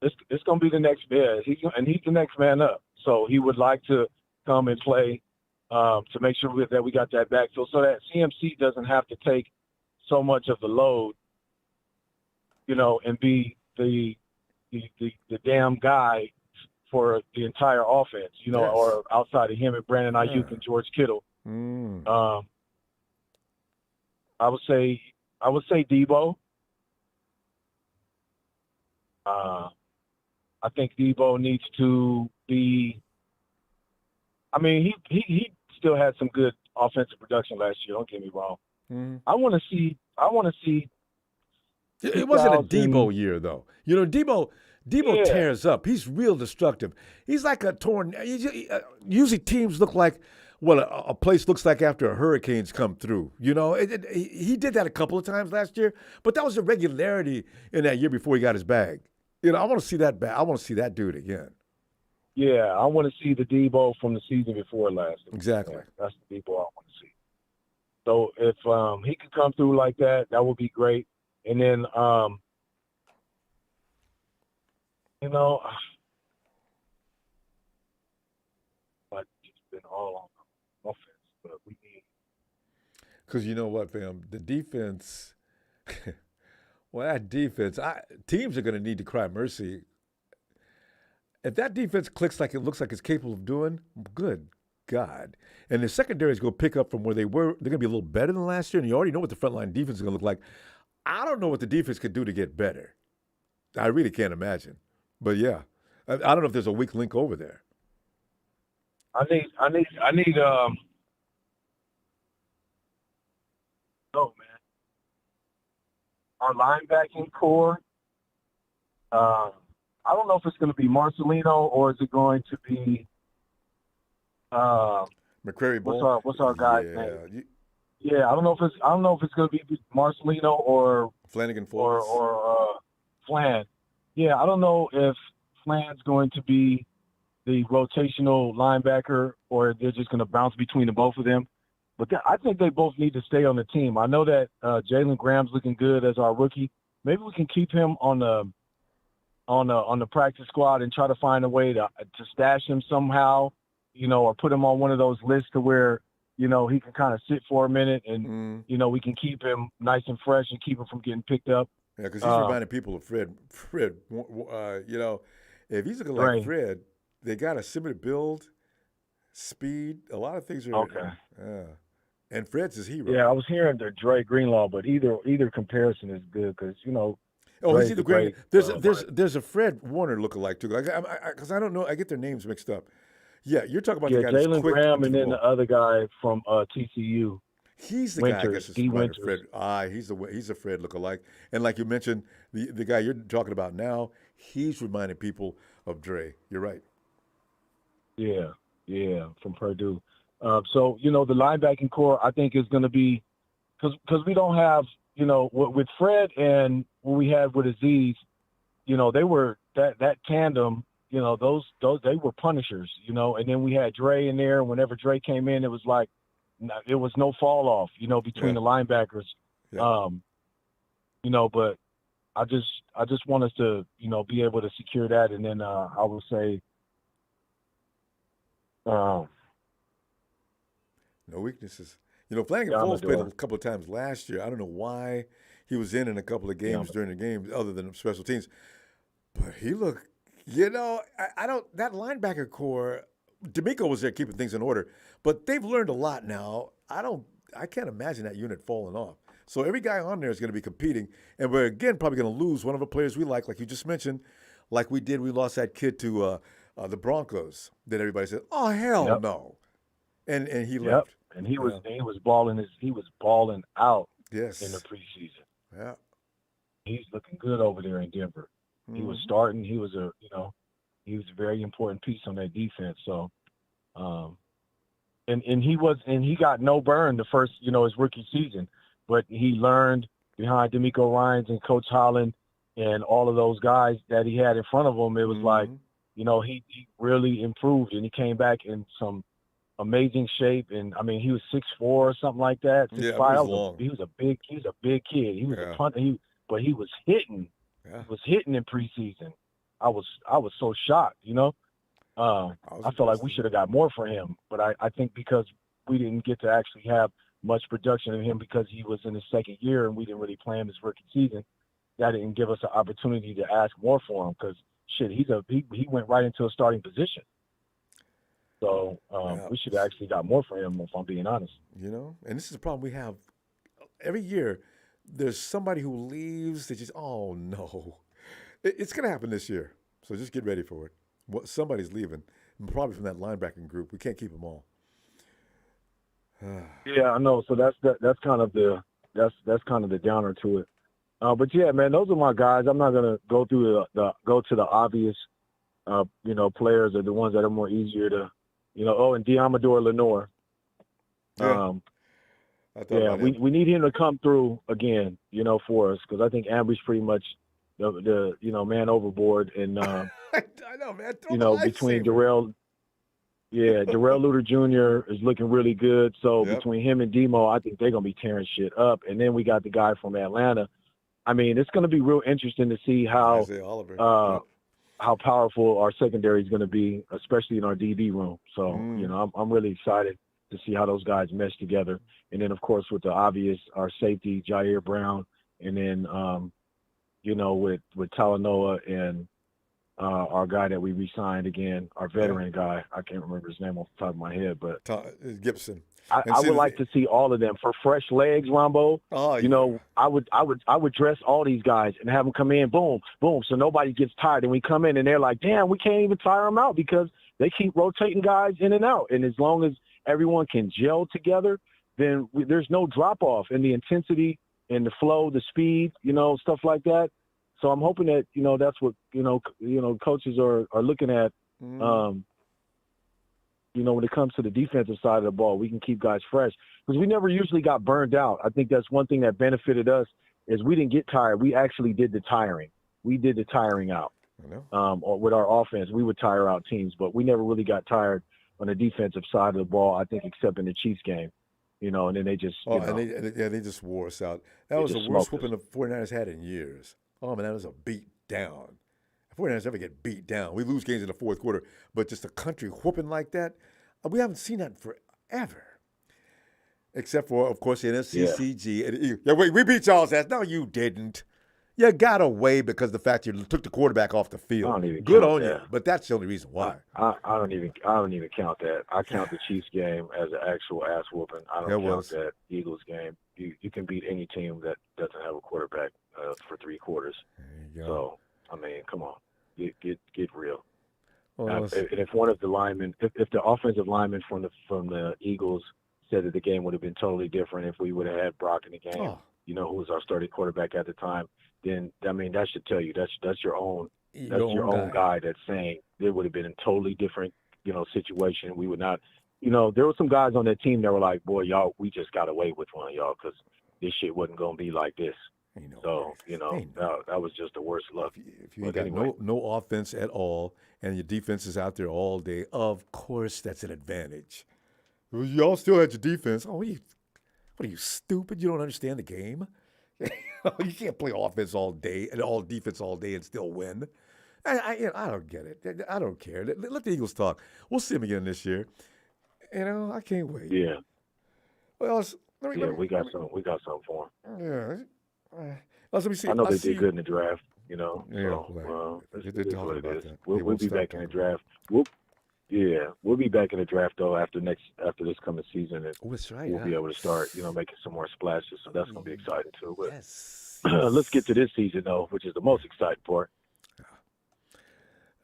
It's going to be the next man. He's the next man up. So he would like to come and play to make sure that we got that backfield so that CMC doesn't have to take so much of the load, and be the damn guy for the entire offense, Yes. or outside of him and Brandon Ayuk and George Kittle. I would say Debo. I think Debo needs to be. He still had some good offensive production last year. Don't get me wrong. I want to see. It wasn't a Debo year though. Debo tears up. He's real destructive. He's like a torn. Usually teams look like what a place looks like after a hurricane's come through. He did that a couple of times last year, but that was a regularity in that year before he got his bag. I want to see that back. I want to see that dude again. Yeah, I want to see the Debo from the season before last. Exactly. That's the Debo I want to see. So if he could come through like that, that would be great. And then, but it's been all on offense, but we need. Because you know what, fam? The defense. Well, that defense, teams are going to need to cry mercy. If that defense clicks like it looks like it's capable of doing, good God. And the secondary is going to pick up from where they were. They're going to be a little better than last year, and you already know what the frontline defense is going to look like. I don't know what the defense could do to get better. I really can't imagine. But, yeah, I don't know if there's a weak link over there. I need man. Our linebacking core, I don't know if it's going to be Marcelino or is it going to be McCrary Bull. What's our guy's name? I don't know if it's going to be Marcelino or Flanagan or Flan. Yeah, I don't know if Flan's going to be the rotational linebacker or they're just going to bounce between the both of them. But I think they both need to stay on the team. I know that Jalen Graham's looking good as our rookie. Maybe we can keep him on the practice squad and try to find a way to stash him somehow, or put him on one of those lists to where, he can kind of sit for a minute and, we can keep him nice and fresh and keep him from getting picked up. Yeah, because he's reminding people of Fred. Fred, if he's looking like Fred, they got a similar build, speed. A lot of things are okay. And Fred's his hero. Yeah, I was hearing the Dre Greenlaw, but either comparison is good because he's either great. There's a Fred Warner lookalike too. Because I don't know, I get their names mixed up. Yeah, you're talking about the guy that's Jalen quick. Graham and then the other guy from TCU. He's the Winters, guy I guess is right, Fred. He's a Fred lookalike. And like you mentioned, the guy you're talking about now, he's reminding people of Dre. You're right. Yeah, from Purdue. So, the linebacking core, I think, is going to be – because we don't have, with Fred and what we had with Aziz, they were – that tandem, those they were punishers, and then we had Dre in there. And whenever Dre came in, it was like it was no fall off, between the linebackers. Yeah. But I just want us to, be able to secure that. And then I would say no weaknesses. Flanagan Falls played a couple of times last year. I don't know why he was in a couple of games during the game, other than special teams. But he looked, I don't. That linebacker core, D'Amico was there keeping things in order, but they've learned a lot now. I can't imagine that unit falling off. So every guy on there is going to be competing, and we're again probably going to lose one of the players we like you just mentioned, like we did. We lost that kid to the Broncos. That everybody said, "Oh hell no," and he left. And he was balling out in the preseason. Yeah, he's looking good over there in Denver. He was starting. He was a very important piece on that defense. So, and he got no burn the first his rookie season, but he learned behind D'Amico Ryans and Coach Holland and all of those guys that he had in front of him. It was like he really improved, and he came back in some amazing shape. And I mean, he was 6'4" or something like that. 6'5". He was a big kid. He was a punter. But he was hitting. Yeah. He was hitting in preseason. I was so shocked. I felt like we should have got more for him. But I think because we didn't get to actually have much production of him because he was in his second year and we didn't really play him his rookie season, that didn't give us an opportunity to ask more for him. Because he went right into a starting position. So we should have actually got more for him, if I'm being honest. And this is the problem we have every year. There's somebody who leaves. They just, oh no, it's going to happen this year. So just get ready for it. Somebody's leaving, probably from that linebacking group. We can't keep them all. Yeah, I know. So that's kind of the downer to it. But yeah, man, those are my guys. I'm not gonna go through go to the obvious, players or the ones that are more easier to, and Diamador Lenore. We need him to come through again, for us, because I think Ambry's pretty much the man overboard, and I know, man. Between Darrell Luter Jr. is looking really good. So between him and Demo, I think they're gonna be tearing shit up. And then we got the guy from Atlanta. I mean, it's gonna be real interesting to see how powerful our secondary is gonna be, especially in our DB room. So I'm really excited to see how those guys mesh together. And then, of course, with the obvious, our safety, Jair Brown, and then, with Talanoa and our guy that we re-signed again, our veteran guy. I can't remember his name off the top of my head, but Gibson. I would like to see all of them for fresh legs, Ronbo. Oh, I would dress all these guys and have them come in, boom, boom, so nobody gets tired. And we come in and they're like, damn, we can't even tire them out because they keep rotating guys in and out. And as long as everyone can gel together, then there's no drop-off in the intensity and the flow, the speed, stuff like that. So I'm hoping that, that's what, coaches are looking at, when it comes to the defensive side of the ball. We can keep guys fresh because we never usually got burned out. I think that's one thing that benefited us is we didn't get tired. We actually did the tiring. We did the tiring out. Or with our offense, we would tire out teams, but we never really got tired on the defensive side of the ball, I think, except in the Chiefs game. And then they just they just wore us out. That was the worst whooping the 49ers had in years. Oh, man, that was a beat down. The 49ers never get beat down. We lose games in the fourth quarter, but just a country whooping like that, we haven't seen that forever. Except for, of course, the NFCCG. Yeah, wait, we beat y'all's ass. No, you didn't. You got away because the fact you took the quarterback off the field. Good on you, but that's the only reason why. I don't even count that. I count the Chiefs game as an actual ass whooping. I don't count that Eagles game. You can beat any team that doesn't have a quarterback for 3 quarters. So I mean, come on, get real. Well, and if one of the linemen, if the offensive lineman from the Eagles said that the game would have been totally different if we would have had Brock in the game, who was our starting quarterback at the time, then I mean that should tell you that's your own guy that's saying it would have been a totally different situation. We would not, there were some guys on that team that were like, boy, y'all, we just got away with one of y'all because this shit wasn't gonna be like this. That was just the worst luck. If you got no offense at all and your defense is out there all day, of course that's an advantage. Y'all still had your defense. Oh, what are you, stupid? You don't understand the game? You can't play offense all day and all defense all day and still win. I don't get it. I don't care. Let the Eagles talk. We'll see them again this year. I can't wait. Yeah. Well, we got something for him. Yeah. Let me see. I know they did good in the draft. Yeah, So they're it is talking what it about is. that. We'll be back in the draft. We'll be back in the draft though after this coming season, and that's right. we'll be able to start, making some more splashes. So that's going to be exciting too. But Yes. let's get to this season though, which is the most exciting part.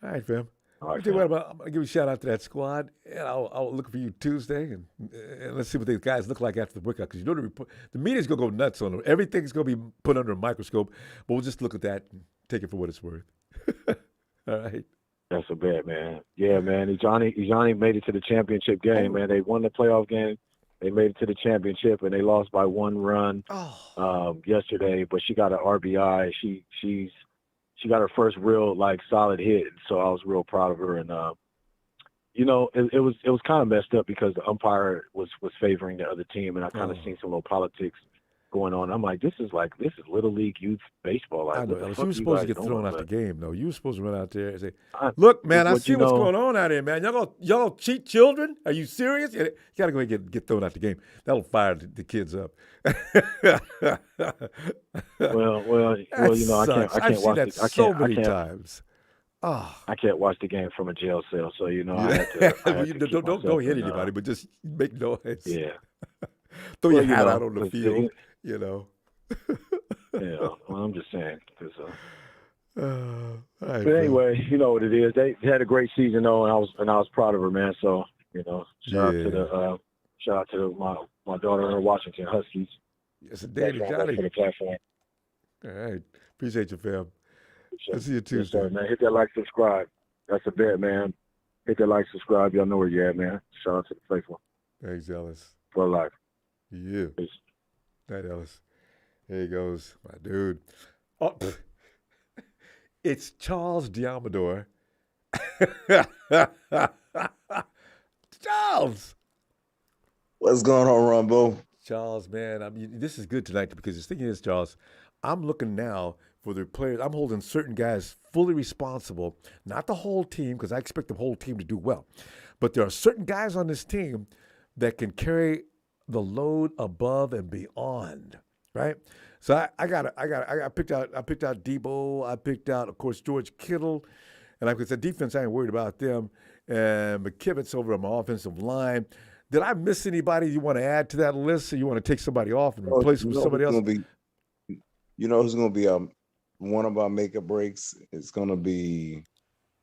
All right, fam. All right, I'm going to give you a shout out to that squad, and I'll look for you Tuesday, and let's see what these guys look like after the workout. Because the media's going to go nuts on them. Everything's going to be put under a microscope, but we'll just look at that and take it for what it's worth. All right. That's a bet, man. Yeah, man. Johnny made it to the championship game, man. They won the playoff game. They made it to the championship, and they lost by 1 run yesterday. But she got an RBI. She got her first real solid hit, so I was real proud of her. And it was kind of messed up because the umpire was favoring the other team, and I kind of seen some little politics going on. I'm like, this is little league youth baseball. I know. You were supposed to get thrown out the game, though. You were supposed to run out there and say, "Look, man, I see what's going on out here, man. Y'all cheat children? Are you serious? You gotta go ahead and get thrown out the game. That'll fire the kids up." Well, I can't watch it. So many times. I can't watch the game from a jail cell, so I had to don't hit anybody, but just make noise. Yeah. Throw your hat out on the field, Yeah, well, I'm just saying. Right, but anyway, you know what it is. They had a great season though, and I was proud of her, man. So shout out to my daughter and her Washington Huskies. It's a daily Johnny. For the platform. All right, appreciate you, fam. I'll see you Tuesday. Yes, sir, man. Hit that like, subscribe. That's a bet, man. Hit that like, subscribe. Y'all know where you're at, man. Shout out to the faithful. Thanks, Ellis. For life. Yeah. Peace. Night, Ellis. There he goes, my dude. Oh, it's Charles Diamador. Charles. What's going on, Ronbo? Charles, man, this is good tonight because the thing is, Charles, I'm looking now for the players. I'm holding certain guys fully responsible, not the whole team, because I expect the whole team to do well. But there are certain guys on this team that can carry the load above and beyond, right? So I picked out Debo. I picked out, of course, George Kittle, and like I said, defense, I ain't worried about them. And McKivitz over on my offensive line. Did I miss anybody you want to add to that list, or you want to take somebody off and replace them with somebody else? You know who's going to be one of our make or breaks? It's going to be,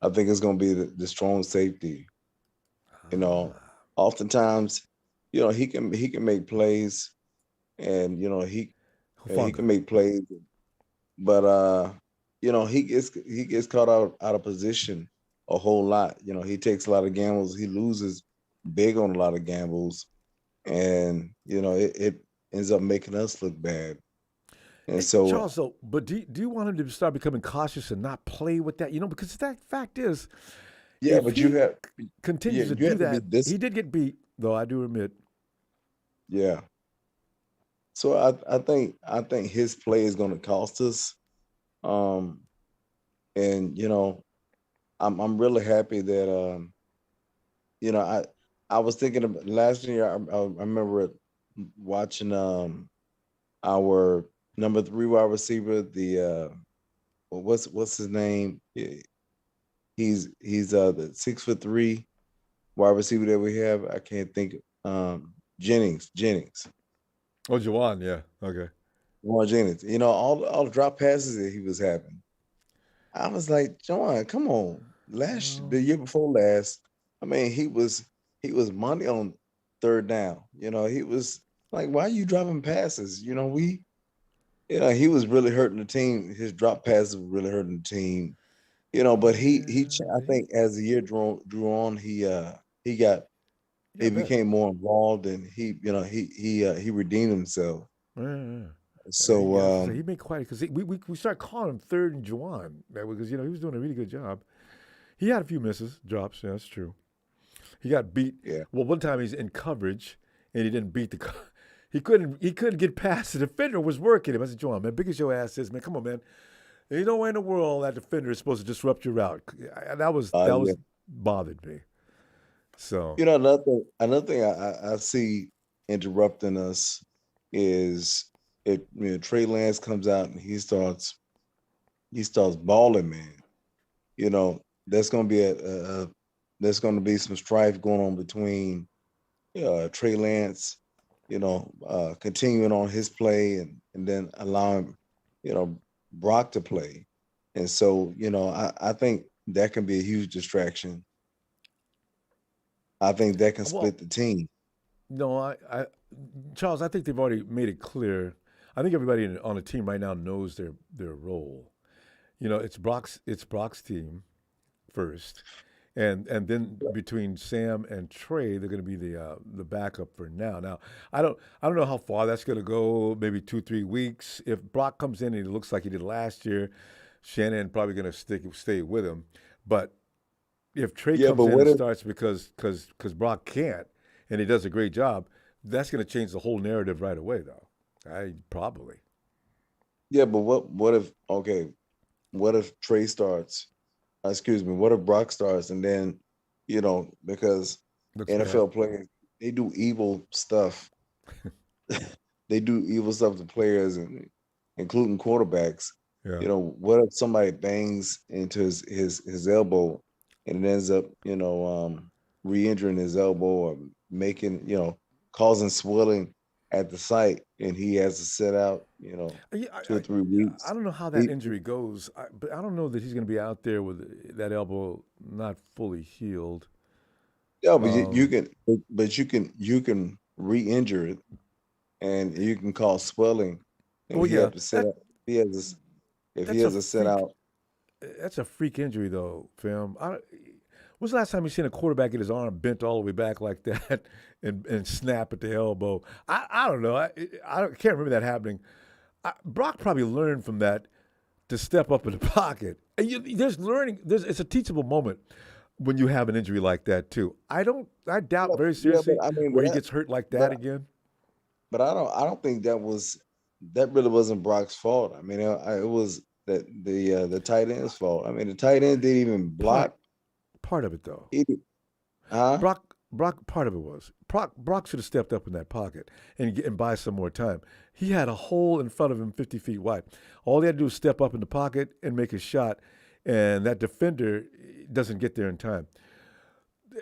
I think it's going to be the strong safety. Oftentimes, he can make plays, and he can make plays, but he gets caught out of position a whole lot. He takes a lot of gambles. He loses big on a lot of gambles, and it ends up making us look bad. And so, Charles, but do you want him to start becoming cautious and not play with that? Because that fact is, but you have continues to do that. He did get beat, though. I do admit. Yeah. So I think his play is going to cost us, and I'm really happy that I was thinking of last year. I remember watching our number 3 wide receiver, what's his name? He's the 6'3" wide receiver that we have. I can't think. Jennings. Oh, Juwan, yeah, okay. Juwan Jennings. All the drop passes that he was having. I was like, Juwan, come on. The year before last, I mean, he was money on third down. He was like, why are you dropping passes? He was really hurting the team. His drop passes were really hurting the team. But he I think as the year drew on, he became more involved, and he redeemed himself. Yeah. So he made quite, because we started calling him Third and Juwan, because he was doing a really good job. He had a few drops. Yeah, that's true. He got beat. Yeah. Well, one time he's in coverage and he didn't beat he couldn't get past the defender was working him. I said, Juwan, man, big as your ass is, man, come on, man. There's no way in the world that defender is supposed to disrupt your route. That was bothered me. So another thing I see interrupting us is Trey Lance comes out and he starts balling, man. There's going to be some strife going on between Trey Lance, continuing on his play and then allowing, Brock to play. And so, I think that can be a huge distraction. I think that can split the team. No, Charles, I think they've already made it clear. I think everybody on the team right now knows their role. It's Brock's team first, and then between Sam and Trey, they're going to be the backup for now. Now, I don't know how far that's going to go. Maybe 2-3 weeks. If Brock comes in and he looks like he did last year, Shanahan probably going to stay with him. But if Trey comes in and starts because Brock can't, and he does a great job, that's going to change the whole narrative right away, though. Probably. Yeah, but what if Trey starts? What if Brock starts and then, because NFL players, they do evil stuff. They do evil stuff to players, and including quarterbacks. Yeah. What if somebody bangs into his elbow and it ends up, re-injuring his elbow or making, causing swelling at the site, and he has to sit out, 2 or 3 weeks. I don't know how that injury goes, but I don't know that he's going to be out there with that elbow not fully healed. Yeah, but you can re-injure it, and you can cause swelling. And you have to sit out. If he has to sit out. That's a freak injury, though, fam. When's the last time you seen a quarterback get his arm bent all the way back like that and snap at the elbow? I don't know. I can't remember that happening. Brock probably learned from that to step up in the pocket. There's learning. It's a teachable moment when you have an injury like that too. I doubt very seriously where he gets hurt like that again. But I don't think that really wasn't Brock's fault. I mean, it was the tight end's fault. I mean, the tight end didn't even block. Part of it, though. Brock, part of it was. Brock should have stepped up in that pocket and buy some more time. He had a hole in front of him 50 feet wide. All he had to do was step up in the pocket and make a shot, and that defender doesn't get there in time.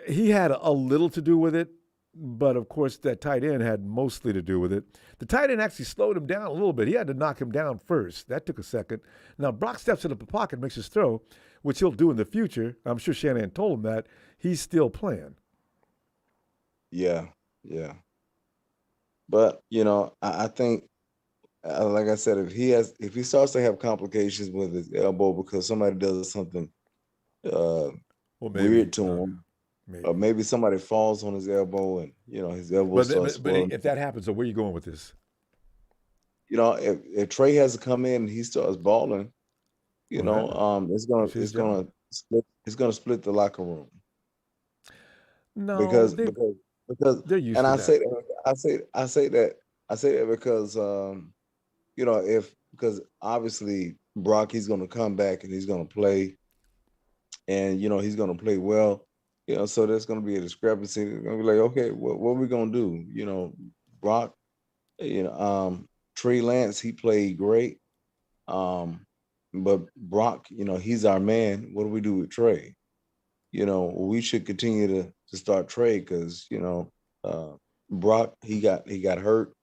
He had a little to do with it, but of course that tight end had mostly to do with it. The tight end actually slowed him down a little bit. He had to knock him down first. That took a second. Now Brock steps into the pocket, makes his throw, which he'll do in the future. I'm sure Shanahan told him that. He's still playing. Yeah. But, I think, like I said, if he starts to have complications with his elbow because somebody does something weird to him, or maybe somebody falls on his elbow and, his elbow starts swelling. But if that happens, so where are you going with this? If Trey has to come in and he starts balling, it's gonna split the locker room. No, because they're used and to I that. say that because because obviously Brock, he's gonna come back and he's gonna play, and he's gonna play well. So there's gonna be a discrepancy. It's gonna be like, okay, what are we gonna do? Brock, Trey Lance, he played great. But Brock, he's our man. What do we do with Trey? We should continue to start Trey because Brock, he got hurt.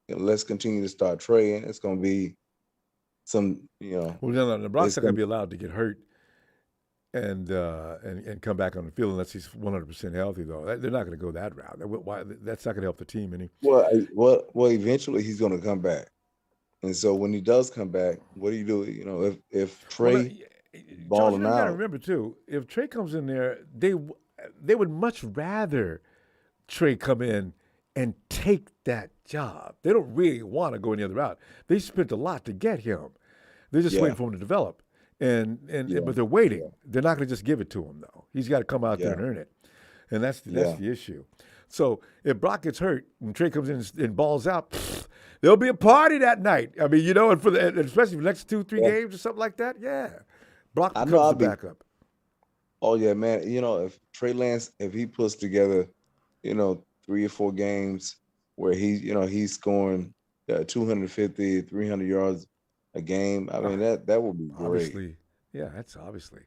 Let's continue to start Trey, and it's going to be some, Well, no, Brock's not going to be allowed to get hurt and come back on the field unless he's 100% healthy, though. They're not going to go that route. That's not going to help the team any. Well, eventually he's going to come back. And so when he does come back, what do you do? If Trey balling out, you got to remember too. If Trey comes in there, they would much rather Trey come in and take that job. They don't really want to go any other route. They spent a lot to get him. They're just waiting for him to develop, but they're waiting. Yeah. They're not going to just give it to him though. He's got to come out there and earn it, and that's the issue. So if Brock gets hurt and Trey comes in and balls out, there'll be a party that night. I mean, and especially for the next 2-3 games or something like that. Yeah, Brock becomes the backup. Oh yeah, man. If Trey Lance, if he puts together, 3 or 4 games where he's scoring 250, 300 yards a game. I mean, that would be great. Obviously, yeah, that's obviously.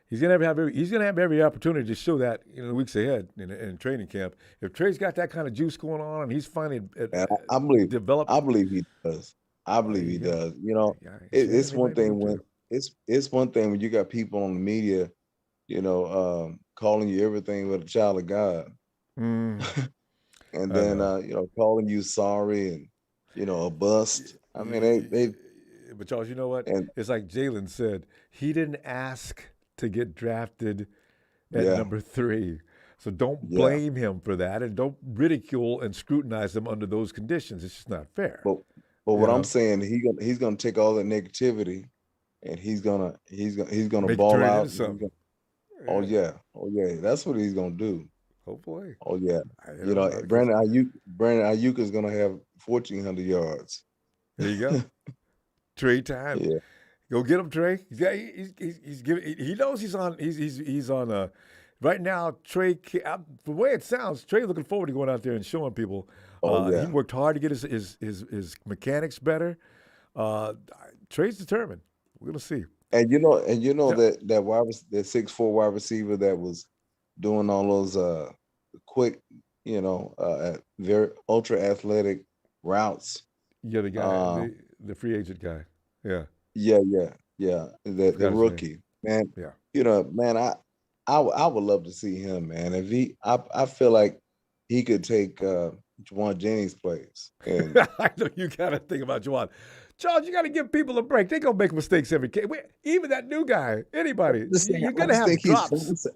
He's gonna have every opportunity to show that in the weeks ahead in training camp. If Trey's got that kind of juice going on, and he's finally developed. I believe he does. I believe he does. You know, it's one thing when it's one thing when you got people on the media, calling you everything but a child of God, and then calling you sorry and a bust. I mean, they. But Charles, you know what? It's like Jalen said. He didn't ask to get drafted at number 3. So don't blame him for that, and don't ridicule and scrutinize him under those conditions. It's just not fair. But what I'm saying, he's gonna take all that negativity, and he's gonna ball out. Oh yeah, that's what he's gonna do. Hopefully. Oh yeah, Brandon Ayuk is gonna have 1,400 yards. There you go. Trey time. Yeah. Go get him, Trey. He's giving. He knows he's on. He's on. Right now, Trey. The way it sounds, Trey's looking forward to going out there and showing people. He worked hard to get his mechanics better. Trey's determined. We're gonna see. And that that 6'4" wide receiver that was doing all those quick, very ultra athletic routes. Yeah, the guy, the free agent guy. Yeah. Yeah. The rookie, man. Yeah. Man, I would love to see him, man. If I feel like he could take Juwan Jennings' place. And I know you got to think about Juwan. Charles, you got to give people a break. They're going to make mistakes every game. Even that new guy, anybody, you're going to have drops.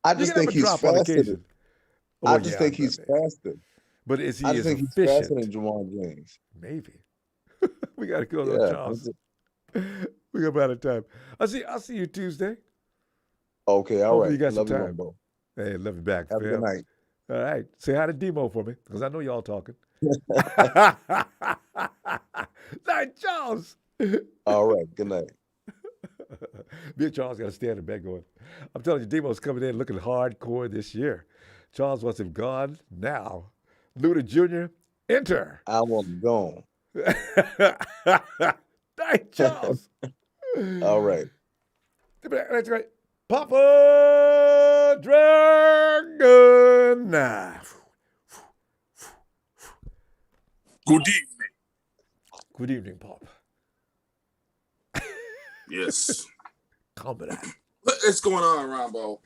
I just think he's faster. I just think he's faster. But is he I just think he's faster than Juwan Jennings. Maybe. We got to go to Charles. We got out of time. I'll see you Tuesday. Okay, all right. You got love some time. You, Ronbo. Hey, love you back. Have a good night. All right. Say hi to Demo for me, because I know y'all talking. Night, Charles. All right. Good night. Me and Charles got to stand in bed going. I'm telling you, Demo's coming in looking hardcore this year. Charles wants him gone now. Luda Jr., enter. I want him gone. Night, Charles. All right. That's right. Papa Dragon. Good evening. Good evening, Pop. Yes. Coming out. What's going on, Ronbo?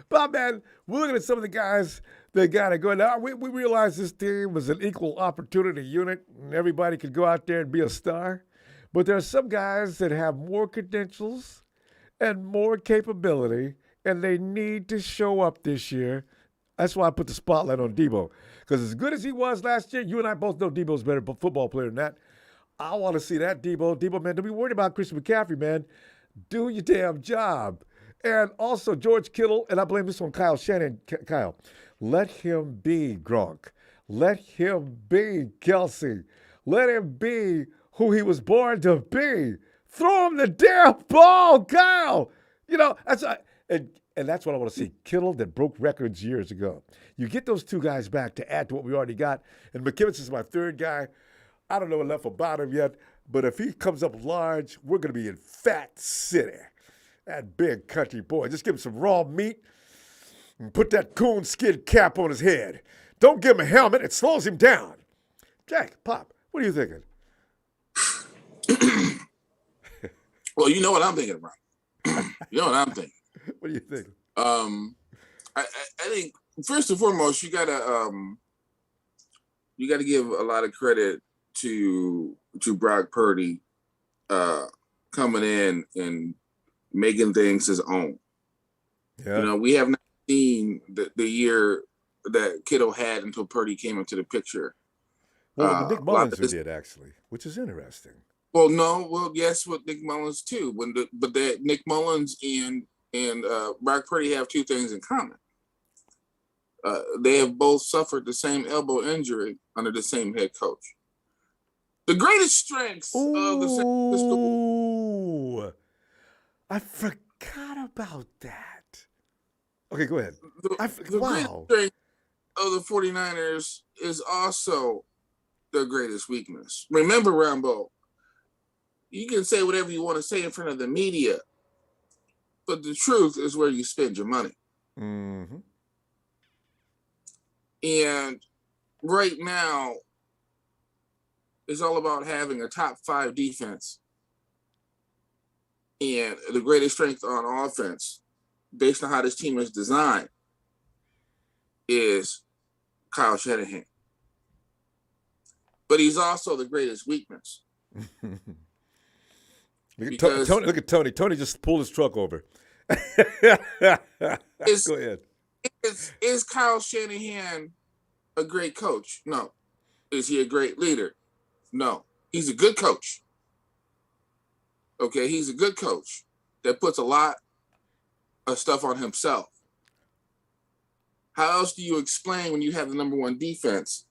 Bob, man, we're looking at some of the guys that got to go. Now, we realized this team was an equal opportunity unit, and everybody could go out there and be a star. But there are some guys that have more credentials and more capability, and they need to show up this year. That's why I put the spotlight on Debo. Because as good as he was last year, you and I both know Debo's a better football player than that. I want to see that, Debo. Debo, man, don't be worried about Christian McCaffrey, man. Do your damn job. And also George Kittle, and I blame this on Kyle Shanahan. Kyle, let him be Gronk. Let him be Kelsey. Let him be who he was born to be. Throw him the damn ball, Kyle. And that's what I want to see. Kittle that broke records years ago. You get those two guys back to add to what we already got. And McKivitz is my third guy. I don't know enough about him yet, but if he comes up large, we're going to be in Fat City. That big country boy. Just give him some raw meat and put that coon skin cap on his head. Don't give him a helmet. It slows him down. Jack, Pop, what are you thinking? Well, you know what I'm thinking about. You know what I'm thinking. What do you think? I think first and foremost, you gotta give a lot of credit to Brock Purdy coming in and making things his own. Yeah. We have not seen the year that Kittle had until Purdy came into the picture. Well, Nick Mullins did actually, which is interesting. Well, no, well, yes, with Nick Mullins too. But that Nick Mullins and Brock Purdy have two things in common. They have both suffered the same elbow injury under the same head coach. The greatest strengths of the San Francisco. I forgot about that. Okay, go ahead. The greatest strength of the 49ers is also their greatest weakness. Remember, Rambo, you can say whatever you want to say in front of the media, but the truth is where you spend your money. Mm-hmm. And right now, it's all about having a top 5 defense and the greatest strength on offense, based on how this team is designed, is Kyle Shanahan. But he's also the greatest weakness. Look at Tony. Tony just pulled his truck over. Go ahead. Is Kyle Shanahan a great coach? No. Is he a great leader? No. He's a good coach. Okay, he's a good coach that puts a lot of stuff on himself. How else do you explain when you have the number 1 defense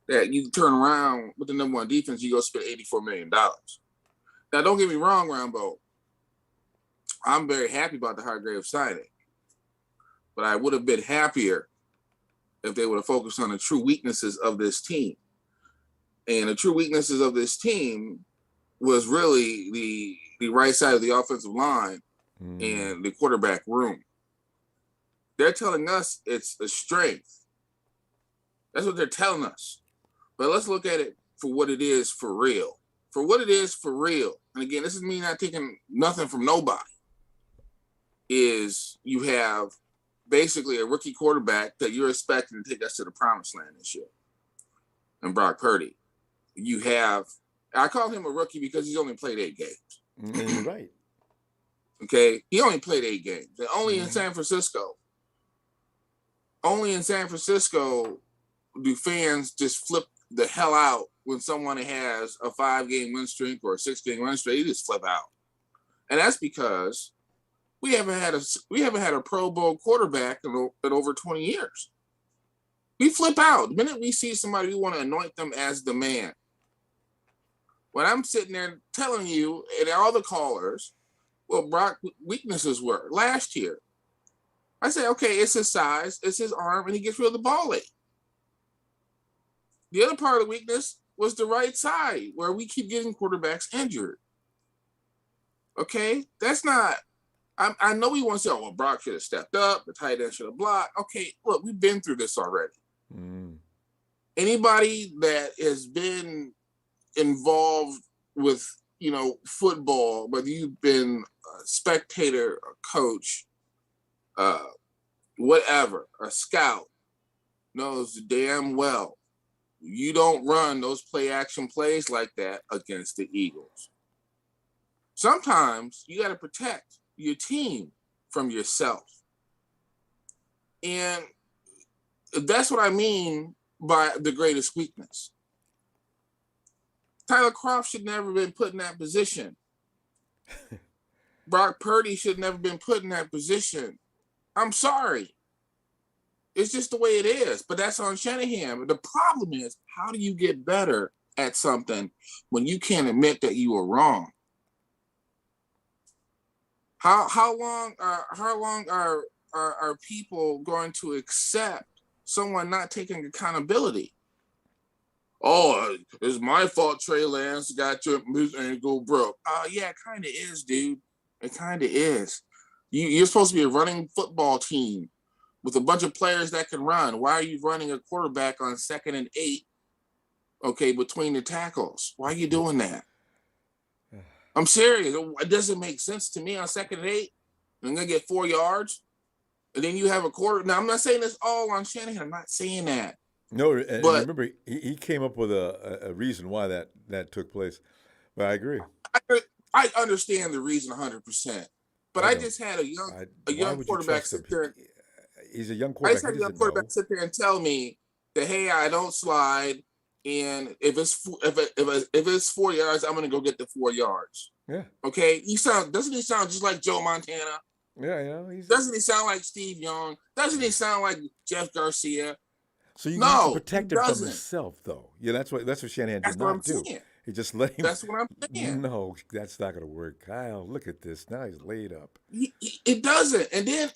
that you turn around with the number 1 defense, you go spend $84 million? Now, don't get me wrong, Ronbo. I'm very happy about the Hargrave signing, but I would have been happier if they would have focused on the true weaknesses of this team. And the true weaknesses of this team was really the right side of the offensive line and the quarterback room. They're telling us it's a strength. That's what they're telling us. But let's look at it for what it is for real. For what it is for real. And again, this is me not taking nothing from nobody. Is you have basically a rookie quarterback that you're expecting to take us to the promised land this year. And Brock Purdy. You have, I call him a rookie because he's only played 8 games. You're right. Okay? He only played 8 games. And only in San Francisco. Only in San Francisco do fans just flip the hell out when someone has a 5-game win streak or a 6-game win streak. They just flip out. And that's because we haven't had a Pro Bowl quarterback in over 20 years. We flip out. The minute we see somebody, we want to anoint them as the man. When I'm sitting there telling you and all the callers, well, Brock's weaknesses were last year. I say, okay, it's his size, it's his arm, and he gets rid of the ball late. The other part of the weakness was the right side, where we keep getting quarterbacks injured. Okay? That's not, I know we want to say, oh, well, Brock should have stepped up, the tight end should have blocked. Okay, look, we've been through this already. Anybody that has been involved with, football, whether you've been a spectator, a coach, whatever, a scout, knows damn well you don't run those play action plays like that against the Eagles. Sometimes you got to protect your team from yourself. And that's what I mean by the greatest weakness. Tyler Kroft should never have been put in that position. Brock Purdy should never been put in that position. I'm sorry. It's just the way it is. But that's on Shanahan. The problem is, how do you get better at something when you can't admit that you were wrong? How long are people going to accept someone not taking accountability? Oh, it's my fault Trey Lance got to his ankle broke. Yeah, it kind of is, dude. It kind of is. You're supposed to be a running football team with a bunch of players that can run. Why are you running a quarterback on 2nd and 8, okay, between the tackles? Why are you doing that? I'm serious. It doesn't make sense to me on 2nd and 8. I'm going to get 4 yards, and then you have a quarter. Now, I'm not saying this all on Shanahan. I'm not saying that. No, and remember, he came up with a reason why that took place. But I agree. I understand the reason 100%. But I just had a young quarterback sit there. He's a young quarterback. I just had a young quarterback sit there and tell me that, hey, I don't slide, and if it's 4 yards, I'm going to go get the 4 yards. Yeah. Okay. Doesn't he sound just like Joe Montana? Yeah. Doesn't he sound like Steve Young? Doesn't he sound like Jeff Garcia? So you need to protect him from himself, though. Yeah, that's what Shanahan did not do. He just let him. That's what I'm saying. No, that's not going to work, Kyle. Look at this. Now he's laid up. It doesn't. And then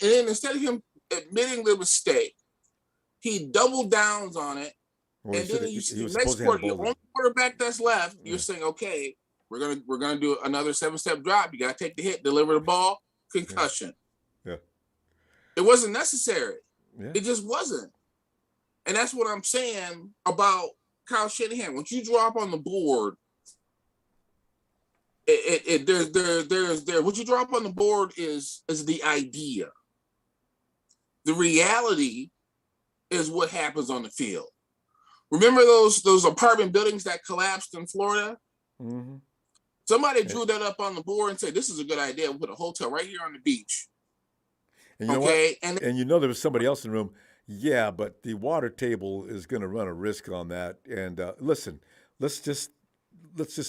instead of him admitting the mistake. He doubled downs on it. Well, and then he was next supposed to have quarter, the the ball. only quarterback that's left, you're saying, okay, we're gonna do another 7-step drop. You gotta take the hit, deliver the ball, concussion. Yeah. It wasn't necessary. Yeah. It just wasn't. And that's what I'm saying about Kyle Shanahan. Once you drop on the board, what you drop on the board is the idea. The reality is what happens on the field. Remember those apartment buildings that collapsed in Florida? Mm-hmm. Somebody drew that up on the board and said, "This is a good idea. We'll put a hotel right here on the beach." And you know what? And you know there was somebody else in the room. Yeah, but the water table is going to run a risk on that. And listen, let's just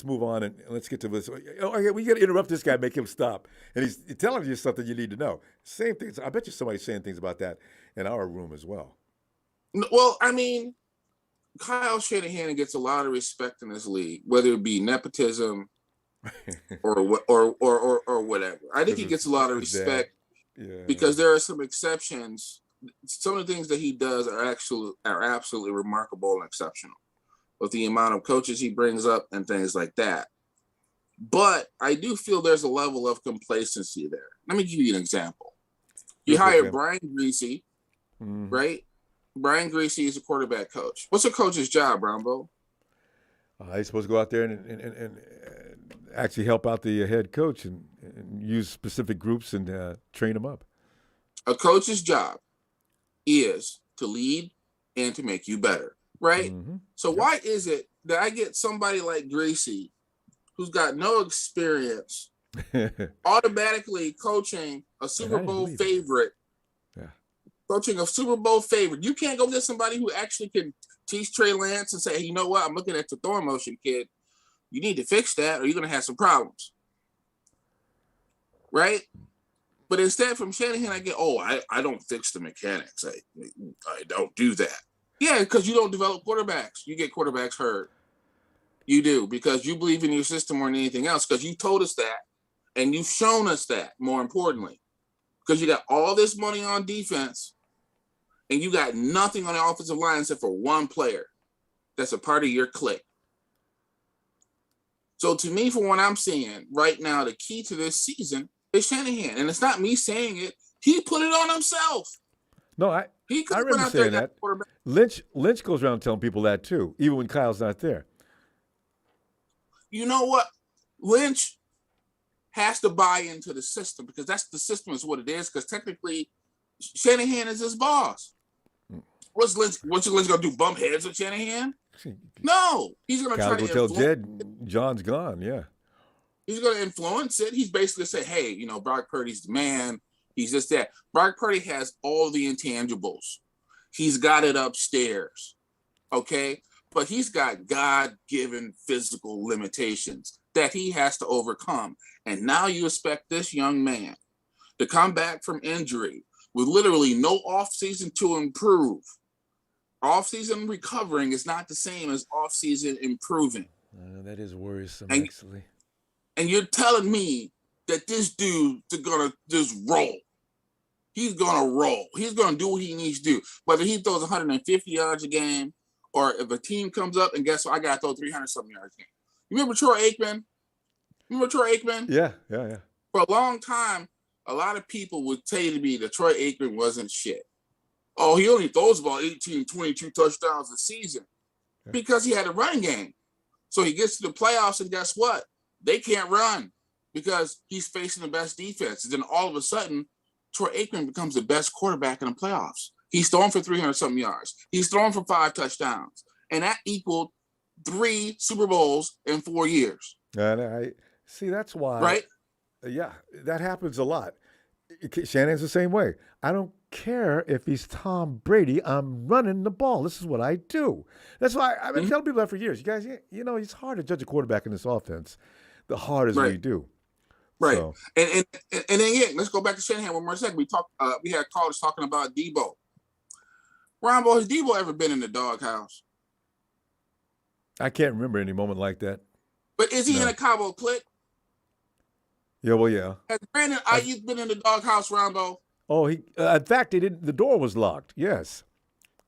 move on and let's get to this. Oh, yeah, we got to interrupt this guy, make him stop. And he's telling you something you need to know. Same things. I bet you somebody's saying things about that in our room as well. Well, I mean, Kyle Shanahan gets a lot of respect in this league, whether it be nepotism or whatever. I think he gets a lot of respect because there are some exceptions. Some of the things that he does are absolutely remarkable and exceptional, with the amount of coaches he brings up and things like that. But I do feel there's a level of complacency there. Let me give you an example. You hire Brian Greasy, right? Brian Greasy is a quarterback coach. What's a coach's job, Ronbo? He's supposed to go out there and actually help out the head coach and use specific groups and train them up. A coach's job is to lead and to make you better, right? Mm-hmm. So why is it that I get somebody like Greasy, who's got no experience, automatically coaching a Super Bowl favorite? Coaching a Super Bowl favorite. You can't go get somebody who actually can teach Trey Lance and say, hey, you know what? I'm looking at your throwing motion, kid. You need to fix that or you're going to have some problems. Right? But instead from Shanahan, I get, I don't fix the mechanics. I don't do that. Yeah, because you don't develop quarterbacks. You get quarterbacks hurt. You do, because you believe in your system more than anything else, because you told us that and you've shown us that, more importantly, because you got all this money on defense and you got nothing on the offensive line except for one player that's a part of your clique. So to me, from what I'm seeing right now, the key to this season is Shanahan. And it's not me saying it. He put it on himself. No, I remember saying that. Lynch goes around telling people that too, even when Kyle's not there. You know what? Lynch has to buy into the system because the system is what it is, because technically Shanahan is his boss. What's Lynch gonna do? Bump heads with Shanahan? No, he's gonna try to tell Jed John's gone. Yeah, he's gonna influence it. He's basically say, hey, Brock Purdy's the man. He's just that. Brock Purdy has all the intangibles. He's got it upstairs, okay, but he's got God-given physical limitations that he has to overcome. And now you expect this young man to come back from injury with literally no offseason to improve. Off-season recovering is not the same as off-season improving. That is worrisome, actually. And you're telling me that this dude's going to just roll. He's going to roll. He's going to do what he needs to do. Whether he throws 150 yards a game or if a team comes up and guess what, I got to throw 300-something yards a game. You remember Troy Aikman? Yeah. For a long time, a lot of people would tell you to me that Troy Aikman wasn't shit. Oh, he only throws about 18, 22 touchdowns a season because he had a running game. So he gets to the playoffs and guess what? They can't run because he's facing the best defense. And then all of a sudden, Troy Aikman becomes the best quarterback in the playoffs. He's throwing for 300-something yards. He's throwing for 5 touchdowns. And that equaled 3 Super Bowls in 4 years. And I see, that's why. Right? Yeah, that happens a lot. Shanahan's the same way. I don't care if he's Tom Brady. I'm running the ball. This is what I do. That's why I've been telling people that for years. You guys, it's hard to judge a quarterback in this offense. The harder we do. Right. So. And then, let's go back to Shanahan one more second. We had callers talking about Debo. Ronbo, has Debo ever been in the doghouse? I can't remember any moment like that. But is he in a Cabo clique? Yeah, well, yeah. Has Brandon Ayuk been in the doghouse, Ronbo? Oh, in fact, the door was locked. Yes.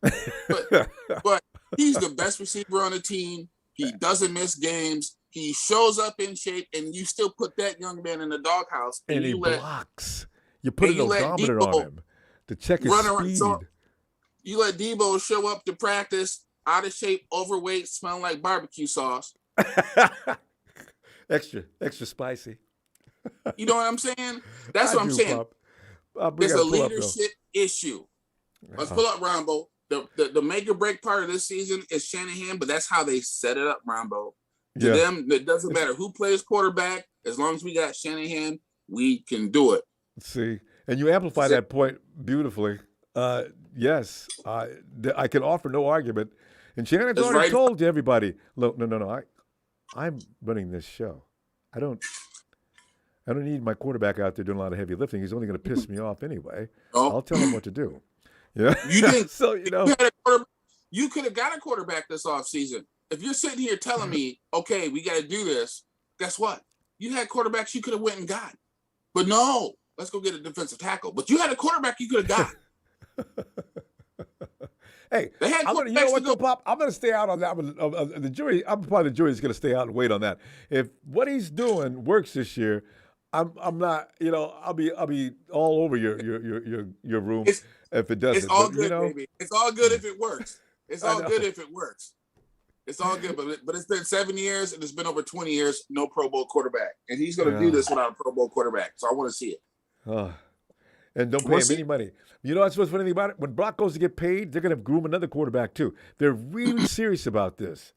But he's the best receiver on the team. He doesn't miss games. He shows up in shape, and you still put that young man in the doghouse. And he blocks. You put an odometer on him to check his speed. So you let Debo show up to practice out of shape, overweight, smelling like barbecue sauce. extra spicy. You know what I'm saying? That's what I'm saying. There's a leadership issue. Let's pull up Ronbo. The make or break part of this season is Shanahan, but that's how they set it up, Ronbo. To them, it doesn't matter who plays quarterback. As long as we got Shanahan, we can do it. See, and you amplify that point beautifully. Yes, I can offer no argument. And Shannon's already told everybody, look, no, I'm running this show. I don't need my quarterback out there doing a lot of heavy lifting. He's only going to piss me off anyway. I'll tell him what to do. Yeah. You think so? You could have got a quarterback this offseason. If you're sitting here telling me, okay, we got to do this, guess what? You had quarterbacks you could have went and got. But no, let's go get a defensive tackle. But you had a quarterback you could have got. Hey, you know what, though, Pop? I'm going to stay out on that one. The jury, I'm probably the jury's going to stay out and wait on that. If what he's doing works this year, I'm not. I'll be all over your room if it doesn't. It's all good, baby. It's all good if it works. It's all good if it works. It's all good, but it's been 7 years and it's been over 20 years, no Pro Bowl quarterback, and he's going to do this without a Pro Bowl quarterback. So I want to see it. And don't pay him any money. You know what's funny thing about it? When Brock goes to get paid, they're going to groom another quarterback too. They're really serious about this.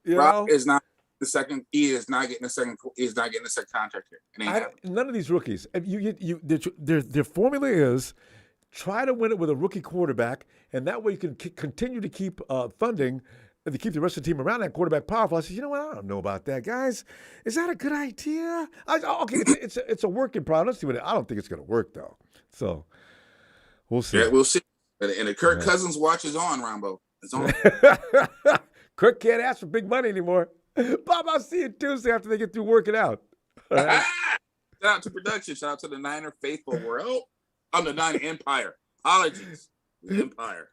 Brock is not the second. He is not getting a second. He's not getting a second contract here. None of these rookies. Their formula is try to win it with a rookie quarterback, and that way you can continue to keep funding and to keep the rest of the team around that quarterback powerful. I said, you know what? I don't know about that, guys. Is that a good idea? Okay, it's a work in progress. I don't think it's going to work though. So we'll see. Yeah, we'll see. And the Kirk Cousins watch is on, Ronbo. It's on. Kirk can't ask for big money anymore. Bob, I'll see you Tuesday after they get through working out. Right. Shout out to production. Shout out to the Niner faithful world. I'm the Niner Empire. Apologies. The Empire.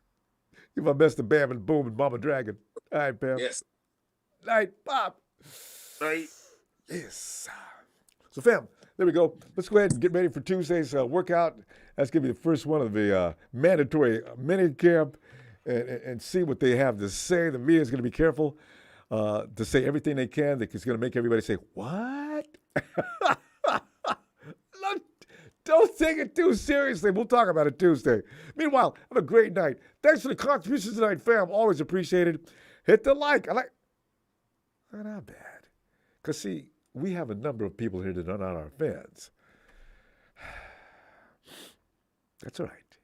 Give my best to Bam and Boom and Mama Dragon. All right, Bam. Yes. Night, Bob. Right. Yes. So, fam, there we go. Let's go ahead and get ready for Tuesday's workout. That's going to be the first one of the mandatory mini camp and see what they have to say. The media is going to be careful to say everything they can that is going to make everybody say, what? Don't take it too seriously. We'll talk about it Tuesday. Meanwhile, have a great night. Thanks for the contributions tonight, fam. Always appreciated. Hit the like. Not bad. Because, see, we have a number of people here that are not our fans. That's all right.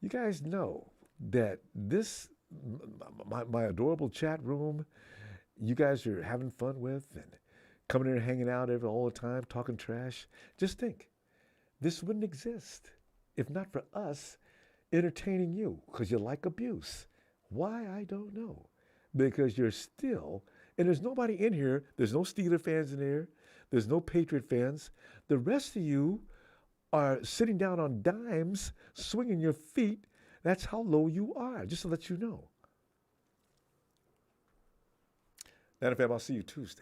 You guys know that this, my adorable chat room, you guys are having fun with and coming in and hanging out all the time, talking trash. Just think. This wouldn't exist if not for us entertaining you because you like abuse. Why, I don't know. Because you're still, and there's nobody in here, there's no Steeler fans in here, there's no Patriot fans. The rest of you are sitting down on dimes, swinging your feet. That's how low you are, just to let you know. Now, fam, I'll see you Tuesday.